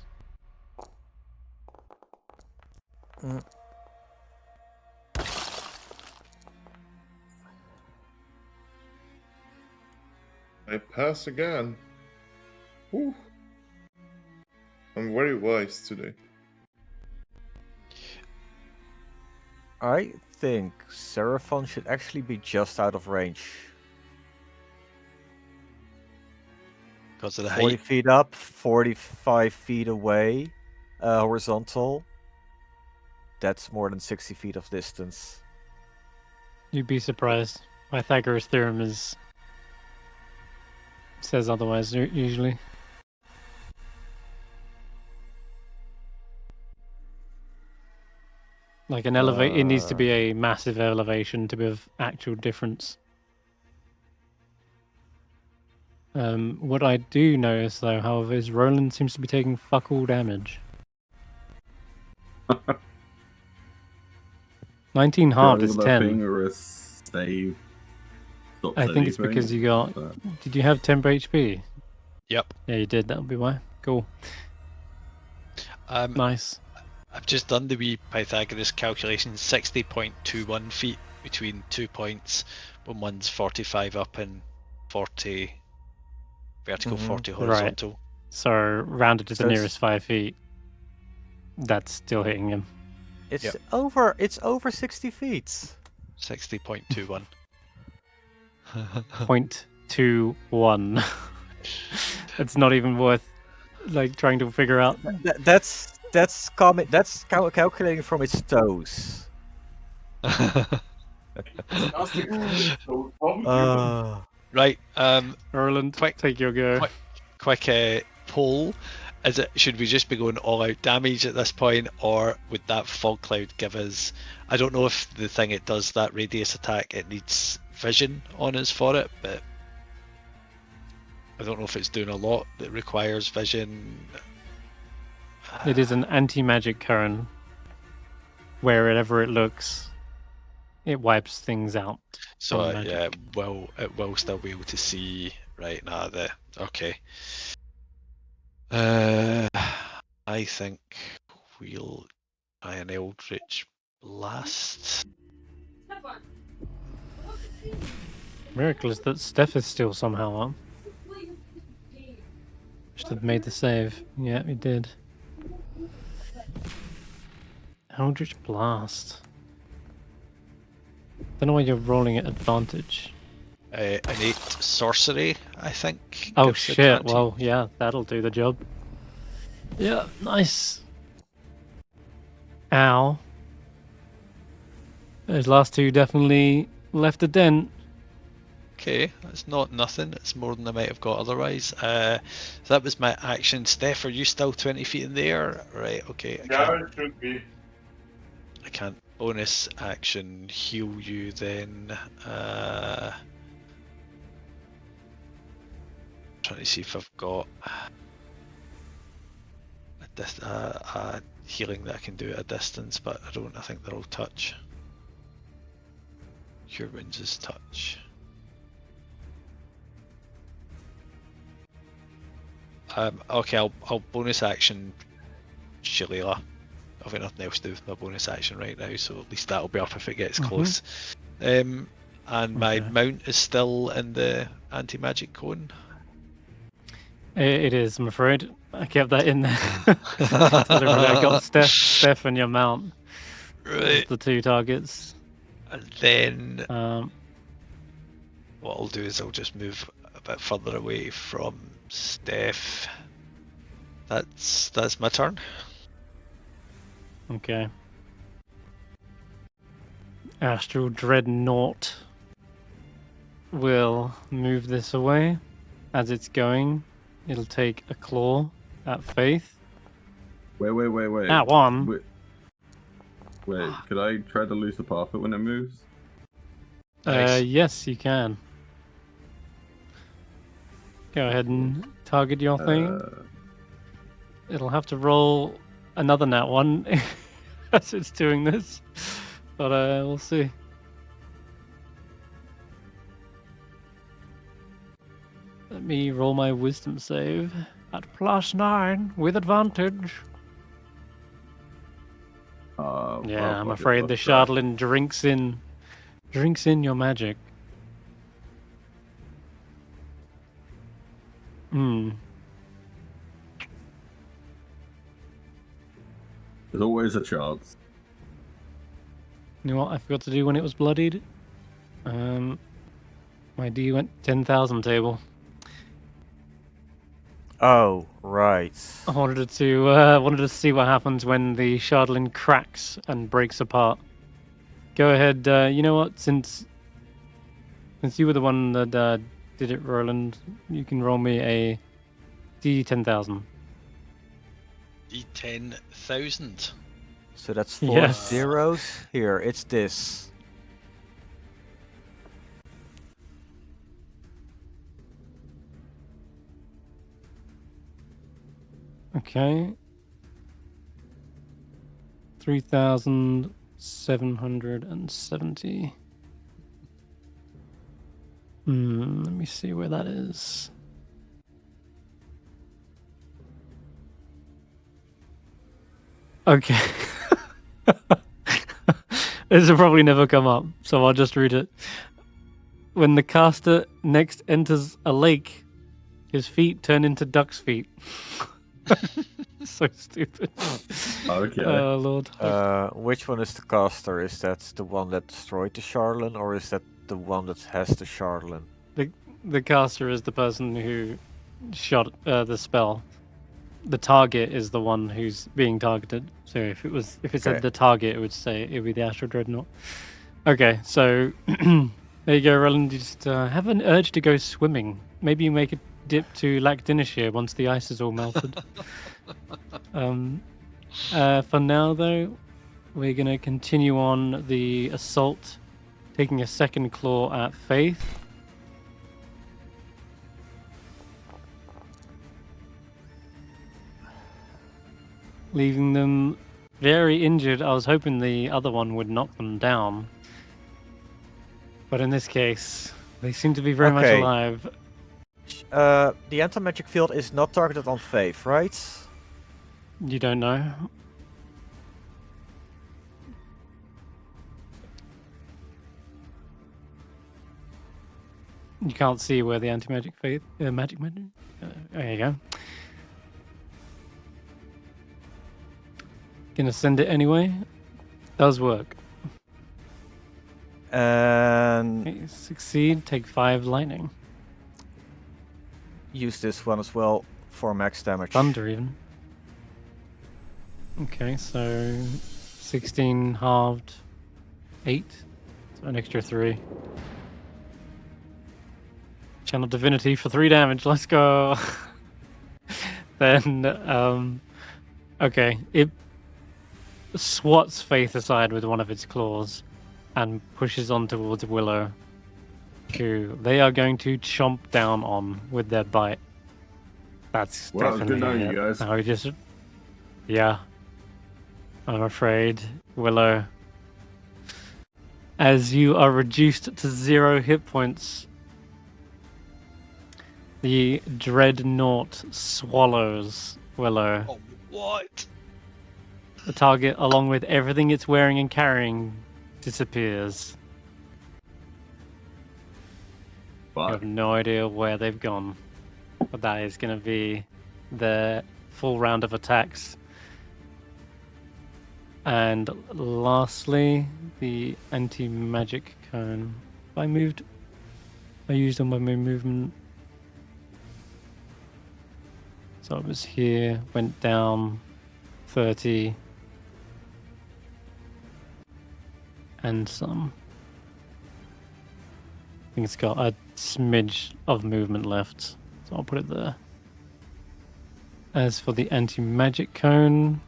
I pass again. Whew. I'm very wise today. I think Seraphon should actually be just out of range. Because of the 40 height. feet up, 45 feet away, horizontal. That's more than 60 feet of distance. You'd be surprised. Pythagoras' theorem says otherwise usually. Like an elevate, it needs to be a massive elevation to be of actual difference. What I do notice though, however, is Roland seems to be taking fuck all damage. 19 halved is 10. Or a save. Stops I think it's anything. because you got. Did you have 10 HP? Yep. Yeah, you did. That would be why. Cool. Nice. I've just done the wee Pythagoras calculation. 60.21 feet between 2 points, when one's 45 up and 40 Vertical, Mhm. 40 Right. horizontal. So rounded to the So it's- nearest 5 feet. That's still hitting him. It's Yep. over. It's over 60 feet. 60.21. 0.21. It's not even worth like trying to figure out. That's calculating from its toes. Right. Roland, Quick- take your go. Quick poll. Should we just be going all out damage at this point, or would that fog cloud give us? I don't know if the thing it does, that radius attack, it needs vision on us for it, but I don't know if it's doing a lot that requires vision. It is an anti-magic current. Wherever it looks, it wipes things out. So from yeah, magic. it will still be able to see right now. Okay. I think we'll try an Eldritch Blast. Miracle is that Stef is still somehow up. Should have made the save. Yeah, he did. Eldritch Blast. Don't know why you're rolling at advantage. Innate sorcery, I think. Oh gives shit, advantage. well, yeah, that'll do the job. Yeah, nice. Ow. Those last two definitely left a dent. Okay, that's not nothing. It's more than I might have got otherwise. So that was my action. Steph, are you still 20 feet in the air? Right, okay. Yeah, it should be. I can't bonus action heal you then. Trying to see if I've got a healing that I can do at a distance, but I don't. I think they're all touch. Cure Wounds is touch. Okay, I'll bonus action Shillelagh. I've got nothing else to do with my bonus action right now, so at least that'll be up if it gets close. And my Okay. mount is still in the anti-magic cone. It is, I'm afraid. I kept that in there. Tell everybody I got Steph and your mount. Those Right. the two targets. And then Um, what I'll do is I'll just move a bit further away from Steph. That's my turn. okay. Astral Dreadnought will move this away. As it's going, it'll take a claw at Faith. Wait. At one. Wait, could I try to lose the path it when it moves? Nice. Yes, you can. Go ahead and target your thing. It'll have to roll another nat one as it's doing this, but we'll see. Let me roll my wisdom save at +9 with advantage. Yeah, I'm afraid the Shardlin drinks in your magic. There's always a chance. You know what I forgot to do when it was bloodied? My D went 10,000 table. Oh, right. I wanted to see what happens when the Shardlin cracks and breaks apart. Go ahead. You know what? Since you were the one that did it, Roland, you can roll me a D10,000. D10,000. So that's 4 Yes. zeros. Here, it's this. Okay. 3,770. Let me see where that is. Okay. This will probably never come up, so I'll just read it. When the caster next enters a lake, His feet turn into duck's feet. So stupid. Okay. Oh Lord. Which one is the caster? Is that the one that destroyed the Charlene, or is that the one that has the Charlene? The caster is the person who shot the spell. The target is the one who's being targeted. So if it said Okay. the target, it would be the Astral Dreadnought. Okay, so there you go, Roland. You just have an urge to go swimming. Maybe you make a dip to Lac Dinishir once the ice is all melted. For now, though, we're gonna continue on the assault, taking a second claw at Faith. Leaving them very injured. I was hoping the other one would knock them down. But in this case, they seem to be very much Okay. alive. The anti-magic field is not targeted on Faith, right? You don't know? You can't see where the anti-magic faith... magic... there you go. Gonna send it anyway. Does work. And Okay, succeed, take 5 lightning. use this one as well for max damage. Thunder even. Okay, so 16 halved 8. So an extra 3. Channel Divinity for 3 damage. Let's go. Then, okay, it swats Faith aside with one of its claws and pushes on towards Willow, who they are going to chomp down on with their bite. That's Well, good definitely knowing it. you guys. Now we just, yeah. I'm afraid, Willow, as you are reduced to 0 hit points, the Dreadnought swallows Willow. Oh, what? The target, along with everything it's wearing and carrying, disappears. I have But no idea where they've gone. But that is going to be the full round of attacks. And lastly, the anti-magic cone. I used on my main movement. So it was here, went down 30. And some. I think it's got a smidge of movement left, so I'll put it there. As for the anti-magic cone,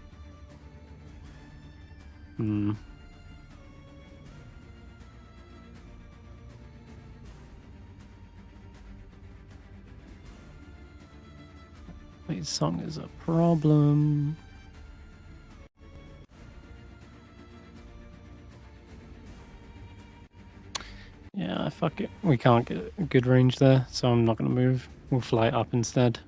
wait, song is a problem. Yeah, fuck it. We can't get a good range there, so I'm not going to move. We'll fly up instead.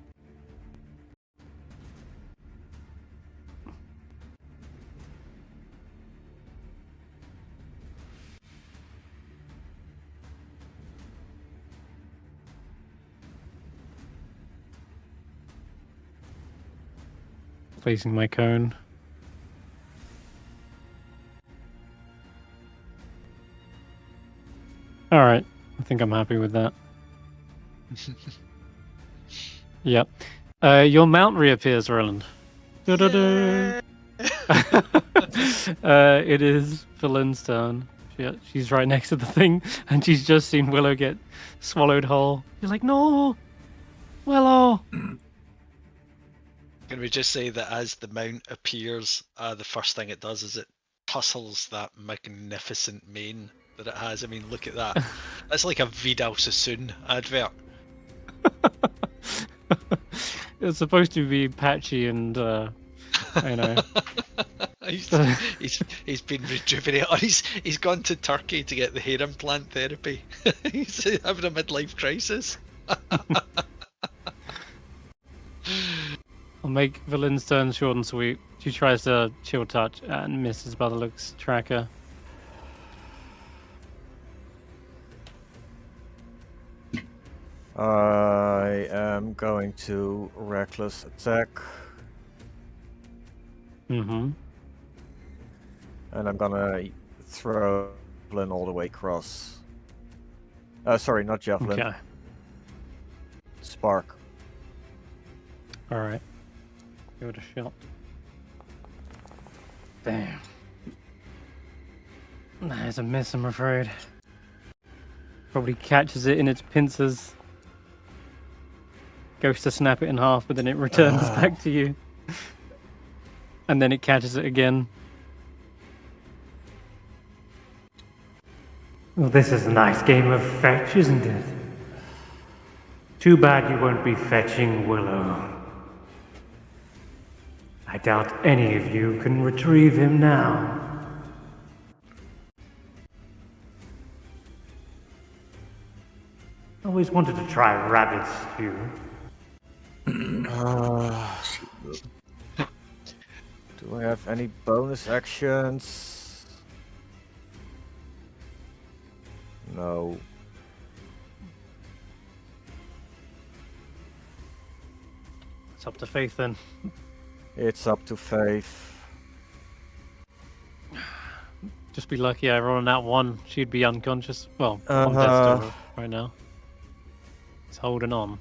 Placing my cone. Alright, I think I'm happy with that. Yep. Your mount reappears, Roland. Yeah. It is Philin's turn. She's right next to the thing, and she's just seen Willow get swallowed whole. She's like, no! Willow! Can we just say that as the mount appears, the first thing it does is it tussles that magnificent mane that it has. I mean, look at that. That's like a Vidal Sassoon advert. It's supposed to be patchy and, you know. he's been rejuvenated. Oh, he's gone to Turkey to get the hair implant therapy. He's having a midlife crisis. I'll make Philin's turn short and sweet. She tries to chill touch and misses by the looks tracker. I am going to reckless attack, Mm-hmm. and I'm gonna throw javelin all the way across. Sorry, not javelin. Okay. Spark. All right. Give it a shot. Damn. There's a miss, I'm afraid. Probably catches it in its pincers. Goes to snap it in half, but then it returns back to you. And then it catches it again. Well, this is a nice game of fetch, isn't it? Too bad you won't be fetching Willow. I doubt any of you can retrieve him now. Always wanted to try rabbit stew. Do I have any bonus actions? No. It's up to Faith then. It's up to Faith. Just be lucky I roll on that one. She'd be unconscious. Well, on death still right now. He's holding on.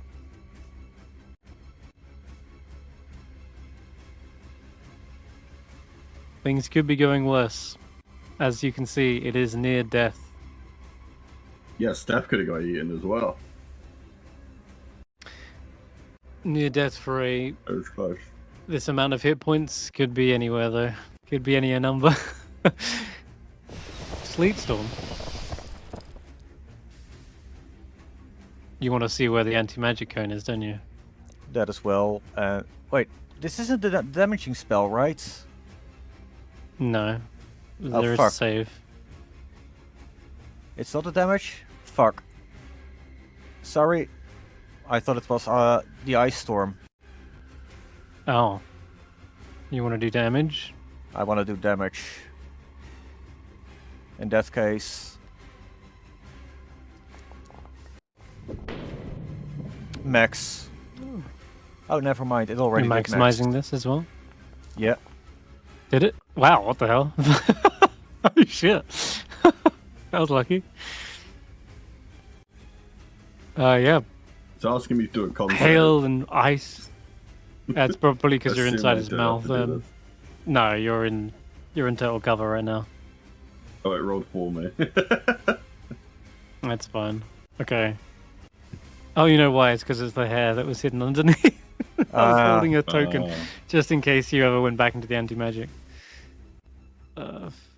Things could be going worse. As you can see, it is near death. Yeah, Stef could have got eaten as well. Near death for That was close. this amount of hit points. Could be anywhere though. Could be any number. Sleet Storm. You want to see where the anti-magic cone is, don't you? That as well. Wait, this isn't the damaging spell, right? No. Oh, There is fuck. a save. It's not the damage? Fuck. Sorry. I thought it was the ice storm. Oh. You want to do damage? I want to do damage. In that case... Max. Oh, never mind. It already You're did maximizing max. this as well? Yeah. Did it? Wow, what the hell? Holy shit. That was lucky. Yeah. It's asking me to do a con save. Hail and ice. That's probably because you're Assume inside I his don't have mouth. to do this. No, you're in total cover right now. Oh, it rolled for me. That's fine. Okay. Oh, you know why? It's because it's the hair that was hidden underneath. I was holding a token just in case you ever went back into the anti-magic.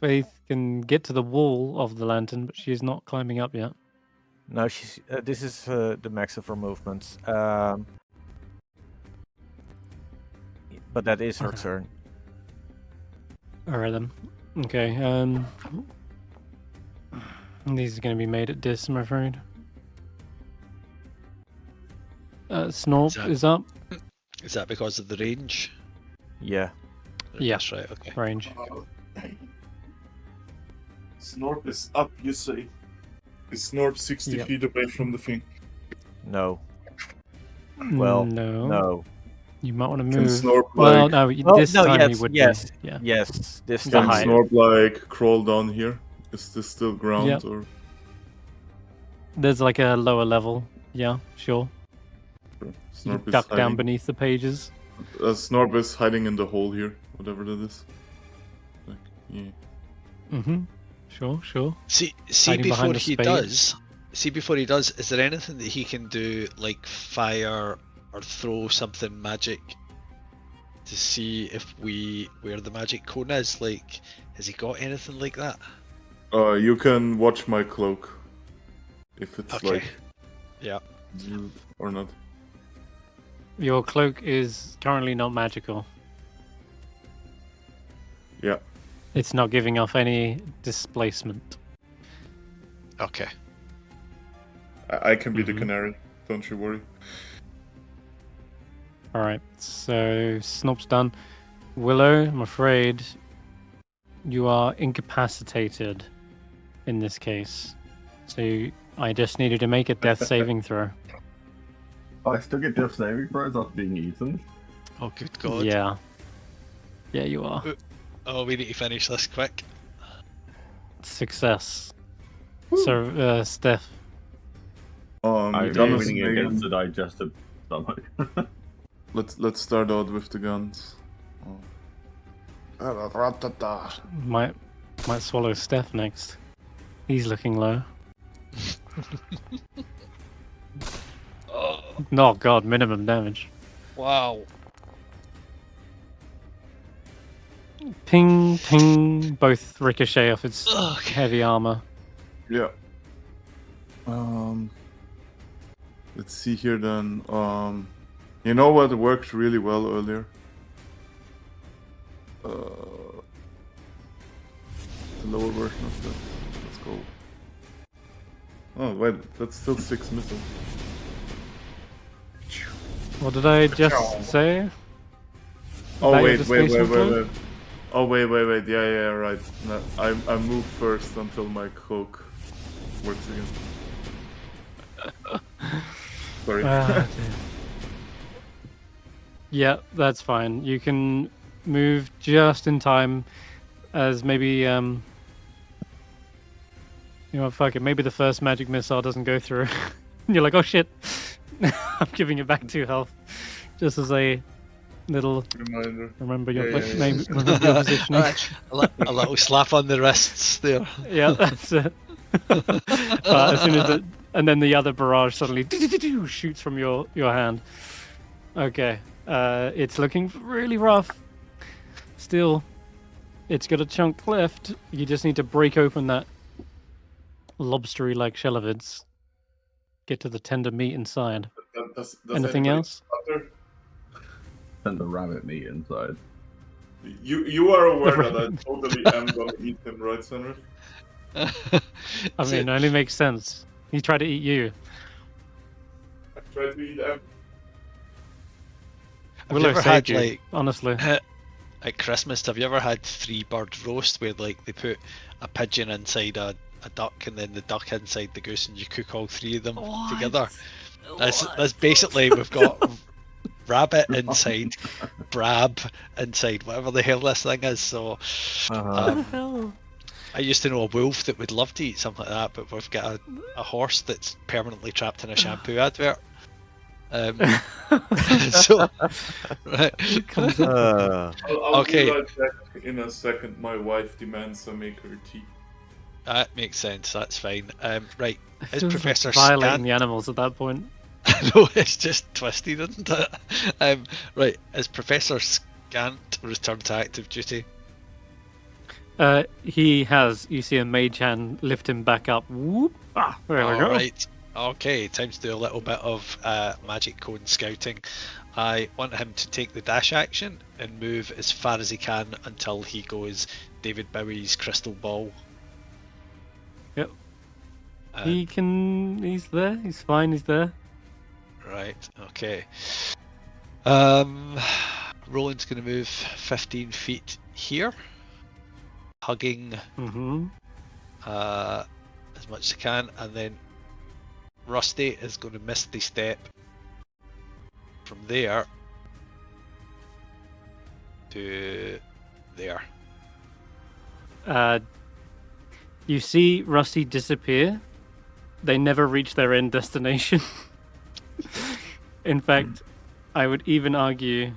Faith can get to the wall of the lantern, but she's not climbing up yet. No, she's. This is the max of her movements. But that is her Okay. turn. Alright then. Okay, these are going to be made at dis, I'm afraid. Snorp is up. Is that because of the range? Yeah. Yeah. That's right, okay. Range. Snorp is up, you say? Is Snorp 60 Yep. feet away from the thing? No. Well, no. No. You might want to Can move. Snorp Well, like, no, Well, this no, time yes, he would yes, be. Yeah. Yes. This The can time. height. Snorp like crawl down here? Is this still ground Yep. or? There's like a lower level. Yeah, sure. You Snorp can is duck down hiding. beneath the pages. Snorp is hiding in the hole here, whatever that is. Like, yeah. Mm-hmm. Sure. See Hiding behind before the he spade. does. See before he does. Is there anything that he can do, like fire or throw something magic, to see if where the magic cone is? Like, has he got anything like that? You can watch my cloak. If it's Okay. like. Yeah. Or not. Your cloak is currently not magical. Yeah. It's not giving off any displacement. Okay. I can be the Mhm. canary. Don't you worry. Alright, so Snop's done. Willow, I'm afraid you are incapacitated in this case. So I just need you to make a death saving throw. I still get death saving throws after being eaten. Oh, good God. Yeah. Yeah, you are. Oh, we need to finish this quick. Success. So, Steph. I'm guns winning and against the melee. digestive stomach. Let's start out with the guns. Might swallow Steph next. He's looking low. Oh, Oh god, minimum damage. wow. Ping, ping. Both ricochet off its Ugh. heavy armor. Yeah. Let's see here then. You know what worked really well earlier? The lower version of that. Let's go. Oh wait, that's still 6 missiles. What did I just say? Oh About your wait. displacement point? Oh wait. Yeah, right. No, I move first until my cloak works again. Sorry. Ah, dear. Yeah, that's fine. You can move just in time, as maybe you know what, fuck it. Maybe the first magic missile doesn't go through. And you're like, oh shit, I'm giving it back 2 health, just as a little Reminder. remember your Yeah. maybe remember your positioning. A little slap on the wrists there. Yeah, that's it. As soon as and then the other barrage suddenly shoots from your hand. Okay, it's looking really rough. Still, it's got a chunk left. You just need to break open that lobstery-like shell of its. Get to the tender meat inside. Does Anything anybody else? stutter? And the rabbit meat inside. You are aware that I totally am gonna eat him, right, Senrith? I mean, it only makes sense. He tried to eat you. I tried to eat him. Have you Willow ever saved had, you, like, honestly. at Christmas, have you ever had 3 bird roast where, like, they put a pigeon inside a duck and then the duck inside the goose and you cook all 3 of them together? That's basically, we've got rabbit inside, brab inside, whatever the hell this thing is. So, I used to know a wolf that would love to eat something like that, but we've got a horse that's permanently trapped in a shampoo advert. So, right. I'll Okay. be right back in a second. My wife demands I make her tea. That makes sense. That's fine. Right. It Is feels like Professor violating Scant? the animals at that point. No, it's just twisted, isn't it? Right. Is Professor Scant returned to active duty? He has. You see a mage hand lift him back up. Whoop! Ah, there we go. Right. Okay, time to do a little bit of magic cone scouting. I want him to take the dash action and move as far as he can until he goes David Bowie's crystal ball. Yep. Um, He can. He's there. He's fine. He's there. Right, okay. Roland's going to move 15 feet here, hugging Mm-hmm. as much as he can, and then Rusty is going to misty step from there to there. You see Rusty disappear. They never reach their end destination. In fact, I would even argue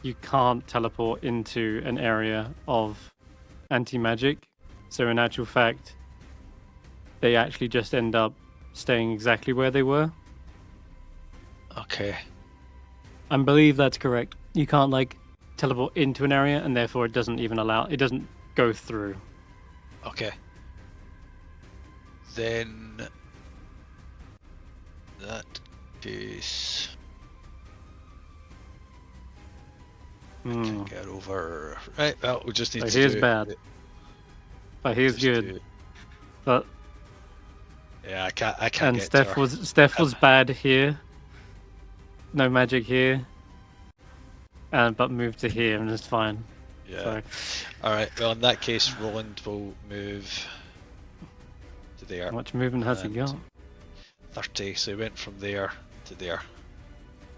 you can't teleport into an area of anti-magic. So in actual fact, they actually just end up staying exactly where they were. Okay. I believe that's correct. You can't like teleport into an area, and therefore it doesn't go through. Okay. Then that case Hmm. get over. Right. Well, we just need So to. here's do bad. But here's just good. do- But Yeah, I can't. and get to her. Steph was bad here. No magic here. And but moved to here and it's fine. Yeah. So All right. Well, in that case, Roland will move to there. how much movement has he And- got? 30. So he went from there to there.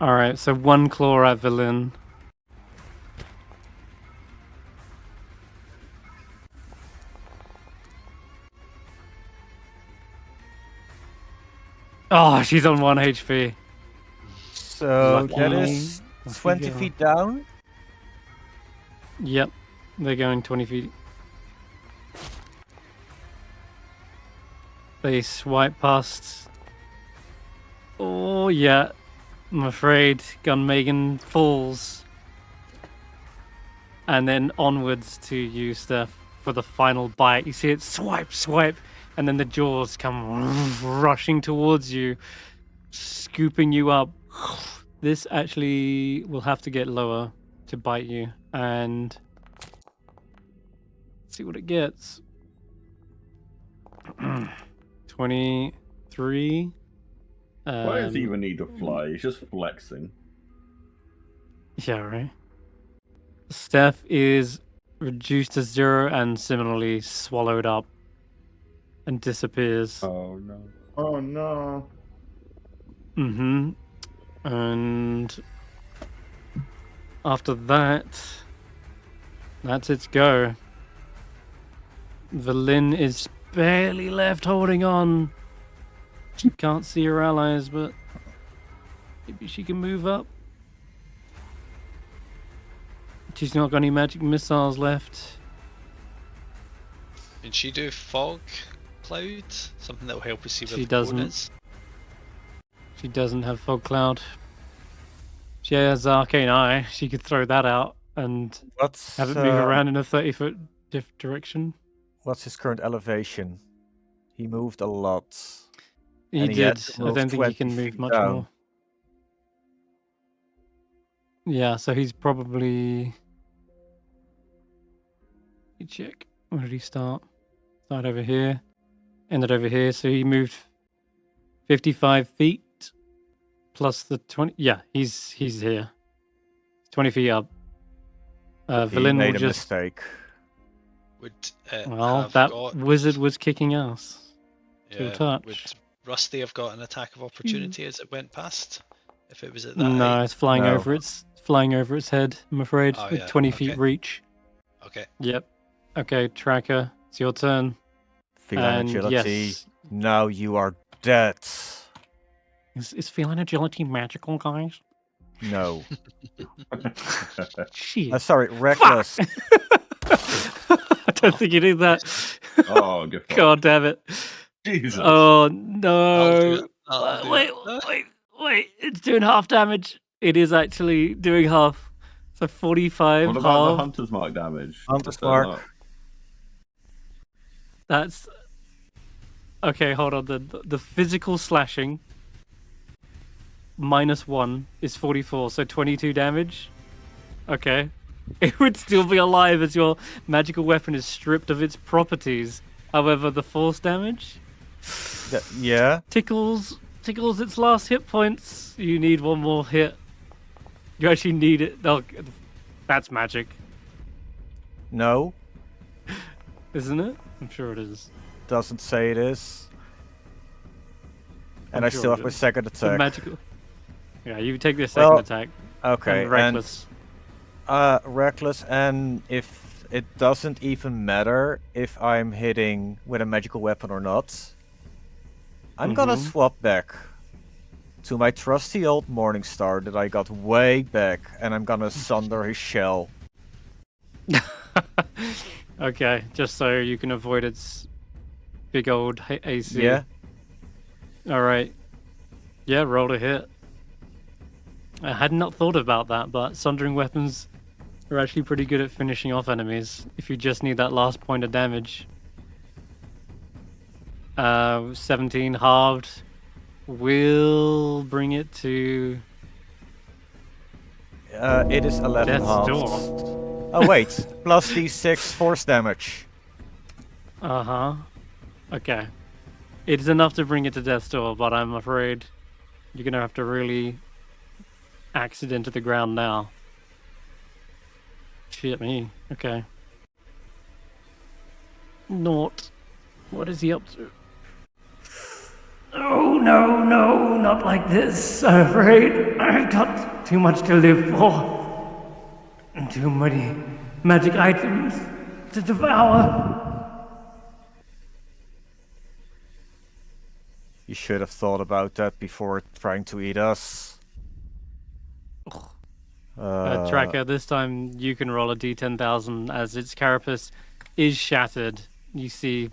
All right, so one claw at Villain. Oh, she's on 1 HP. So that Lucky. is Lucky 20 girl. feet down. Yep, they're going 20 feet. They swipe past. Oh, yeah. I'm afraid Gun Megan falls. And then onwards to you, Steph, for the final bite. You see it swipe, swipe, and then the jaws come rushing towards you, scooping you up. This actually will have to get lower to bite you. And see what it gets. 23. Why does he even need to fly? He's just flexing. Yeah, right. Steph is reduced to 0 and similarly swallowed up and disappears. Oh no. Oh no. Mm-hmm. And after that, that's its go. Valin is barely left holding on. She can't see her allies, but maybe she can move up. She's not got any magic missiles left. Can she do fog cloud? Something that will help us see where She the cone doesn't. is? She doesn't have fog cloud. She has arcane eye. She could throw that out and What's have it move around in a 30-foot direction. What's his current elevation? He moved a lot. He And he had did. to I move don't think he 20 can move feet much down. more. Yeah, so he's probably. Let me check. Where did he start? Started over here. Ended over here. So he moved 55 feet plus the 20. Yeah, he's here. 20 feet up. He Valin made will a just. mistake. Would Well, have that got wizard was kicking ass. To a yeah, touch. would Rusty have got an attack of opportunity as it went past? If it was at that No, height? it's flying No. over its head, I'm afraid, Oh, with yeah, 20 feet okay. reach. Okay. Yep. Okay, Tracker, it's your turn. Feline And agility. yes, Now you are dead. is feline agility magical, guys? No. Shit. Sorry, reckless. I don't think you did that. Oh, good fuck. God damn it. Jesus. Oh I'll do no. it. I'll do Wait, it. wait. It's doing half damage. It is actually doing half. So 45 What about the half. hunter's mark damage? Hunter's Set mark. up. That's okay. Hold on. The physical slashing -1 is 44, so 22 damage. Okay, it would still be alive as your magical weapon is stripped of its properties. However, the force damage Yeah. tickles its last hit points. You need one more hit. You actually need it. Oh, that's magic, No. isn't it? I'm sure it is. Doesn't say it is. And I'm I sure still it have my is. second The attack. magical. Yeah, you take the second Well, attack. Okay, And reckless. reckless, and if it doesn't even matter if I'm hitting with a magical weapon or not, I'm gonna Mhm. swap back to my trusty old Morningstar that I got way back, and I'm gonna sunder his shell. Okay, just so you can avoid its big old AC. Yeah. All right. Yeah, roll to hit. I had not thought about that, but sundering weapons are actually pretty good at finishing off enemies if you just need that last point of damage. 17 halved will bring it to It is 11 Death's halved. Door. Oh wait, plus d6 force damage. Uh-huh. Okay. It's enough to bring it to death's door, but I'm afraid you're gonna have to really axe it into the ground now. Shit me. Okay. Naught. What is he up to? Oh, no, no, not like this, I'm afraid. I've got too much to live for. And too many magic items to devour. You should have thought about that before trying to eat us. Tracker, this time you can roll a d10,000 as its carapace is shattered. You see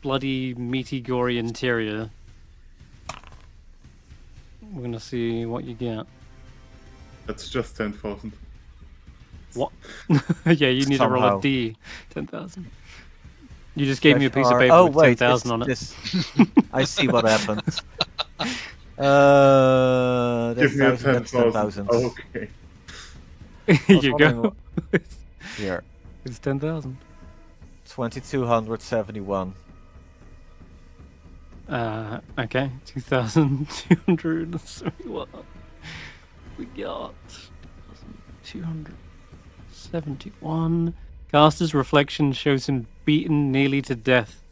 bloody, meaty, gory interior. We're gonna see what you get. That's just 10,000. What? Yeah, you need to roll Somehow. a d 10,000. You just gave me a piece of Are- paper oh, with wait, 10,000 on it. this- I see what happened. Give me a 10,000. 10,000. Okay. Here you go. wondering Here, It's 10,000. 2,271. Okay, 2,271. We got 2,271. Caster's reflection shows him beaten nearly to death.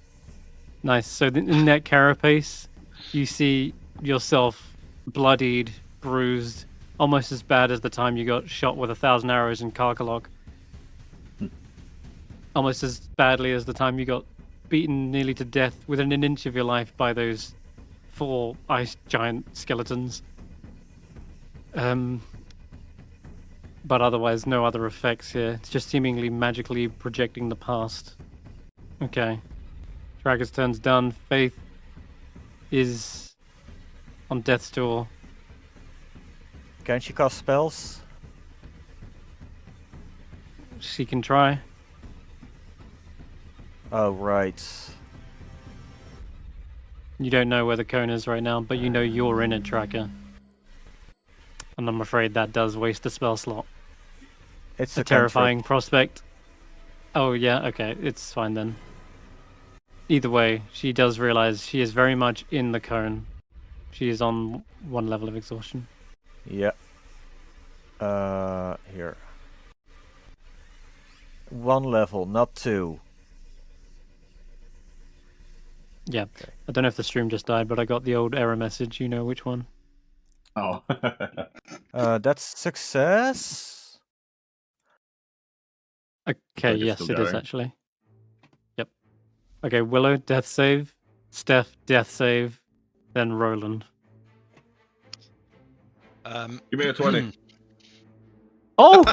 Nice. So in that carapace, you see yourself bloodied, bruised, almost as bad as the time you got shot with 1,000 arrows in Karkalok. Almost as badly as the time you got beaten nearly to death within an inch of your life by those 4 ice giant skeletons. But otherwise, no other effects here. It's just seemingly magically projecting the past. Okay. Tracker's turn's done. Faith is on death's door. Can she cast spells? She can try. Oh, right. You don't know where the cone is right now, but you know you're in it, Tracker. And I'm afraid that does waste a spell slot. It's A a terrifying prospect. Oh, yeah, okay, it's fine then. Either way, she does realize she is very much in the cone. She is on 1 level of exhaustion. Yeah. Here. 1 level, not 2. Yeah, I don't know if the stream just died, but I got the old error message. You know which one. Oh. That's success. Okay, it's yes, still it is going. actually. Yep. Okay, Willow, death save. Stef, death save. Then Roland. Give me a 20. Oh!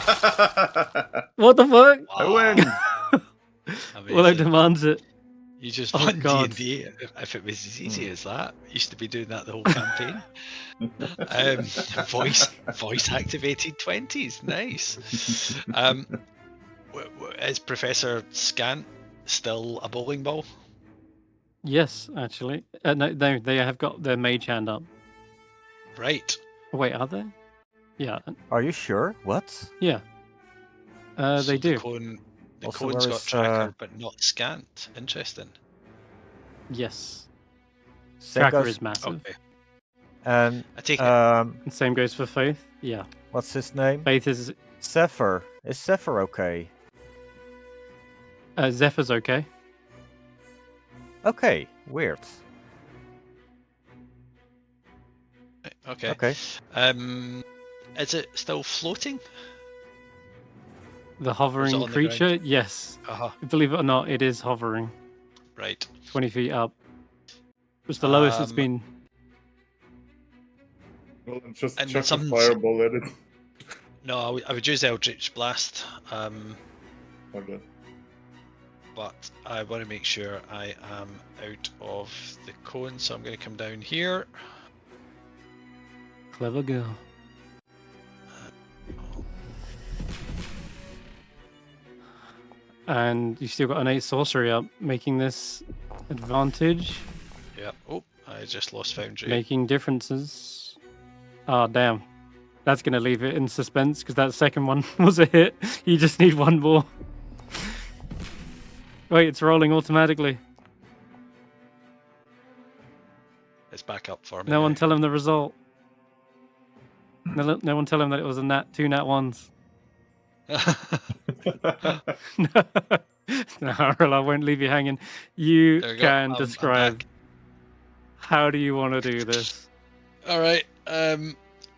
What the fuck? I win! Willow Amazing. demands it. You just Oh, won God. D&D. If it was as easy as that, used to be doing that the whole campaign. Voice activated 20s, nice. Is Professor Scant still a bowling ball? Yes, actually. No, they have got their mage hand up. Right. Wait, are they? Yeah, Are you sure? What? yeah. So They do. The Also, cone's got where's, tracker, but not Scant. Interesting. Yes. Same Tracker goes- is massive. Okay. And I take it. And same goes for Faith. Yeah. what's his name? Faith is Zephyr. Is Zephyr okay? Zephyr's okay. Okay, weird. Okay. Okay. Is it still floating? The hovering on the creature, yes. Uh-huh. Believe it or not, it is hovering. Right. 20 feet up. It's the lowest it's been. Well, just And chuck a some- fireball at it. No, I would use Eldritch Blast. Okay. But I want to make sure I am out of the cone, so I'm going to come down here. Clever girl. And you still got an 8 sorcery up, making this advantage, Yeah. Oh, I just lost Foundry. making differences. Ah, damn. That's going to leave it in suspense because that second one was a hit. You just need one more. Wait, it's rolling automatically. It's back up for me. No one now. tell him the result. No one tell him that it was a 2 nat 1s. No, I won't leave you hanging. You There we go. can I'm describe back. How do you want to do this? All right.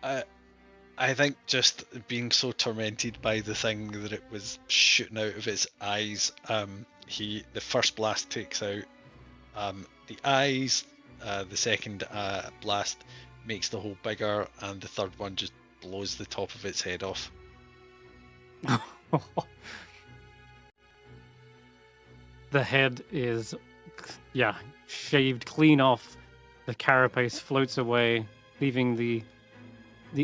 I think just being so tormented by the thing that it was shooting out of its eyes, the first blast takes out the eyes, the second blast makes the hole bigger, and the third one just blows the top of its head off. The head is, shaved clean off. The carapace floats away, leaving the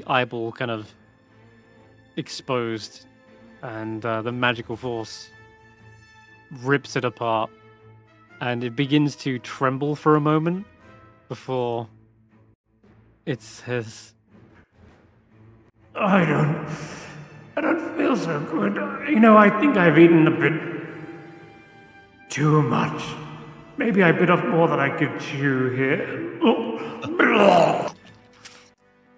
eyeball kind of exposed, and the magical force rips it apart, and it begins to tremble for a moment before it says, I don't feel so good. You know, I think I've eaten a bit too much. Maybe I bit off more than I could chew here. Oh.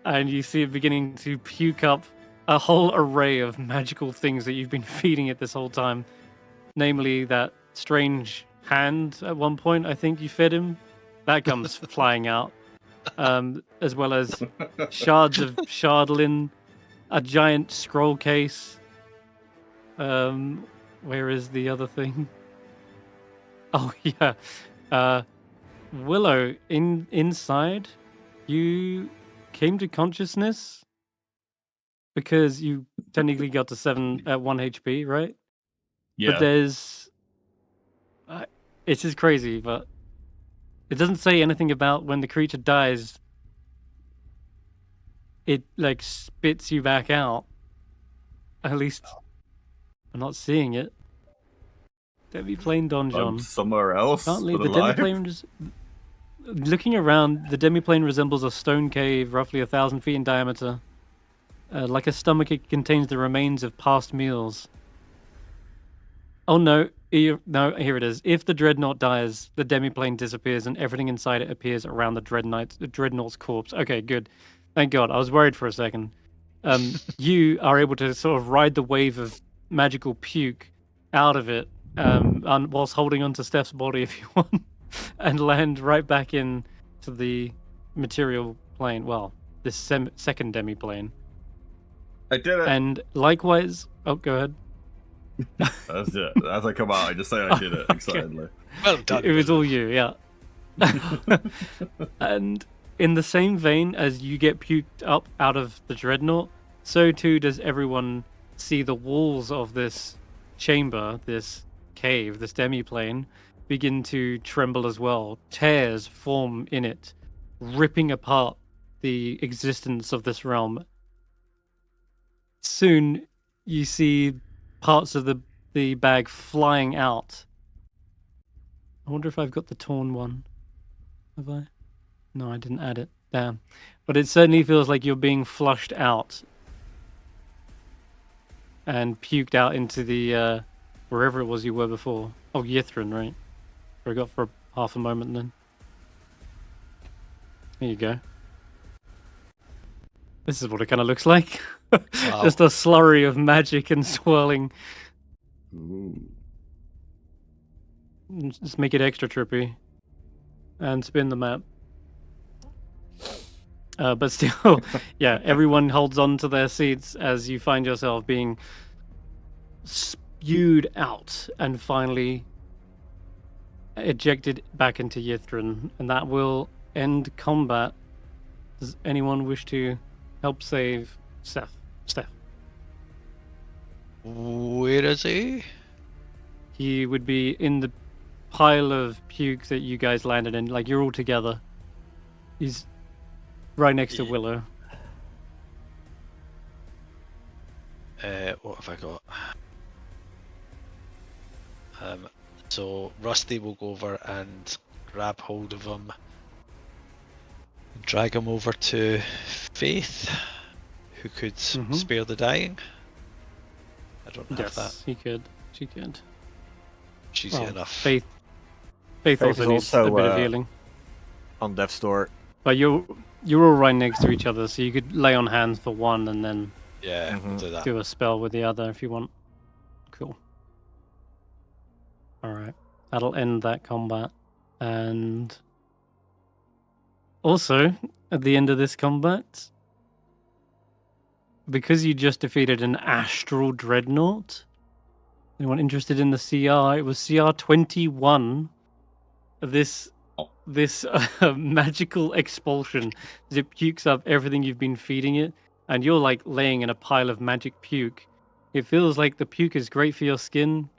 and you see it beginning to puke up a whole array of magical things that you've been feeding it this whole time. Namely, that strange hand at one point, I think you fed him. That comes flying out. As well as shards of shardlin, a giant scroll case. Where is the other thing? Oh, yeah. Willow, inside, you came to consciousness because you technically got to 1 HP, right? Yeah. But there's... it's just crazy, but it doesn't say anything about when the creature dies, it, like, spits you back out. At least, I'm not seeing it. Demiplane Donjon. I'm somewhere else. Can't leave. but The alive. demiplane... Looking around, the demiplane resembles a stone cave, roughly 1,000 feet in diameter. Like a stomach, it contains the remains of past meals. Oh no, here it is. If the dreadnought dies, the demiplane disappears and everything inside it appears around the dreadnaught's corpse. Okay, good. Thank God. I was worried for a second. You are able to sort of ride the wave of magical puke out of it, whilst holding onto Stef's body if you want, and land right back in to the material plane. Well, this second demiplane. I did it. And likewise, oh, go ahead. That's it. As I come out, I just say I did it excitedly. Well done. It was Willow. all you, yeah. And in the same vein as you get puked up out of the dreadnought, so too does everyone see the walls of this chamber, this cave, this demiplane, begin to tremble as well. Tears form in it, ripping apart the existence of this realm. Soon, you see parts of the bag flying out. I wonder if I've got the torn one. Have I? No, I didn't add it. Damn. But it certainly feels like you're being flushed out and puked out into the wherever it was you were before. Oh, Yithrin, right? Forgot for half a moment then. There you go. This is what it kind of looks like. Wow. Just a slurry of magic and swirling. Ooh. Just make it extra trippy. And spin the map. But still, yeah, everyone holds on to their seats as you find yourself being spewed out and finally ejected back into Yithrin. And that will end combat. Does anyone wish to help save Stef? Where is he? He would be in the pile of puke that you guys landed in. Like, you're all together. He's right next to Willow. What have I got? So Rusty will go over and grab hold of him, drag him over to Faith, who could spare the dying. I don't have that. He could. She could. She's Well, enough. Faith Faith also is needs also, a bit of healing. On death's door. But you're all right next to each other, so you could lay on hands for one and then Yeah, we'll do that. do a spell with the other if you want. Cool. Alright. That'll end that combat. And Also, at the end of this combat, because you just defeated an astral dreadnought, anyone interested in the CR? It was CR 21. This magical expulsion. It pukes up everything you've been feeding it, and you're like laying in a pile of magic puke. It feels like the puke is great for your skin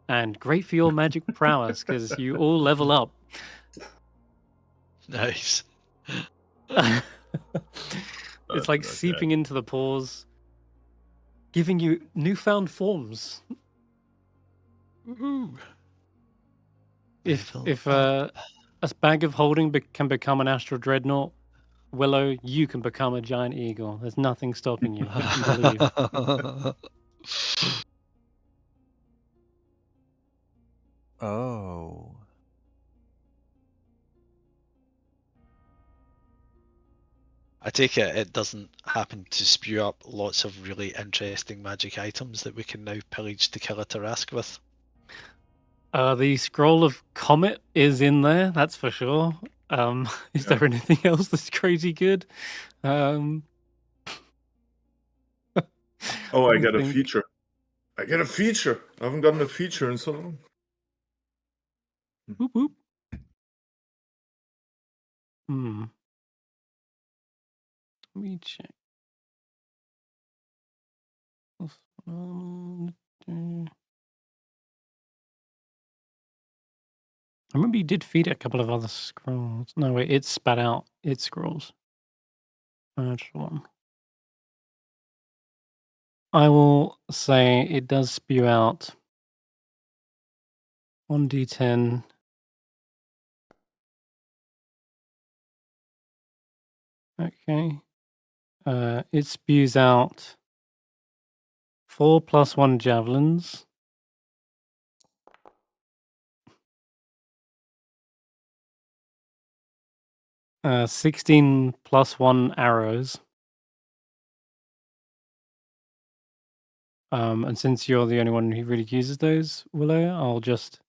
and great for your magic prowess because you all level up. Nice. It's like seeping into the pores, giving you newfound forms. Woohoo. If Level a bag of holding can become an astral dreadnought, Willow, you can become a giant eagle. There's nothing stopping you. You can believe. Oh. I take it doesn't happen to spew up lots of really interesting magic items that we can now pillage to kill a Tarrasque with. The scroll of comet is in there, that's for sure. Is there anything else that's crazy good? Oh, Let I me get a think. feature. I get a feature. I haven't gotten a feature in so long. Whoop, whoop. Let me check. I remember you did feed it a couple of other scrolls. No, wait, it spat out its scrolls. That's one. I will say it does spew out 1d10. Okay. It spews out 4 + 1 javelins. Uh, 16 + 1 arrows. And since you're the only one who really uses those, Willow, I'll just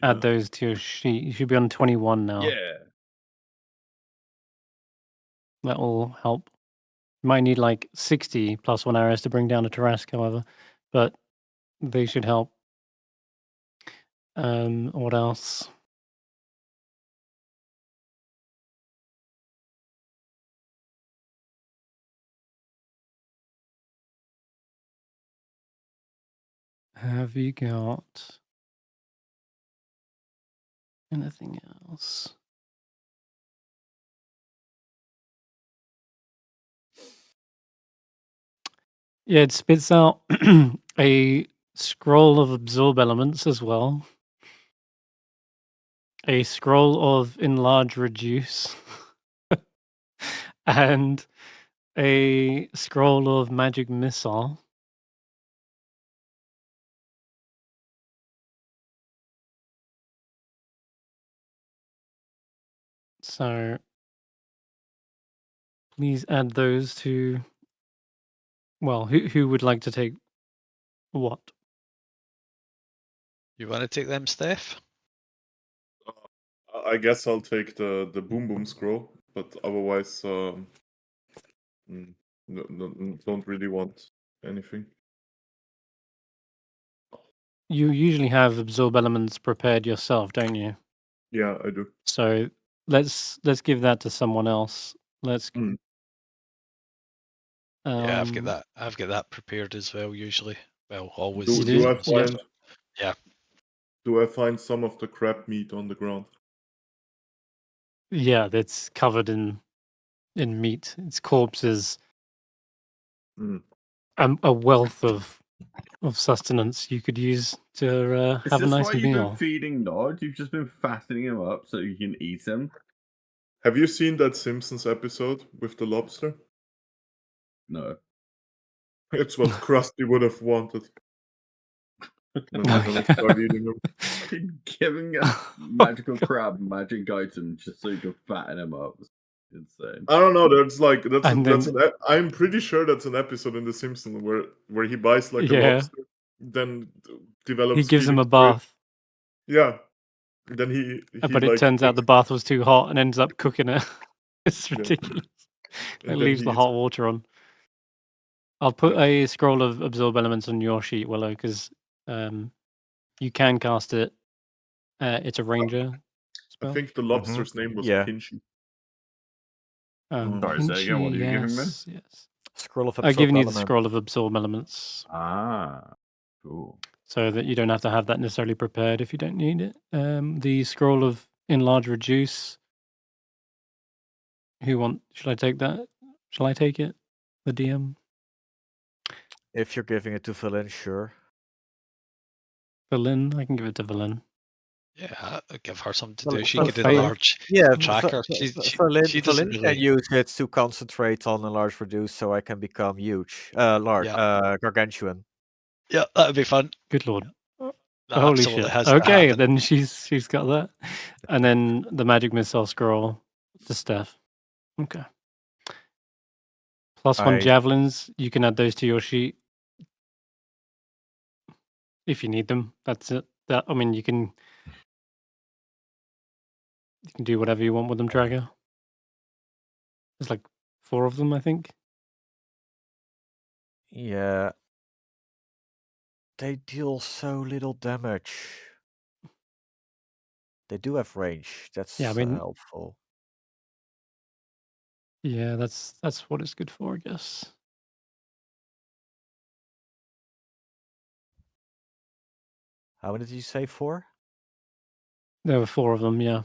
add those to your sheet. You should be on 21 now. Yeah. That will help. You might need like 60 + 1 arrows to bring down a Tarrasque, however, but they should help. What else? Have you got anything else? Yeah, it spits out a scroll of absorb elements as well. A scroll of enlarge reduce. And a scroll of magic missile. So please add those to. Well, who would like to take what? You want to take them, Stef? I guess I'll take the boom boom scroll, but otherwise, don't really want anything. You usually have absorb elements prepared yourself, don't you? Yeah, I do. So let's give that to someone else. Let's. Yeah, I've got that prepared as well. Usually, well, always. Do I find? Yeah. Do I find some of the crab meat on the ground? Yeah, that's covered in meat. Its corpses. A wealth of sustenance you could use to have a nice Is this why you've meal. been feeding Nod? You've just been fattening him up so you can eat him? Have you seen that Simpsons episode with the lobster? No. It's what Krusty would have wanted. When they're gonna start eating him. Giving a magical crab magic item just so you can fatten him up. Insane. I don't know. I'm pretty sure that's an episode in The Simpsons where he buys like a lobster, then develops. He gives him a feelings for it. bath. Yeah, then he But it like turns out the bath was too hot and ends up cooking it. It's Yeah. ridiculous. and It then leaves the he's- hot water on. I'll put a scroll of absorb elements on your sheet, Willow, because you can cast it. It's a ranger I spell. think the lobster's name was Yeah. Pinchy. Sorry, say again, what are you giving me? Yes. Scroll of I've absorb given you the element. scroll of absorb elements Ah, cool. so that you don't have to have that necessarily prepared if you don't need it. The scroll of enlarge reduce. Should I take that? Shall I take it? The DM? If you're giving it to Valen, sure. Verlin? I can give it to Verlin. Yeah, I'll give her something to Well, do. She for could faith. enlarge Yeah, the tracker. She doesn't Valen can really. use it to concentrate on enlarge reduce, so I can become huge, large, gargantuan. Yeah, that'd be fun. Good lord. That Holy absolutely shit. has to Okay, happen. then she's got that. And then the magic missile scroll to Steph. Okay. +1 I- javelins. You can add those to your sheet if you need them. That's it. I mean, you can do whatever you want with them, Tracker. There's like 4 of them, I think. Yeah. They deal so little damage. They do have range. That's Yeah, I mean- helpful. Yeah, that's what it's good for, I guess. How many did you say? 4? There were 4 of them, yeah.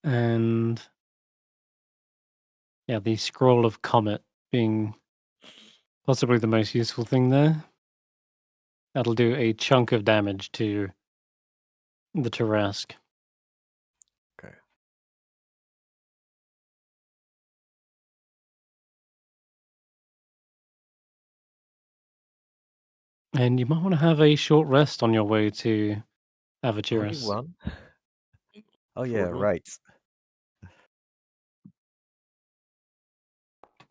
And yeah, the scroll of comet being possibly the most useful thing there. That'll do a chunk of damage to the Tarrasque. Okay. And you might want to have a short rest on your way to Only Aventuras. one? Oh yeah, Short one. right.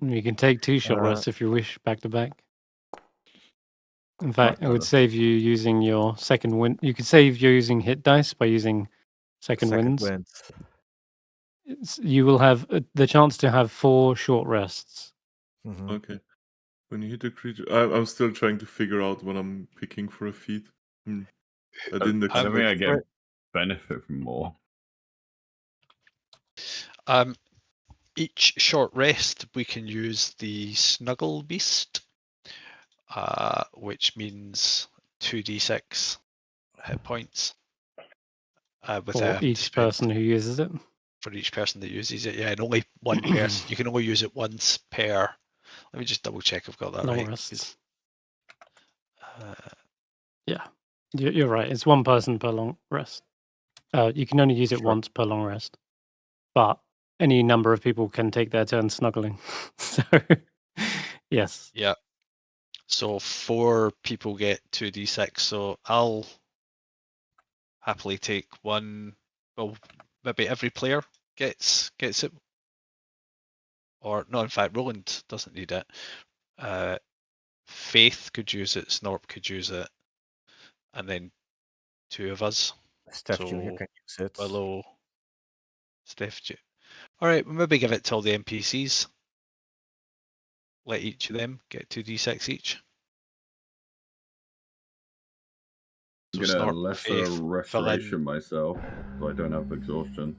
You can take 2 short Uh, rests if you wish, back to back. In fact, it would better. save you using your second wind. You could save you using hit dice by using second winds. wind. You will have the chance to have 4 short rests. Mhm. Okay. When you hit a creature, I'm still trying to figure out what I'm picking for a feat. I didn't I don't think I expect. get benefit from more. Each short rest, we can use the Snuggle Beast, which means 2d6 hit points. For each person who uses it. For each person that uses it, yeah, and only one person. You can only use it once per. Let me just double check I've got that Long right. rests. Yeah, you're right. It's 1 person per long rest. You can only use it once per long rest, but any number of people can take their turn snuggling. So, yes. Yeah. So 4 people get 2d6. So I'll happily take 1. Well, maybe every player gets it. Or no, in fact, Roland doesn't need it. Faith could use it. Snorp could use it, and then 2 of us. Steph So, Jr. can use it. Willow, Stef. All right, we'll maybe give it to all the NPCs. Let each of them get 2d6 each. I'm So gonna Snorp, lesser Faith, restoration Valen. myself, so I don't have exhaustion.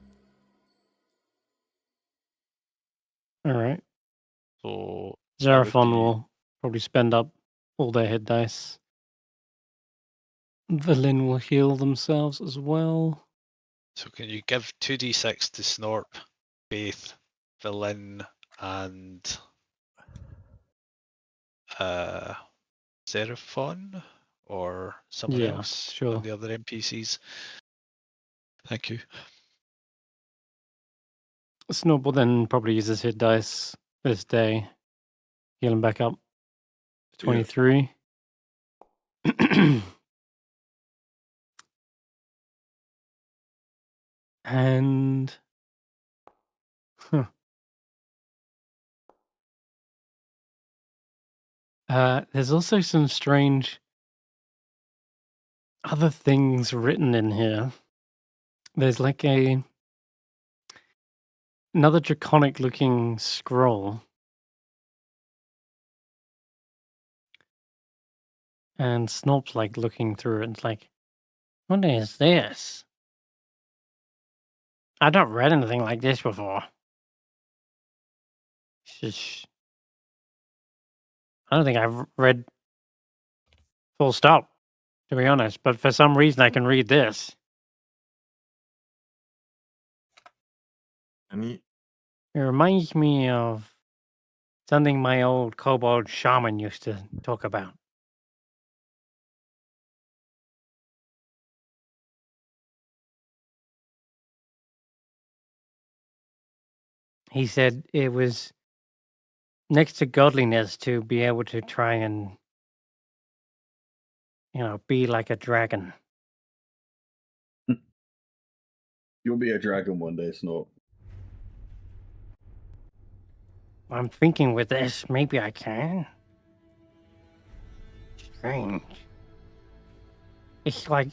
All right. So Xeraphon will probably spend up all their hit dice. Valen will heal themselves as well. So can you give 2d6 to Snorp, Faith, Valen, and Xeraphon, or someone Yeah, else sure. on the other NPCs? Thank you. Snorp will then probably use his hit dice this day. Heal him back up to 23. And There's also some strange other things written in here. There's like another draconic looking scroll. And Snorp's like looking through it and it's like, what is this? I've not read anything like this before. Shush. I don't think I've read full stop, to be honest, but for some reason I can read this. Any It reminds me of something my old kobold shaman used to talk about. He said it was next to godliness to be able to try and, be like a dragon. You'll be a dragon one day, Snort. I'm thinking with this, maybe I can. Strange. It's like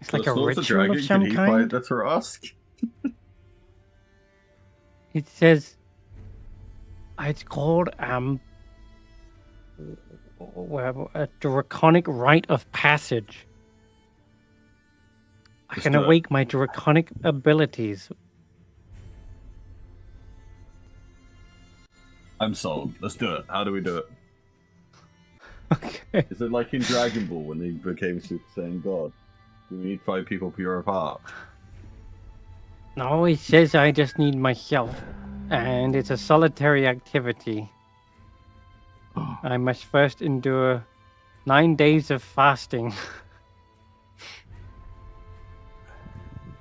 a Snort's ritual dragon, of some can he fight kind. the Tarrasque? It says it's called a draconic rite of passage. I Let's can do it. awake my draconic abilities. I'm sold. Let's do it. How do we do it? Okay. Is it like in Dragon Ball when they became Super Saiyan God? Do we need 5 people pure of heart? No, it says I just need myself. And it's a solitary activity. I must first endure 9 days of fasting.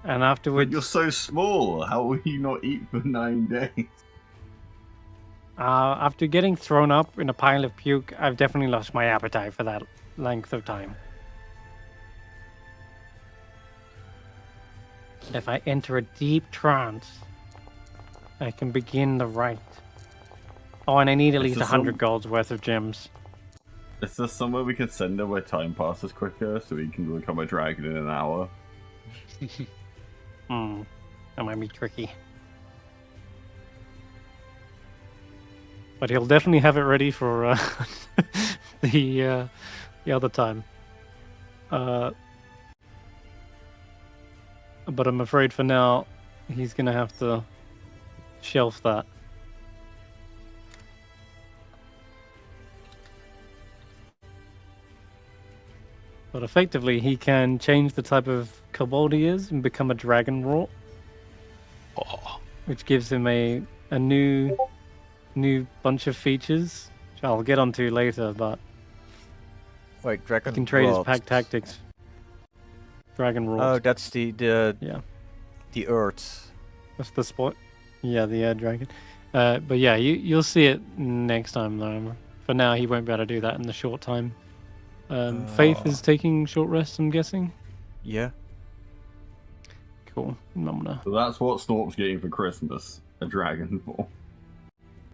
And But afterwards, you're so small. How will you not eat for 9 days? after getting thrown up in a pile of puke, I've definitely lost my appetite for that length of time. If I enter a deep trance, I can begin the rite. Oh, and I need at Is least there 100 some- golds worth of gems. Is there somewhere we can send her where time passes quicker so we can become a dragon in an hour? That might be tricky. But he'll definitely have it ready for the other time. But I'm afraid for now, he's gonna have to shelf that. But effectively, he can change the type of kobold he is and become a dragon wrought, Oh, which gives him a new bunch of features, which I'll get onto later. But Wait, he dragon. can trade his Rod. pack tactics. Dragon Oh, wrought. that's the Yeah. the Earth. That's the spot. Yeah, the air dragon. But yeah, you'll see it next time though. For now, he won't be able to do that in the short time. Faith is taking short rest, I'm guessing. Yeah. Cool. I'm gonna... So that's what Snorp's getting for Christmas. A dragon form.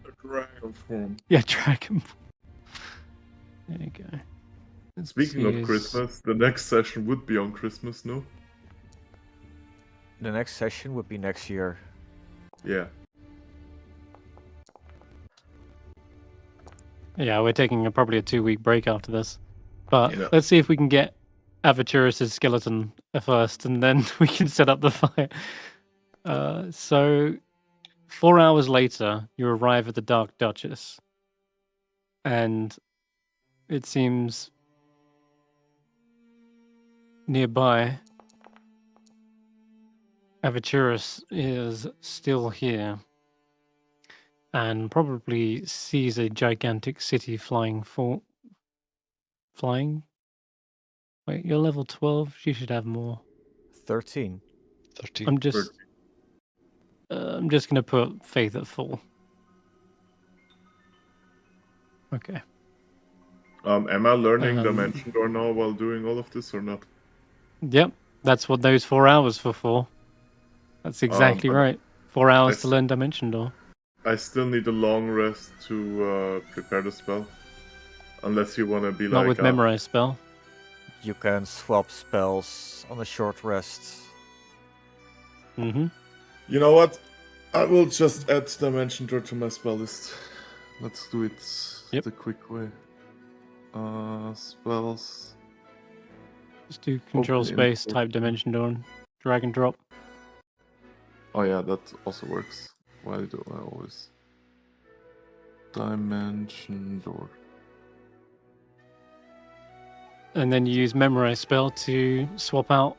A dragon form. Yeah, dragon. There you go. Let's Speaking see of his- Christmas, the next session would be on Christmas, no? The next session would be next year. Yeah. Yeah, we're taking probably a 2-week break after this. But Yeah. let's see if we can get Aventurus' skeleton first, and then we can set up the fire. So, 4 hours later, you arrive at the Dark Duchess. And it seems nearby, Aventurus is still here. And probably sees a gigantic city flying. Wait, you're level 12. You should have more. 13. 13. I'm just gonna put Faith at full. Okay. Am I learning Um, Dimension Door now while doing all of this or not? Yep, that's what those 4 hours for. That's exactly but right. 4 hours to I- learn Dimension Door. I still need a long rest to prepare the spell. Unless you want to be Not like with memorize spell. You can swap spells on a short rest. Mm-hmm. You know what? I will just add Dimension Door to my spell list. Let's do it Yep. the quick way. Spells. Just do control Open space, info. type dimension door, drag and drop. Oh yeah, that also works. Why do I always... Dimension Door. And then you use memorize spell to swap out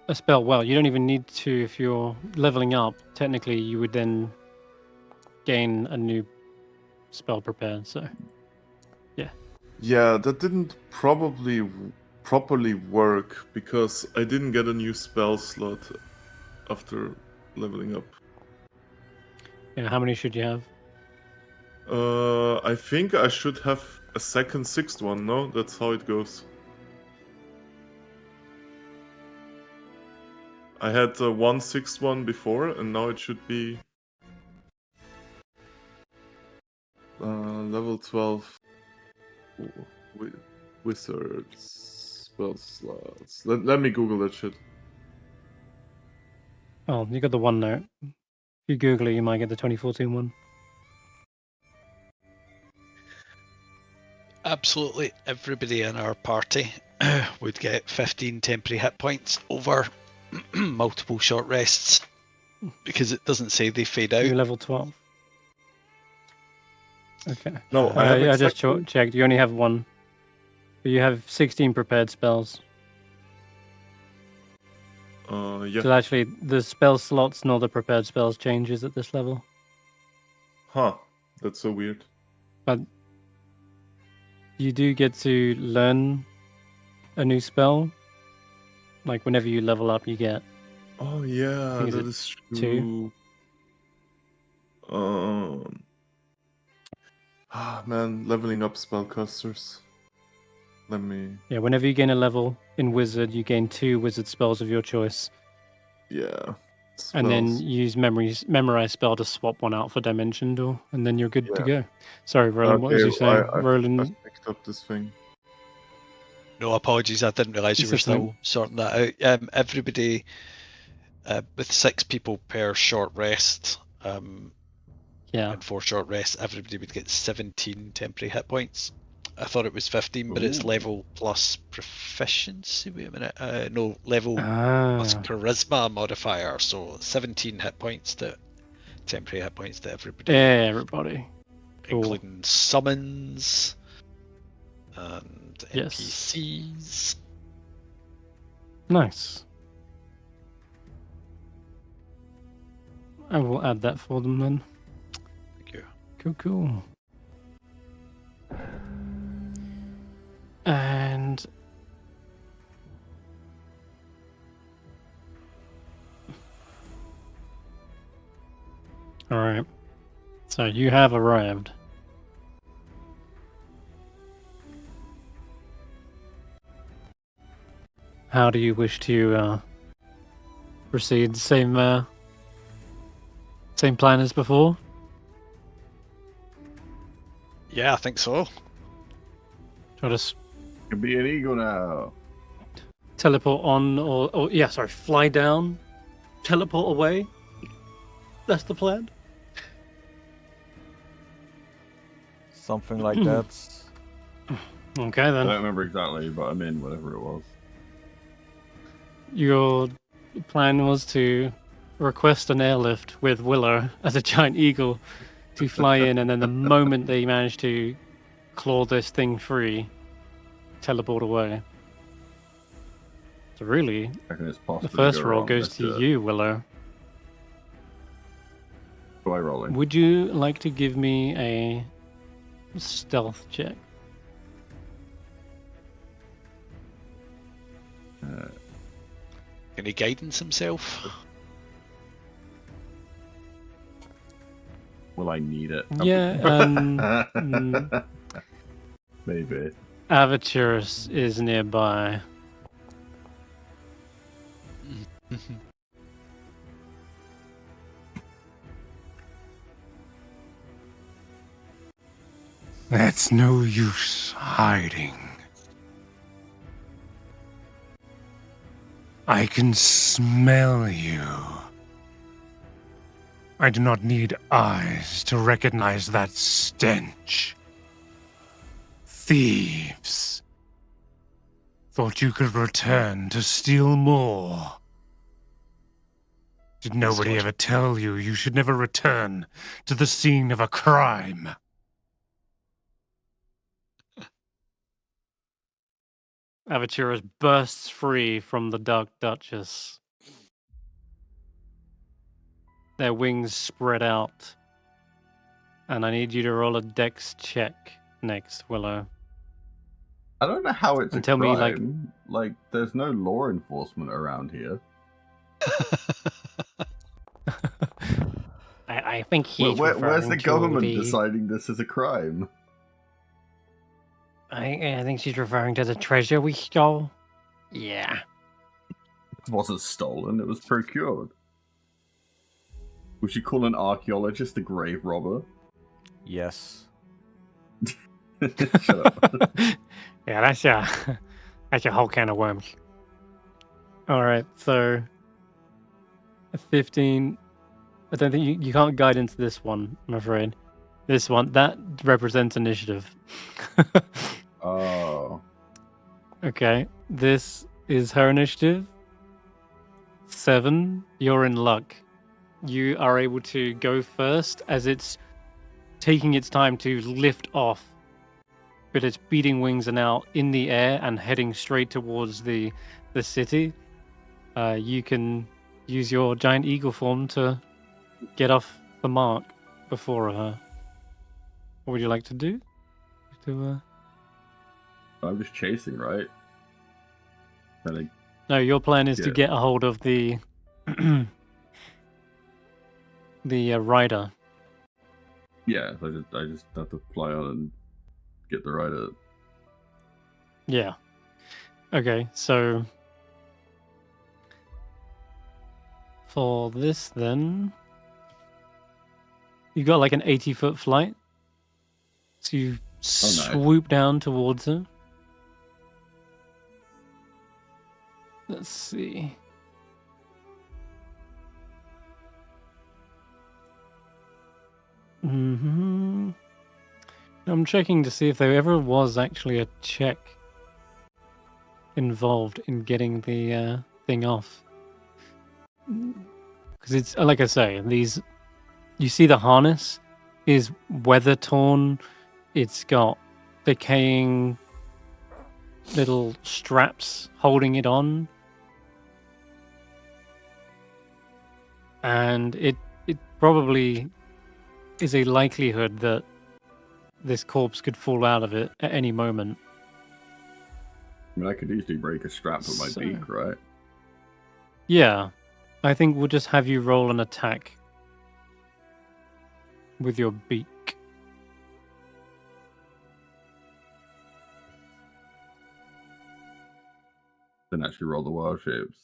a spell. Well, you don't even need to if you're leveling up. Technically, you would then gain a new spell prepared. So, Yeah, that didn't properly work because I didn't get a new spell slot after leveling up. yeah, how many should you have? I think I should have a second sixth one, no? That's how it goes. I had one sixth one before, and now it should be level 12 wizards spell slots. Let me Google that shit. Oh, you got the OneNote. If you Google it, you might get the 2014 one. Absolutely everybody in our party would get 15 temporary hit points over multiple short rests because it doesn't say they fade out. You're level 12. Okay. No, I have I just exactly... checked. You only have one. But you have 16 prepared spells. yeah. So actually, the spell slots, not the prepared spells, changes at this level. Huh. That's so weird. But you do get to learn a new spell. Like whenever you level up, you get. Oh yeah, think, is that it is two? true. Man, leveling up spellcasters. Let me... Yeah, whenever you gain a level in wizard, you gain 2 wizard spells of your choice. Yeah. And then Spells. use memorize spell to swap one out for dimension door, and then you're good to Yeah. go. Sorry, Roland, what was Okay, you saying? I Roland, picked up this thing. No apologies, I didn't realise You you were said something. still sorting that out. Everybody with 6 people per short rest, yeah. and 4 short rests, everybody would get 17 temporary hit points. I thought it was 15, but it's Ooh. level plus proficiency. Wait a minute. No, level plus Ah, charisma modifier. So 17 hit points to temporary hit points to everybody, everybody. Cool. including summons and Yes. NPCs. Nice. I will add that for them then. Thank you. Cool, cool. And all right. So you have arrived. How do you wish to proceed? Same plan as before? Yeah, I think so. Try to Can be an eagle now. teleport on or yeah, sorry, fly down, teleport away. That's the plan. Something like that. Okay I then. don't remember exactly, but I'm in whatever it was. Your plan was to request an airlift with Willow as a giant eagle to fly in, and then the moment they manage to claw this thing free, teleport away. So really, I reckon it's the possible. first roll goes to you, Willow. Who am I rolling? Would you like to give me a stealth check? Can he guidance himself? Will I need it? Yeah, Maybe. Avaturus is nearby. That's no use hiding. I can smell you. I do not need eyes to recognize that stench. Thieves. Thought you could return to steal more. Did nobody Lord. ever tell you you should never return to the scene of a crime? Aventurus bursts free from the Dark Duchess. Their wings spread out. And I need you to roll a dex check next, Willow. I don't know how it's And a tell me, crime. Like, there's no law enforcement around here. I think he's Where's the referring to government the... deciding this is a crime? I think she's referring to the treasure we stole. Yeah. It wasn't stolen, it was procured. Would you call an archaeologist a grave robber? Yes. Shut up. Yeah, that's a whole can of worms. All right, so 15. I don't think you can't guide into this one, I'm afraid. This one that represents initiative. Oh. Okay, this is her initiative. 7. You're in luck. You are able to go first as it's taking its time to lift off, but its beating wings are now in the air and heading straight towards the city. You can use your giant eagle form to get off the mark before her. What would you like to do? I'm just chasing, right? Really? No, your plan is to Yeah. get a hold of the the rider. Yeah, I just have to fly on and get the rider. Yeah. Okay, so for this then, you got like an 80-foot flight. So you swoop down towards her. Let's see. I'm checking to see if there ever was actually a check involved in getting the thing off. Because it's like I say, these. You see the harness is weather torn. It's got decaying little straps holding it on. And it probably is a likelihood that this corpse could fall out of it at any moment. I mean, I could easily break a strap with my beak, right? Yeah. I think we'll just have you roll an attack with your beak. Didn't actually roll the wild shapes.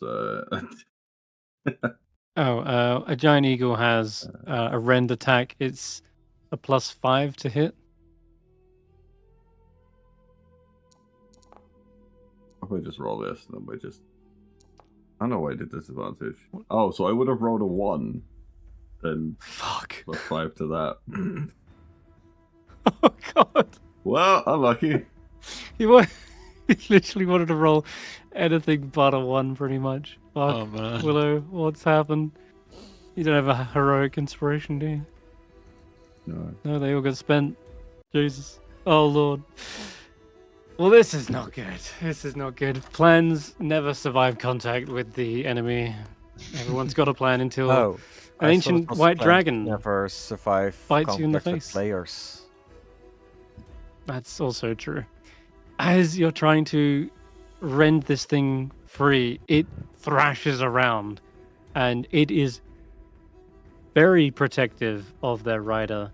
A giant eagle has a rend attack. It's a +5 to hit. If we just roll this, and then we just... I don't know why I did disadvantage. Oh, so I would have rolled a 1. Then Fuck. +5 to that. Oh god. Well, unlucky. He literally wanted to roll anything but a 1, pretty much. Fuck. Oh man. Willow, what's happened? You don't have a heroic inspiration, do you? No. No, they all got spent. Jesus. Oh lord. Well, this is not good. This is not good. Plans never survive contact with the enemy. Everyone's got a plan until Oh, an ancient white dragon never survive bites you in the contact with face. players. That's also true. As you're trying to rend this thing free, it thrashes around, and it is very protective of their rider.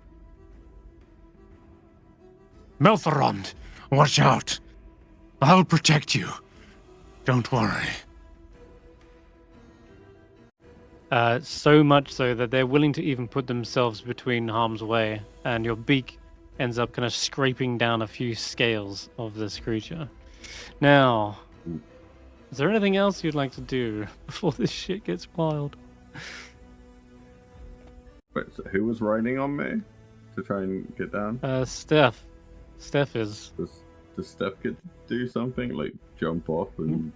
Melthorond, watch out. I'll protect you. Don't worry. So much so that they're willing to even put themselves between harm's way, and your beak ends up kind of scraping down a few scales of this creature. Now, is there anything else you'd like to do before this shit gets wild? Wait, so who was riding on me to try and get down? Stef. Stef is. Does Stef get to do something like jump off and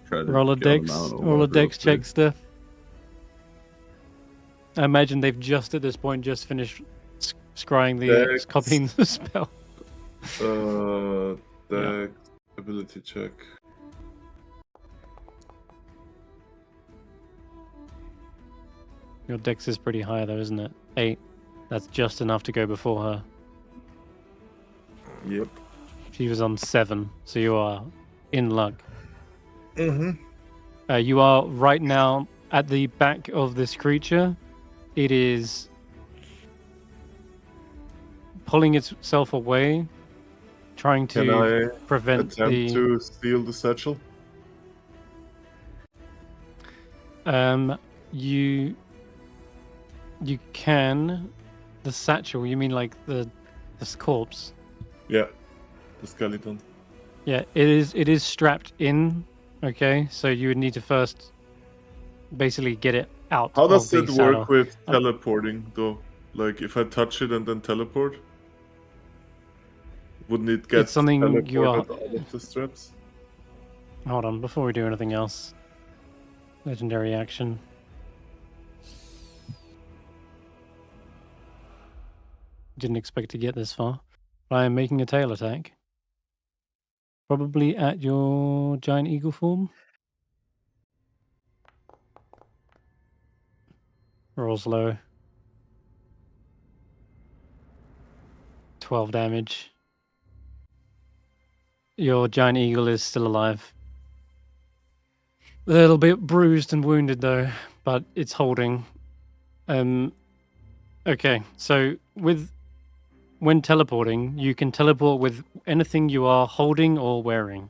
try to Roll a get on the dex. mountain or Roll a whatever dex else check, do? Stef. I imagine they've just at this point just finished scrying Dex. copying the spell. The ability check. Your dex is pretty high though, isn't it? 8. That's just enough to go before her. Yep. She was on 7, so you are in luck. Mm-hmm. You are right now at the back of this creature. It is pulling itself away, trying Can to I prevent attempt the. to steal the satchel? You can. The satchel. You mean like this corpse? Yeah, the skeleton. Yeah, it is strapped in. Okay, so you would need to first basically get it out. How does of it the work saddle. with teleporting, though? Like, if I touch it and then teleport? Wouldn't it get It's something you are. teleported out of the straps? Hold on, before we do anything else. Legendary action. Didn't expect to get this far. I am making a tail attack. Probably at your giant eagle form. Rolls low. 12 damage. Your giant eagle is still alive. A little bit bruised and wounded though, but it's holding. Okay, so when teleporting, you can teleport with anything you are holding or wearing.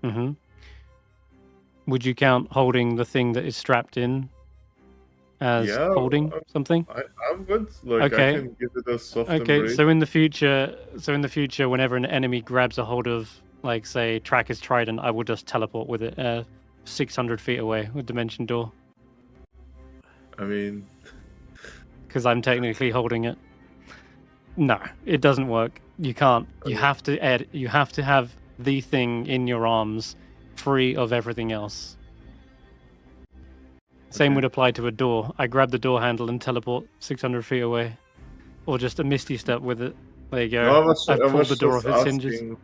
Mm-hmm. Would you count holding the thing that is strapped in as Yeah, holding something? I'm good. Like, Okay. I can give it a soft Okay, embrace. so in the future, whenever an enemy grabs a hold of, like, say, Tracker's Trident, I will just teleport with it 600 feet away with Dimension Door, I mean, because I'm technically holding it. No, it doesn't work. You can't. You have to have the thing in your arms, free of everything else. Same Okay. would apply to a door. I grab the door handle and teleport 600 feet away, or just a Misty Step with it. There you go. no, I've I pulled was the door off just its hinges. asking.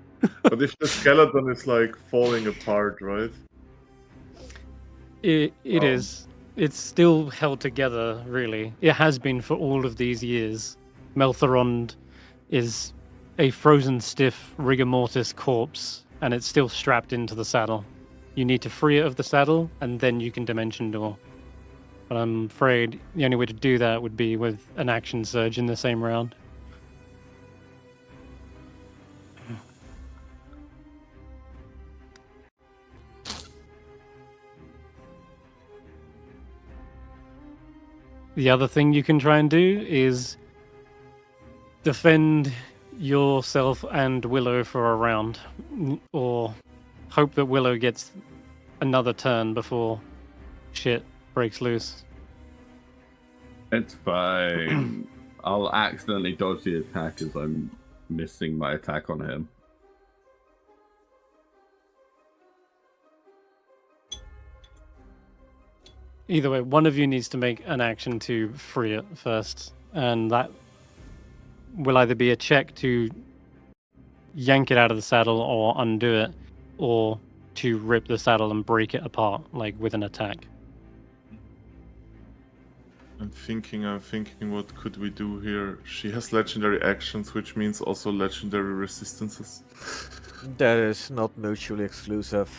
But if the skeleton is, like, falling apart, right? It is. It's still held together, really. It has been for all of these years. Melthorond is a frozen stiff rigor mortis corpse, and it's still strapped into the saddle. You need to free it of the saddle, and then you can Dimension Door. But I'm afraid the only way to do that would be with an action surge in the same round. The other thing you can try and do is defend yourself and Willow for a round, or hope that Willow gets another turn before shit breaks loose. It's fine. I'll accidentally dodge the attack as I'm missing my attack on him. Either way, one of you needs to make an action to free it first, and that will either be a check to yank it out of the saddle or undo it, or to rip the saddle and break it apart, like with an attack. I'm thinking, what could we do here? She has legendary actions, which means also legendary resistances. That is not mutually exclusive.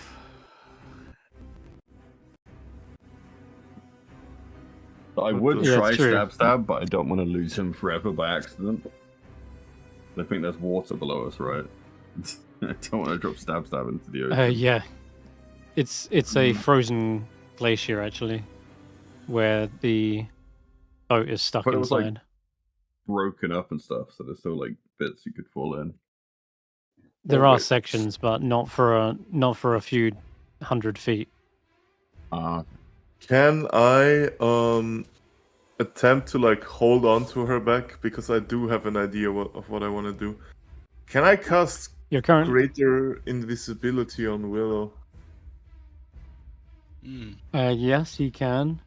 I would Yeah, try it's true. stab, but I don't want to lose him forever by accident. I think there's water below us, right? I don't want to drop stab into the ocean. Yeah, it's a frozen glacier actually, where the boat is stuck But it was like- inside. broken up and stuff, so there's still like bits you could fall in. There are wait. sections, but not for a few 100 feet. Can I attempt to like hold on to her back, because I do have an idea of what I want to do. Can I cast Your current greater invisibility on Willow? yes, you can.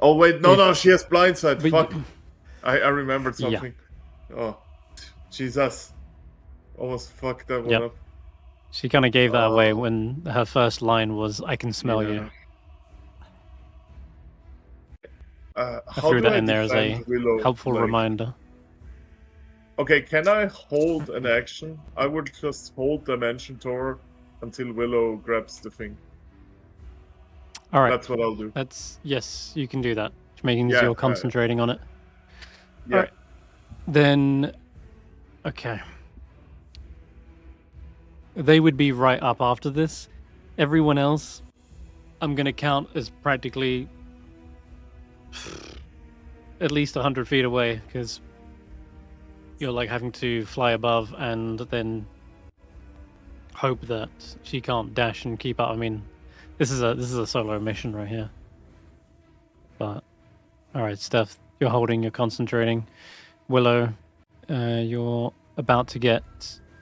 Oh wait, no, If- no, she has blindside. but Fuck, you- I remembered Yeah. something. Oh, Jesus, almost fucked that one Yep. up. She kind of gave that away Oh. when her first line was, "I can smell you." How threw do that I in there as a defend Willow, Helpful like- reminder. Okay, can I hold an action? I would just hold Dimension Door until Willow grabs the thing. All right. That's what I'll do. Yes, you can do that. Which means Yeah, you're concentrating on it. Yeah. Alright. Then, okay. They would be right up after this. Everyone else, I'm going to count as practically at least 100 feet away, because you're like having to fly above and then hope that she can't dash and keep up. I mean, this is a solo mission right here. But all right, Steph, you're holding, you're concentrating. Willow, you're about to get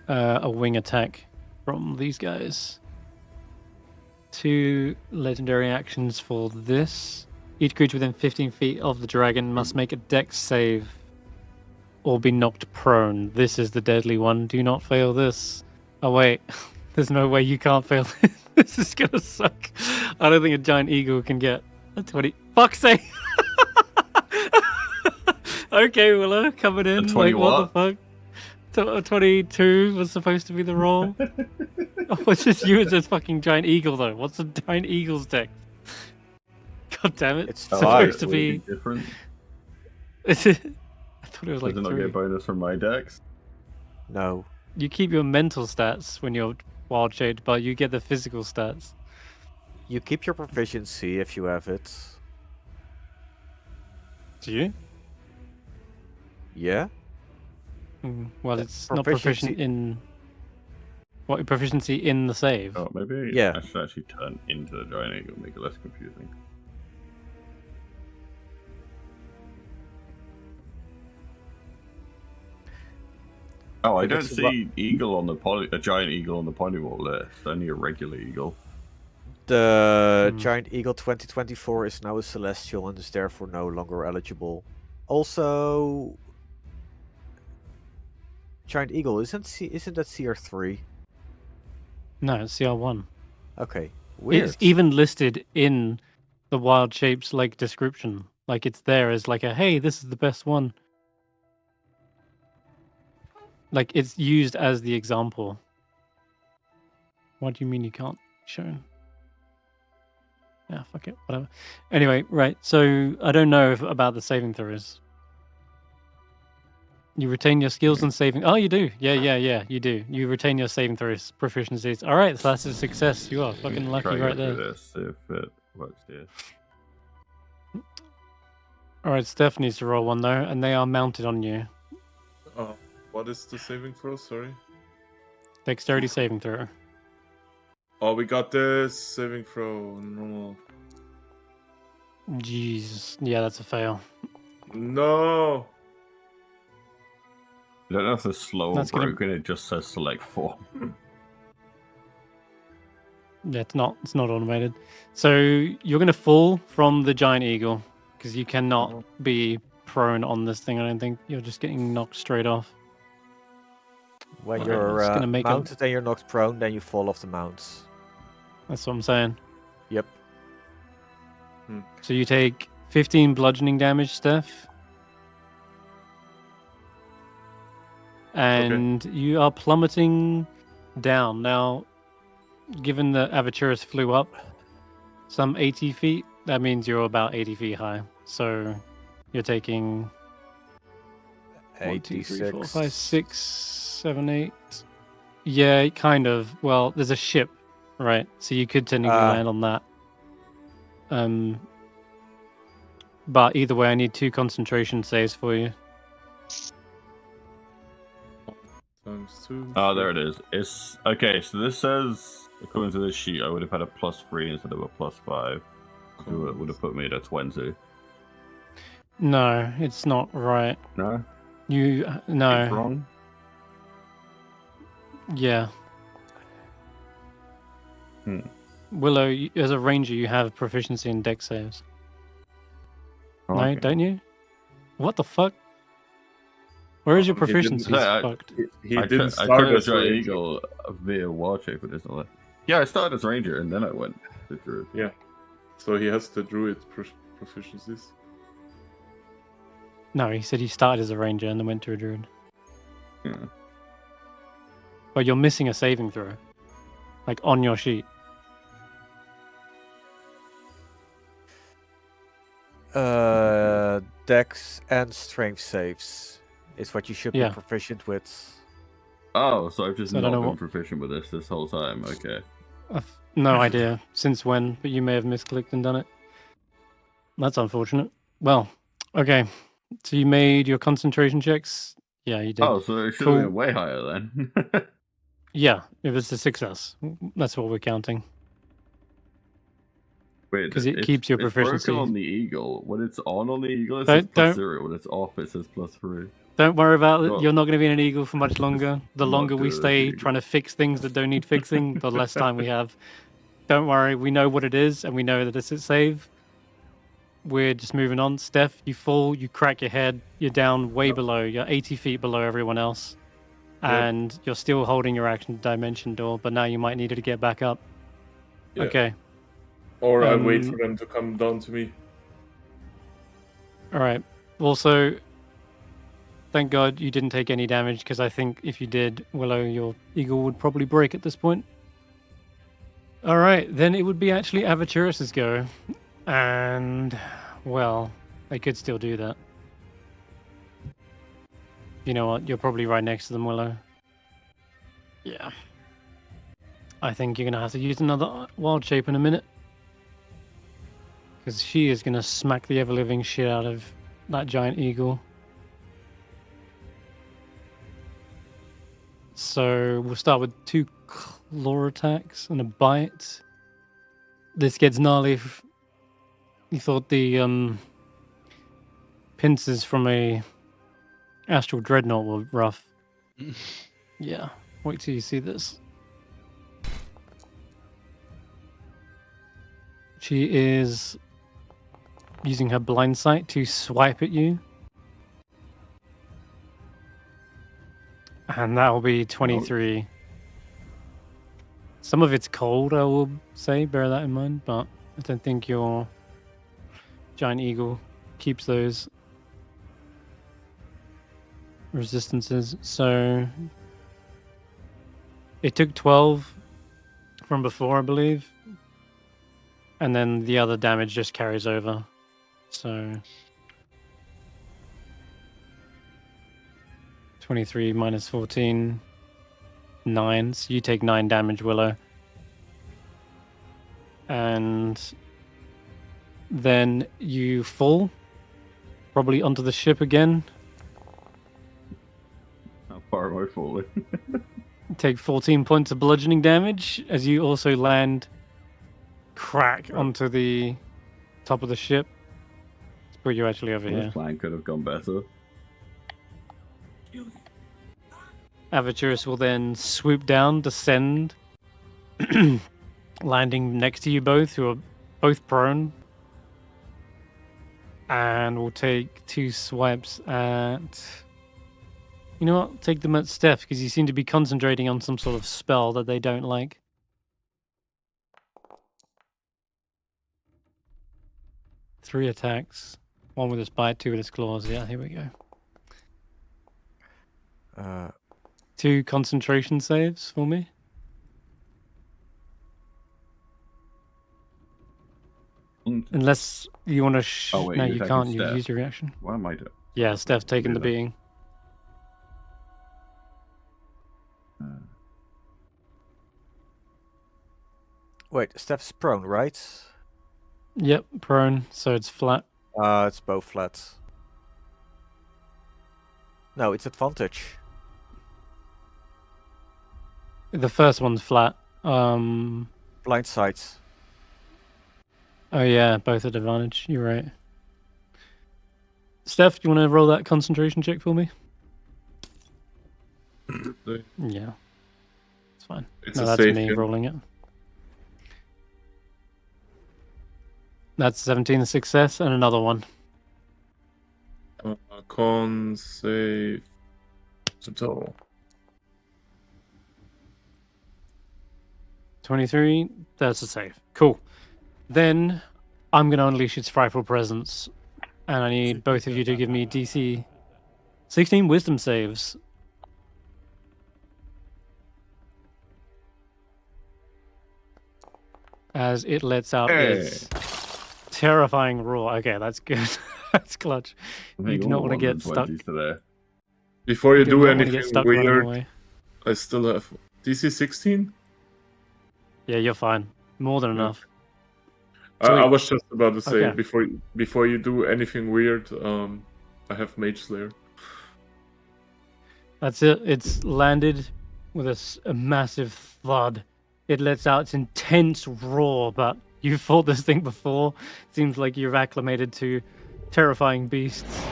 a wing attack from these guys. 2 legendary actions for this. Each creature within 15 feet of the dragon must make a dex save or be knocked prone. This is the deadly one. Do not fail this. Oh wait, there's no way you can't fail this. This is gonna suck. I don't think a giant eagle can get a 20. Fuck's sake! Okay, Willow, coming in. A 20 Like, what what? the fuck? 22 was supposed to be the roll. What's just you as a fucking giant eagle, though? What's a giant eagle's deck? God damn it. It's supposed to Will it be. different. I thought it was like Does it not get a 3. bonus from my dex? No. You keep your mental stats when you're wild shaped, but you get the physical stats. You keep your proficiency if you have it. Do you? Yeah? Well, it's not proficient proficiency- in. What, proficiency in the save? Oh, maybe Yeah. I should actually turn into the giant eagle and make it less confusing. Oh, I If don't it's a see eagle on the a giant eagle on the polymorph list. Only a regular eagle. The Hmm. Giant Eagle 2024 is now a Celestial and is therefore no longer eligible. Also, Giant Eagle isn't that CR3? No, it's CR1. Okay, weird. It's even listed in the wild shapes like description. Like it's there as like a, hey, this is the best one. Like it's used as the example. What do you mean you can't show? Yeah, fuck it, whatever. Anyway, right. So I don't know about the saving throws. You retain your skills and saving. Oh, you do. Yeah. You do. You retain your saving throws proficiencies. All right, so that's a success. You are fucking Try lucky and right go through there. this, see if it works here. All right, Steph needs to roll one though, and they are mounted on you. What is the saving throw? Sorry. Dexterity saving throw. Oh, we got this saving throw. No. Jeez. Yeah, that's a fail. No. I don't know if it's slow or That's gonna- broken. It just says select form. Yeah, it's not automated. So you're gonna fall from the giant eagle because you cannot be prone on this thing. I don't think you're just getting knocked straight off. When Okay, you're it's gonna make a- mounted and you're knocked prone, then you fall off the mount. That's what I'm saying. Yep. So you take 15 bludgeoning damage, Steph. And you are plummeting down. Now, given that Aventurus flew up some 80 feet, that means you're about 80 feet high. So you're taking 1, 2, 3, 4, 5, 6, 7, 8. Yeah, kind of. Well, there's a ship, right? So you could technically land on that. But either way, I need 2 concentration saves for you. times 2. Oh, there it is. It's okay. So this says, according to this sheet, I would have had a +3 instead of a +5. It would have put me at a 20. No, it's not right. No, No. it's wrong. Yeah. Hmm. Willow, as a ranger, you have proficiency in dex saves. No, Okay. don't you? What the fuck? Where is your He didn't- proficiency? I- Fucked. He I didn't I start started as as Giant Ranger. Eagle via Wild Shape, but it's not. Yeah, I started as Ranger and then I went to Druid. Yeah. So he has the druid proficiencies. No, he said he started as a ranger and then went to a druid. Yeah. But you're missing a saving throw, like on your sheet. Dex and strength saves is what you should Yeah. be proficient with. Oh, so I've just So I don't not know been what- proficient with this whole time. Okay. I've no idea since when, but you may have misclicked and done it. That's unfortunate. Well, okay. So you made your concentration checks? Yeah, you did. Oh, so it should Cool. have been way higher then. Yeah, it was a success. That's what we're counting. Wait, 'Cause it keeps your it's broken proficiency. on the Eagle. When it's on the Eagle, it says Don't- +0. When it's off, it says +3. Don't worry about it. Well, You're not going to be in an eagle for much longer. The not longer we good, stay eagle. trying to fix things that don't need fixing, the less time we have. Don't worry. We know what it is, and we know that it's a save. We're just moving on. Steph, you fall, you crack your head, you're down way below. You're 80 feet below everyone else. Yep. And you're still holding your action dimension door, but now you might need it to get back up. Yeah. Okay. Or I wait Um, for them to come down to me. All right. Also, thank God you didn't take any damage, because I think if you did, Willow, your eagle would probably break at this point. All right, then it would be actually Aventurous's go. And, well, they could still do that. You know what? You're probably right next to them, Willow. Yeah. I think you're going to have to use another wild shape in a minute. Because she is going to smack the ever-living shit out of that giant eagle. So we'll start with 2 claw attacks and a bite. This gets gnarly. You thought the pincers from a astral dreadnought were rough. Yeah, wait till you see this. She is using her blind sight to swipe at you. And that will be 23. Some of it's cold, I will say, bear that in mind, but I don't think your giant eagle keeps those resistances. So it took 12 from before, I believe. And then the other damage just carries over. So 23 minus 14, 9. So you take 9 damage, Willow. And then you fall, probably onto the ship again. How far am I falling? Take 14 points of bludgeoning damage as you also land crack onto the top of the ship. Let's put you actually over This here. plan could have gone better. Aventurous will then swoop down, descend, landing next to you both, who are both prone. And we'll take 2 swipes at... You know what? Take them at Steph, because you seem to be concentrating on some sort of spell that they don't like. Three attacks. 1 with his bite, 2 with his claws. Yeah, here we go. 2 concentration saves for me. Unless you want to... Oh, wait, no, you're you attacking can't. You've Steph. used your reaction. What am I doing? Yeah, Steph taking the Really? beating. Wait, Steph's prone, right? Yep, prone, so it's flat. It's both flats. No, it's advantage. The first one's flat. Blind sights. Oh yeah, both at advantage. You're right. Steph, do you want to roll that concentration check for me? Yeah, it's fine. It's No, a that's safe me hit. rolling it. That's 17 success and another one. Con save. Total. 23. That's a save. Cool. Then I'm going to unleash its frightful presence, and I need both of you to give me DC 16 wisdom saves. As it lets out its terrifying roar. Okay, that's good. That's clutch. You do not want to get stuck. Today. Before you do do not want to anything get stuck running weird, away. I still have DC 16. Yeah, you're fine. More than enough. I was just about to say Okay. before you do anything weird, I have Mage Slayer. That's it. It's landed with a massive thud. It lets out its intense roar, but you've fought this thing before. Seems like you're acclimated to terrifying beasts.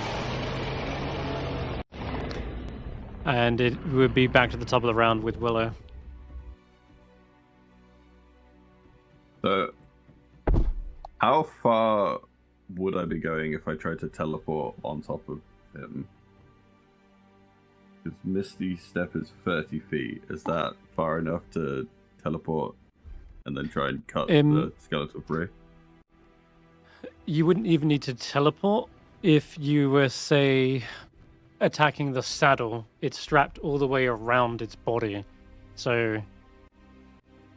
And it would be back to the top of the round with Willow. So, how far would I be going if I tried to teleport on top of him? Because Misty Step is 30 feet. Is that far enough to teleport and then try and cut the skeletal free? You wouldn't even need to teleport if you were, say, attacking the saddle. It's strapped all the way around its body. So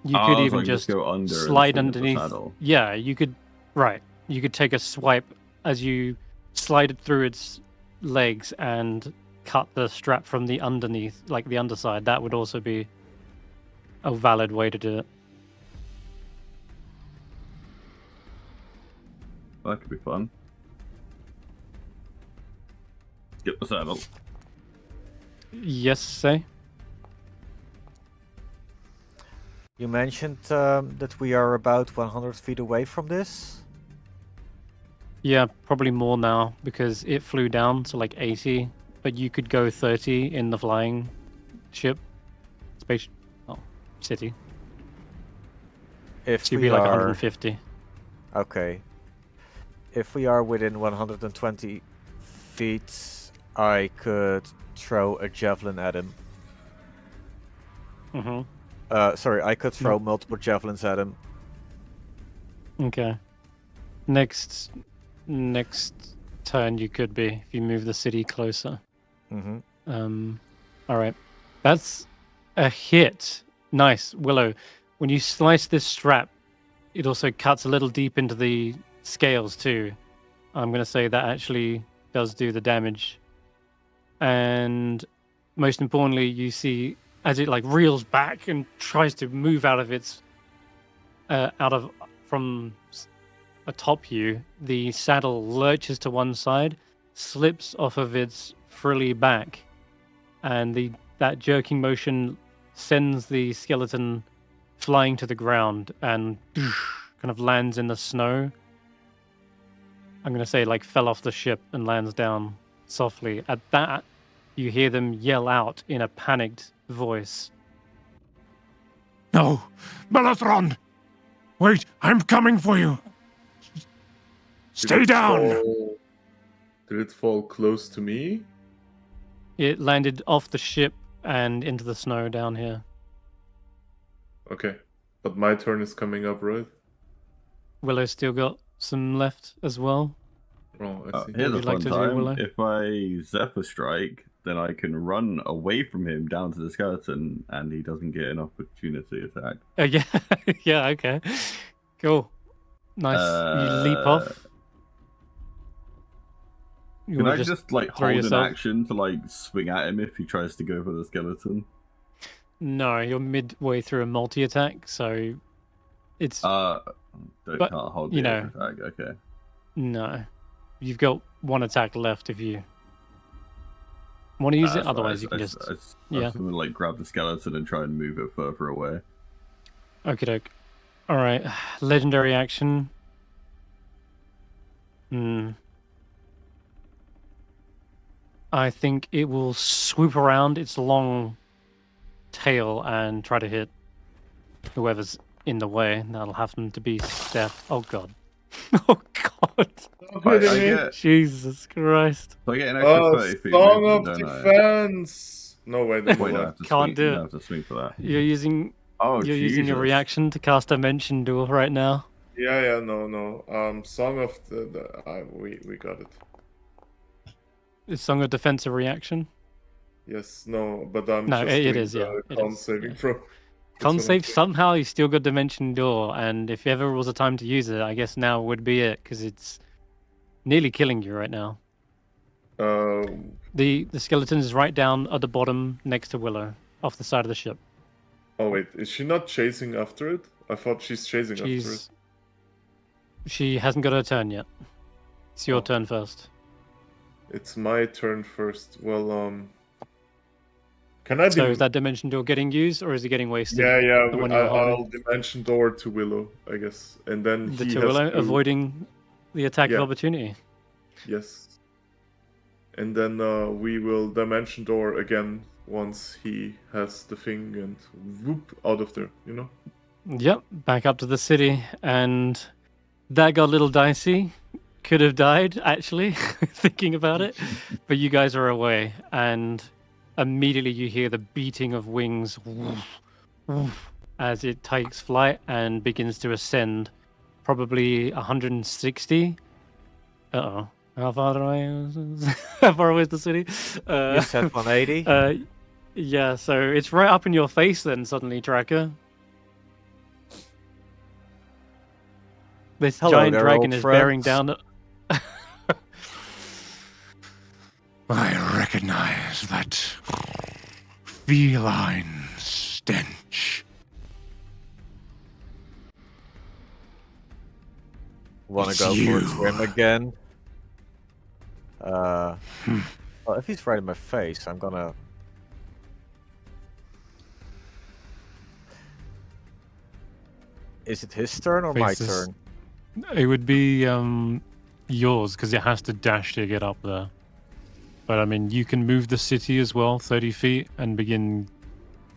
you could even just go under slide and swing at the underneath. saddle. Yeah, you could. Right. You could take a swipe as you slide it through its legs and cut the strap from the underneath, like the underside. That would also be a valid way to do it. That could be fun. Get the saddle. Yes, say. You mentioned that we are about 100 feet away from this. Yeah, probably more now because it flew down to like 80, but you could go 30 in the flying ship, city. If So you'd we be like are 150. okay, if we are within 120 feet, I could throw a javelin at him. Sorry, I could throw multiple javelins at him. Okay. Next turn you could be if you move the city closer. All right. That's a hit. Nice, Willow. When you slice this strap, it also cuts a little deep into the scales too. I'm going to say that actually does do the damage. And most importantly, you see as it like reels back and tries to move out of its from atop you, the saddle lurches to one side, slips off of its frilly back, and that jerking motion sends the skeleton flying to the ground and kind of lands in the snow. I'm going to say like fell off the ship and lands down softly. At that, you hear them yell out in a panicked voice. No! Melatron! Wait, I'm coming for you! Stay down! Did it fall close to me? It landed off the ship and into the snow down here. Okay. But my turn is coming up, right? Willow's still got some left as well. Oh, I see. Here's What a would you like fun to do, time. Willow? If I Zephyr Strike, then I can run away from him down to the skeleton, and he doesn't get an opportunity attack. Oh, yeah. Yeah, okay. Cool. Nice. You leap off. Can I just like hold yourself? an action to like swing at him if he tries to go for the skeleton? No, you're midway through a multi-attack, so it's... Can't hold you the know, attack, okay. No. You've got one attack left if you... Want to use it? That's fine. Otherwise, you can just. I Yeah. was gonna like grab the skeleton and try and move it further away. Okie doke. Alright. Legendary action. I think it will swoop around its long tail and try to hit whoever's in the way. That'll happen to be Stef. Oh god. Oh god. Don't I hit me. get, Jesus Christ. so I get an extra Oh, 30 feet Song movement, of don't I? Defense. No, wait, no, Wait, no. no, I have to Can't swing. do No, it. I have to swing for that. You're using Oh, you're using your Jesus. reaction to cast Dimension Duel right now. Yeah, no. Song of we got it. Is Song of Defense a reaction? Yes, no, but I'm No, just it doing is, the yeah, it con is, saving yeah. throw. Con That's what I'm save doing. somehow you still got Dimension Door, and if ever was a time to use it, I guess now would be it, because it's nearly killing you right now. The skeleton is right down at the bottom next to Willow, off the side of the ship. Oh wait, is she not chasing after it? I thought she's chasing after it. She hasn't got her turn yet. It's your Oh. turn first. It's my turn first. Well, can I? So is that Dimension Door getting used, or is it getting wasted? Yeah. The one you're holding? I'll dimension door to Willow, I guess, and then The he to has Willow, to... avoiding the attack Yeah. of opportunity. Yes. And then we will dimension door again once he has the thing and whoop out of there, you know? Yep, back up to the city, and that got a little dicey. Could have died, actually, thinking about it. But you guys are away, and immediately you hear the beating of wings as it takes flight and begins to ascend, probably 160. Uh-oh. How far away How far away is the city? You said 180? Yeah, so it's right up in your face then, suddenly, Tracker. This Hello giant there, dragon old is friend. bearing down... I recognize that feline stench. Wanna It's go for a you. swim again? Well, if he's right in my face, I'm gonna... Is it his turn or my Faces. turn? It would be yours, because it has to dash to get up there. But I mean, you can move the city as well, 30 feet, and begin...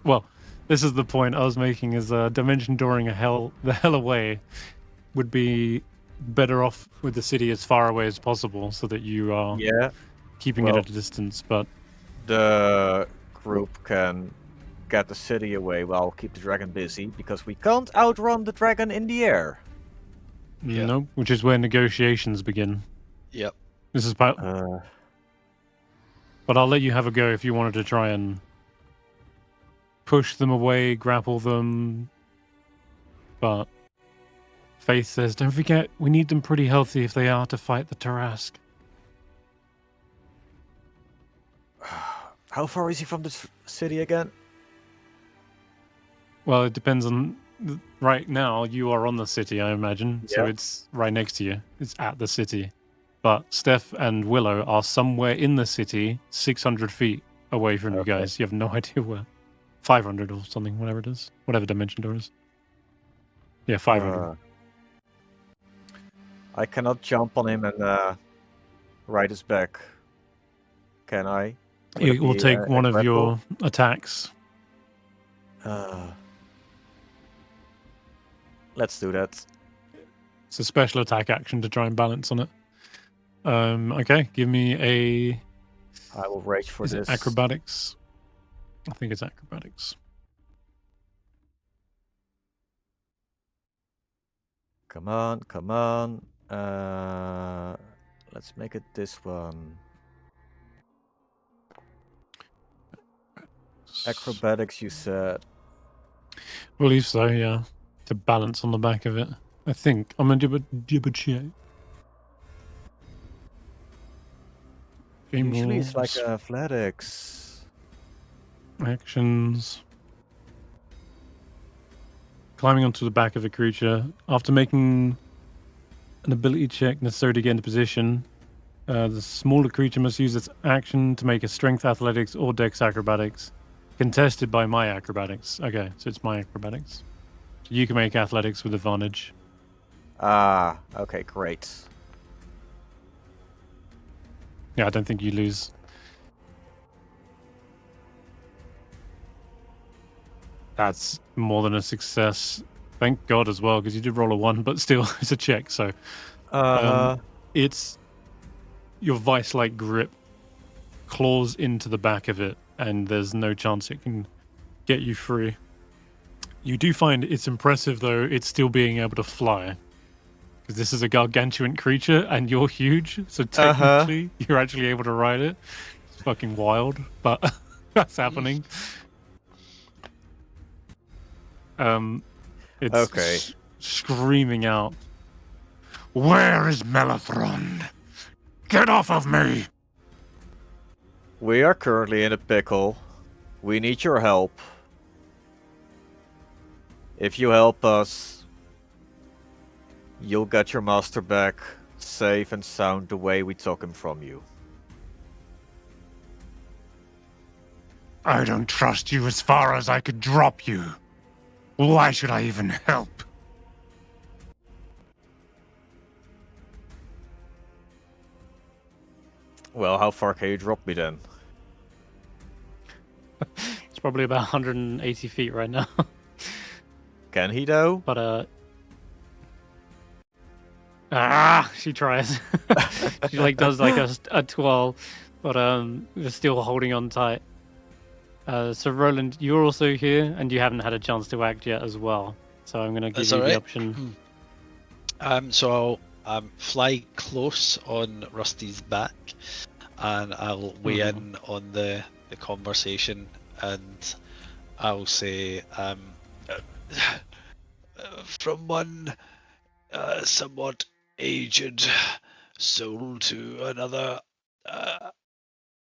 Well, this is the point I was making, is dimension dooring the hell away would be better off with the city as far away as possible, so that you are Yeah, keeping it well- at a distance, but... the group can get the city away while keep the dragon busy, because we can't outrun the dragon in the air. Yeah. Nope, which is where negotiations begin. Yep. This is part... Uh, But I'll let you have a go if you wanted to try and push them away, grapple them. But Faith says, don't forget, we need them pretty healthy if they are to fight the Tarrasque. how far is he from the city again? Well, it depends on... Right now, you are on the city, I imagine. So Yeah. it's right next to you. It's at the city. But Stef and Willow are somewhere in the city, 600 feet away from you Okay. guys. You have no idea where. 500 or something, whatever it is. Whatever dimension door is. Yeah, 500. I cannot jump on him and ride his back. Can I? Would It it will be, take a one of grapple? your attacks. Let's do that. It's a special attack action to try and balance on it. Okay, give me a... I will rage for Is this. it acrobatics? I think it's acrobatics. Come on, come on. Let's make it this one. Acrobatics, you said. I believe so, yeah. To balance on the back of it. I think. I'm going to double check. Usually it's like Rules, athletics. actions. Climbing onto the back of a creature. After making an ability check necessary to get into position, The smaller creature must use its action to make a strength athletics or dex acrobatics, contested by my acrobatics. Okay, so it's my acrobatics. So you can make athletics with advantage. Ah, okay, great. Yeah, I don't think you lose. That's more than a success. Thank God as well, because you did roll a 1, but still, it's a check. So it's your vice-like grip claws into the back of it, and there's no chance it can get you free. You do find it's impressive, though, it's still being able to fly. Because this is a gargantuan creature, and you're huge, so technically you're actually able to ride it. It's fucking wild, but that's happening. It's Okay. screaming out. Where is Melathrond? Get off of me! We are currently in a pickle. We need your help. If you help us, you'll get your master back safe and sound the way we took him from you. I don't trust you as far as I could drop you. Why should I even help? Well, how far can you drop me then? It's probably about 180 feet right now. Can he though? But she tries. She like does like a twirl, but they're still holding on tight. So Roland, you're also here, and you haven't had a chance to act yet as well. So I'm gonna give you the option. So I'll fly close on Rusty's back, and I'll weigh in on the conversation, and I'll say, from one somewhat aged soul to another,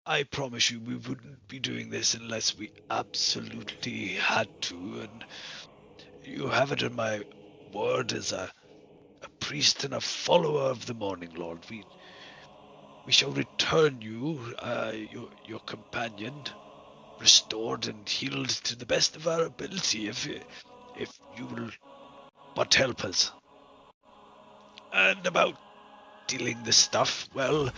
I promise you we wouldn't be doing this unless we absolutely had to, and you have it in my word as a priest and a follower of the Morning Lord. We shall return you, your companion, restored and healed to the best of our ability, if you will but help us. And about dealing the stuff, well,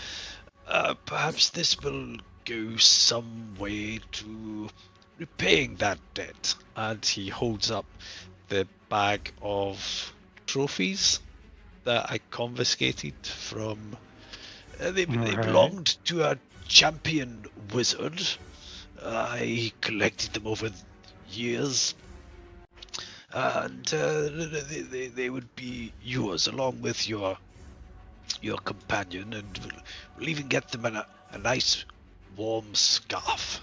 perhaps this will go some way to repaying that debt. And he holds up the bag of trophies that I confiscated from. They belonged to a champion wizard. I collected them over years, and they would be yours along with your companion, and we'll even get them a nice warm scarf.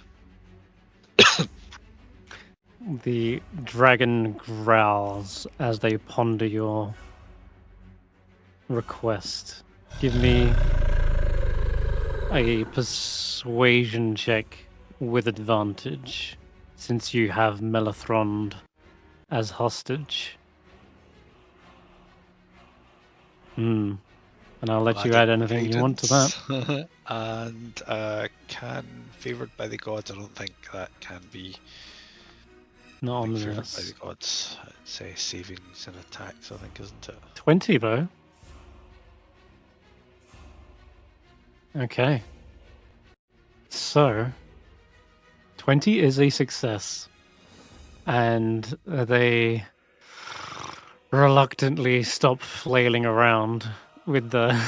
The dragon growls as they ponder your request. Give me a persuasion check with advantage, since you have Melathrond as hostage. And I'll let you add anything you want to that. And can favored by the gods. I don't think that can be. Not on favored by this. the gods. I'd say savings and attacks, I think, isn't it? 20 though. Okay. So 20 is a success. And they reluctantly stop flailing around with the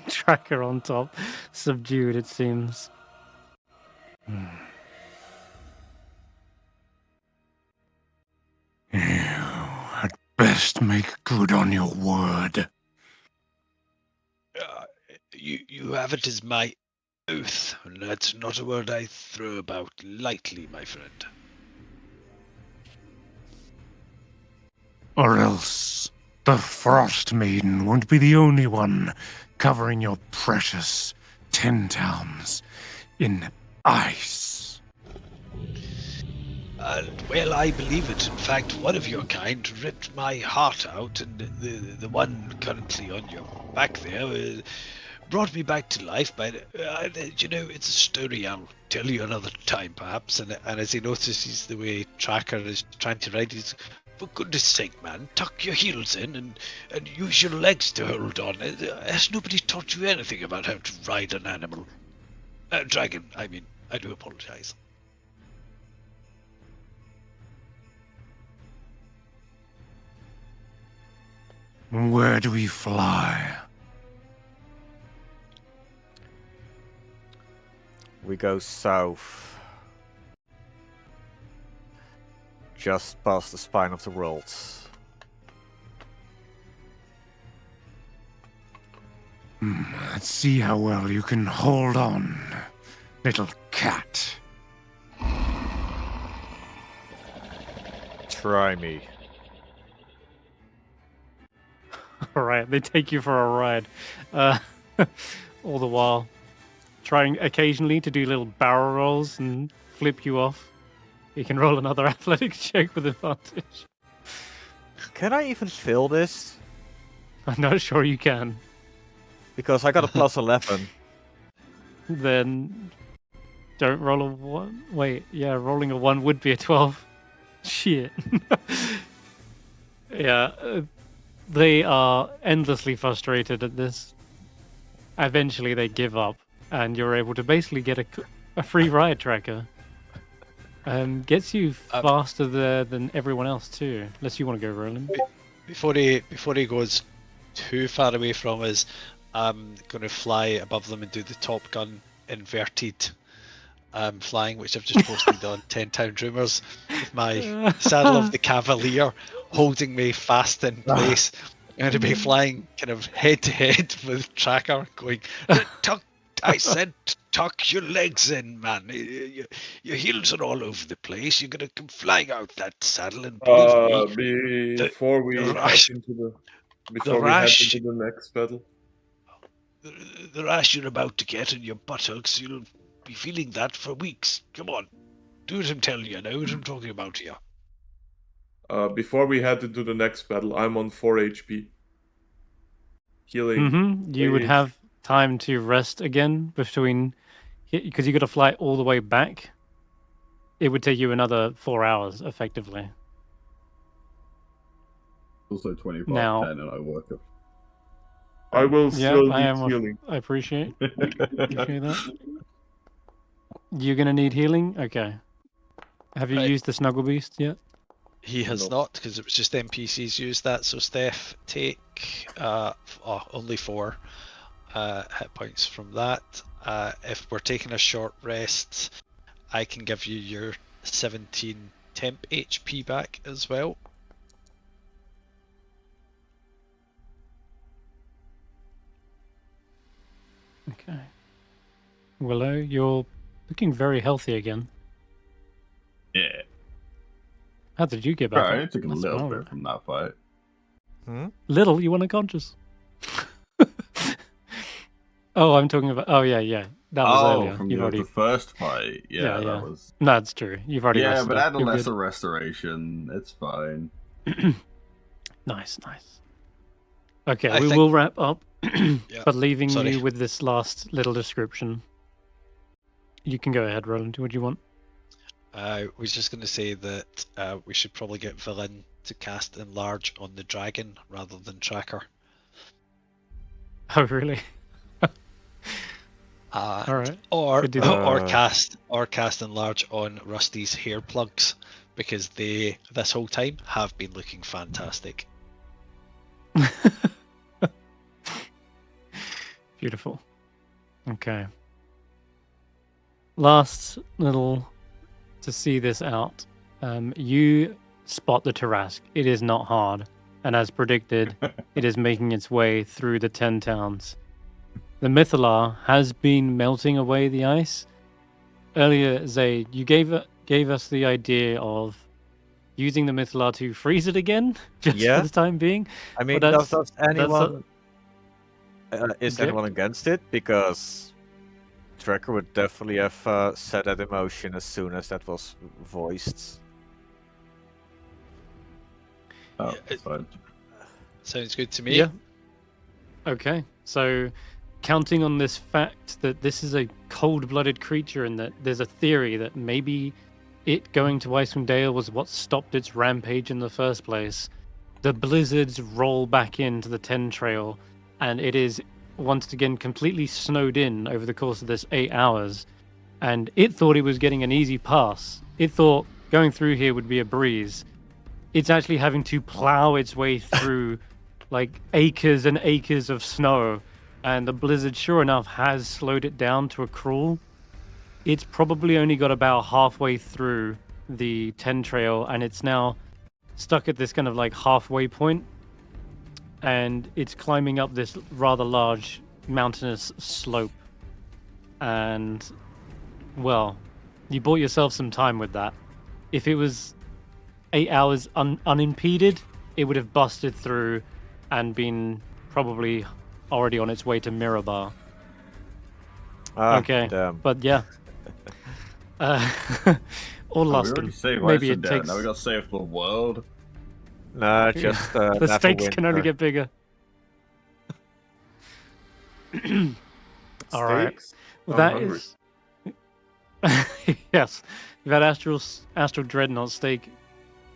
tracker on top, subdued, it seems. You had best make good on your word. You have it as my oath, and that's not a word I throw about lightly, my friend. Or else the Frostmaiden won't be the only one covering your precious 10 towns in ice. And, well, I believe it. In fact, one of your kind ripped my heart out, and the one currently on your back there brought me back to life, but you know, it's a story I'll tell you another time, perhaps. And as he notices the way Tracker is trying to ride, he's, for goodness sake, man, tuck your heels in and use your legs to hold on. Has nobody taught you anything about how to ride an animal? Dragon, I mean. I do apologize. Where do we fly? We go south. Just past the spine of the worlds. Let's see how well you can hold on, little cat. Try me. All right, they take you for a ride, all the while trying occasionally to do little barrel rolls and flip you off. You can roll another athletics check with advantage. Can I even fill this? I'm not sure you can. Because I got a plus 11. Then don't roll a 1. Wait, yeah, rolling a 1 would be a 12. Shit. Yeah, they are endlessly frustrated at this. Eventually they give up, and you're able to basically get a free ride tracker. Gets you faster there than everyone else too, unless you want to go, Roland. Before he goes too far away from us, I'm going to fly above them and do the Top Gun inverted flying, which I've just posted on 10 Town Rumours, with my saddle of the Cavalier holding me fast in place. I'm going to be flying kind of head to head with Tracker, going, I said tuck your legs in, man. Your heels are all over the place. You're going to come flying out that saddle, and believe me, Before we head into the next battle. The rash you're about to get in your buttocks, you'll be feeling that for weeks. Come on, do what I'm telling you. I know what I'm talking about here. Before we head into the next battle, I'm on 4 HP. Healing. You would have time to rest again between, because you got to fly all the way back. It would take you another 4 hours, effectively. Also 25, Now, 10, and I work up. I will still I need healing. I appreciate that. You're gonna need healing? Okay. Have you used the Snuggle Beast yet? He has not, because it was just NPCs used that. So Stef, take only 4 hit points from that. If we're taking a short rest, I can give you your 17 temp HP back as well. Okay. Willow, you're looking very healthy again. Yeah. How did you get back? Bro, up? I took a That's little phenomenal. bit from that fight. Little? You weren't unconscious. Oh, I'm talking about. Oh, yeah. That was earlier. From You've already. the first fight. Yeah, Yeah. that was. No, that's true. You've already. Yeah, rested but up. add a You're lesser good. restoration. It's fine. Nice. Okay, I we think- will wrap up, Yeah, but leaving sorry. you with this last little description. You can go ahead, Roland. What do you want? I was just going to say that we should probably get Villain to cast Enlarge on the dragon rather than Tracker. Oh, really? All right. Or Could do that. or cast Enlarge on Rusty's hair plugs, because they this whole time have been looking fantastic. Beautiful. Okay. Last little to see this out. You spot the Tarrasque. It is not hard, and as predicted, it is making its way through the 10 towns. The Mythalar has been melting away the ice. Earlier, Zay, you gave us the idea of using the Mythalar to freeze it again, just Yeah. for the time being. I mean, But does that's anyone is Yeah. anyone against it? Because Tracker would definitely have set that in motion as soon as that was voiced. Oh, Yeah, it's fine. Sounds good to me. Yeah. Okay. So counting on this fact that this is a cold-blooded creature and that there's a theory that maybe it going to Icewindale was what stopped its rampage in the first place, the blizzards roll back into the 10 trail, and it is once again completely snowed in over the course of this 8 hours. And it thought it was getting an easy pass. It thought going through here would be a breeze. It's actually having to plow its way through like acres and acres of snow. And the blizzard, sure enough, has slowed it down to a crawl. It's probably only got about halfway through the 10 trail, and it's now stuck at this kind of like halfway point. And it's climbing up this rather large mountainous slope. And, well, you bought yourself some time with that. If it was 8 hours unimpeded, it would have busted through and been probably already on its way to Mirabar. Okay, Damn. but yeah. Or Oh, we lost already him. saved Maybe it Icewind takes... Now we got to save the world. Nah, just the stakes can only get bigger. All right. Steaks? Well, I'm that hungry. is... Yes. We've had Astral Dreadnought steak.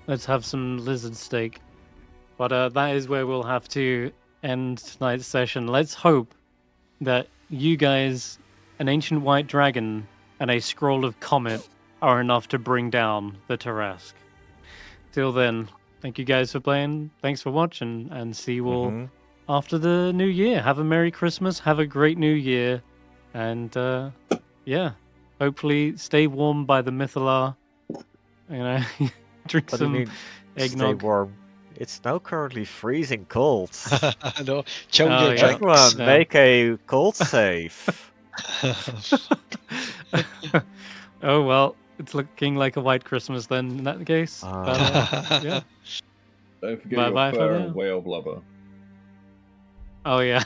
Let's have some lizard steak. But that is where we'll have to end tonight's session. Let's hope that you guys, an ancient white dragon, and a scroll of comet are enough to bring down the Tarrasque. Till then, thank you guys for playing. Thanks for watching, and see you all after the new year. Have a Merry Christmas. Have a great new year. And yeah, hopefully stay warm by the Mythalar. You know, drink What do you some mean, eggnog. stay warm? It's now currently freezing cold. I know. Chill Oh, your yeah. drinks. Everyone, Yeah. make a cold save. Oh well, it's looking like a white Christmas then in that case. But, yeah. Don't forget Bye-bye your for fur now. and whale blubber. Oh yeah.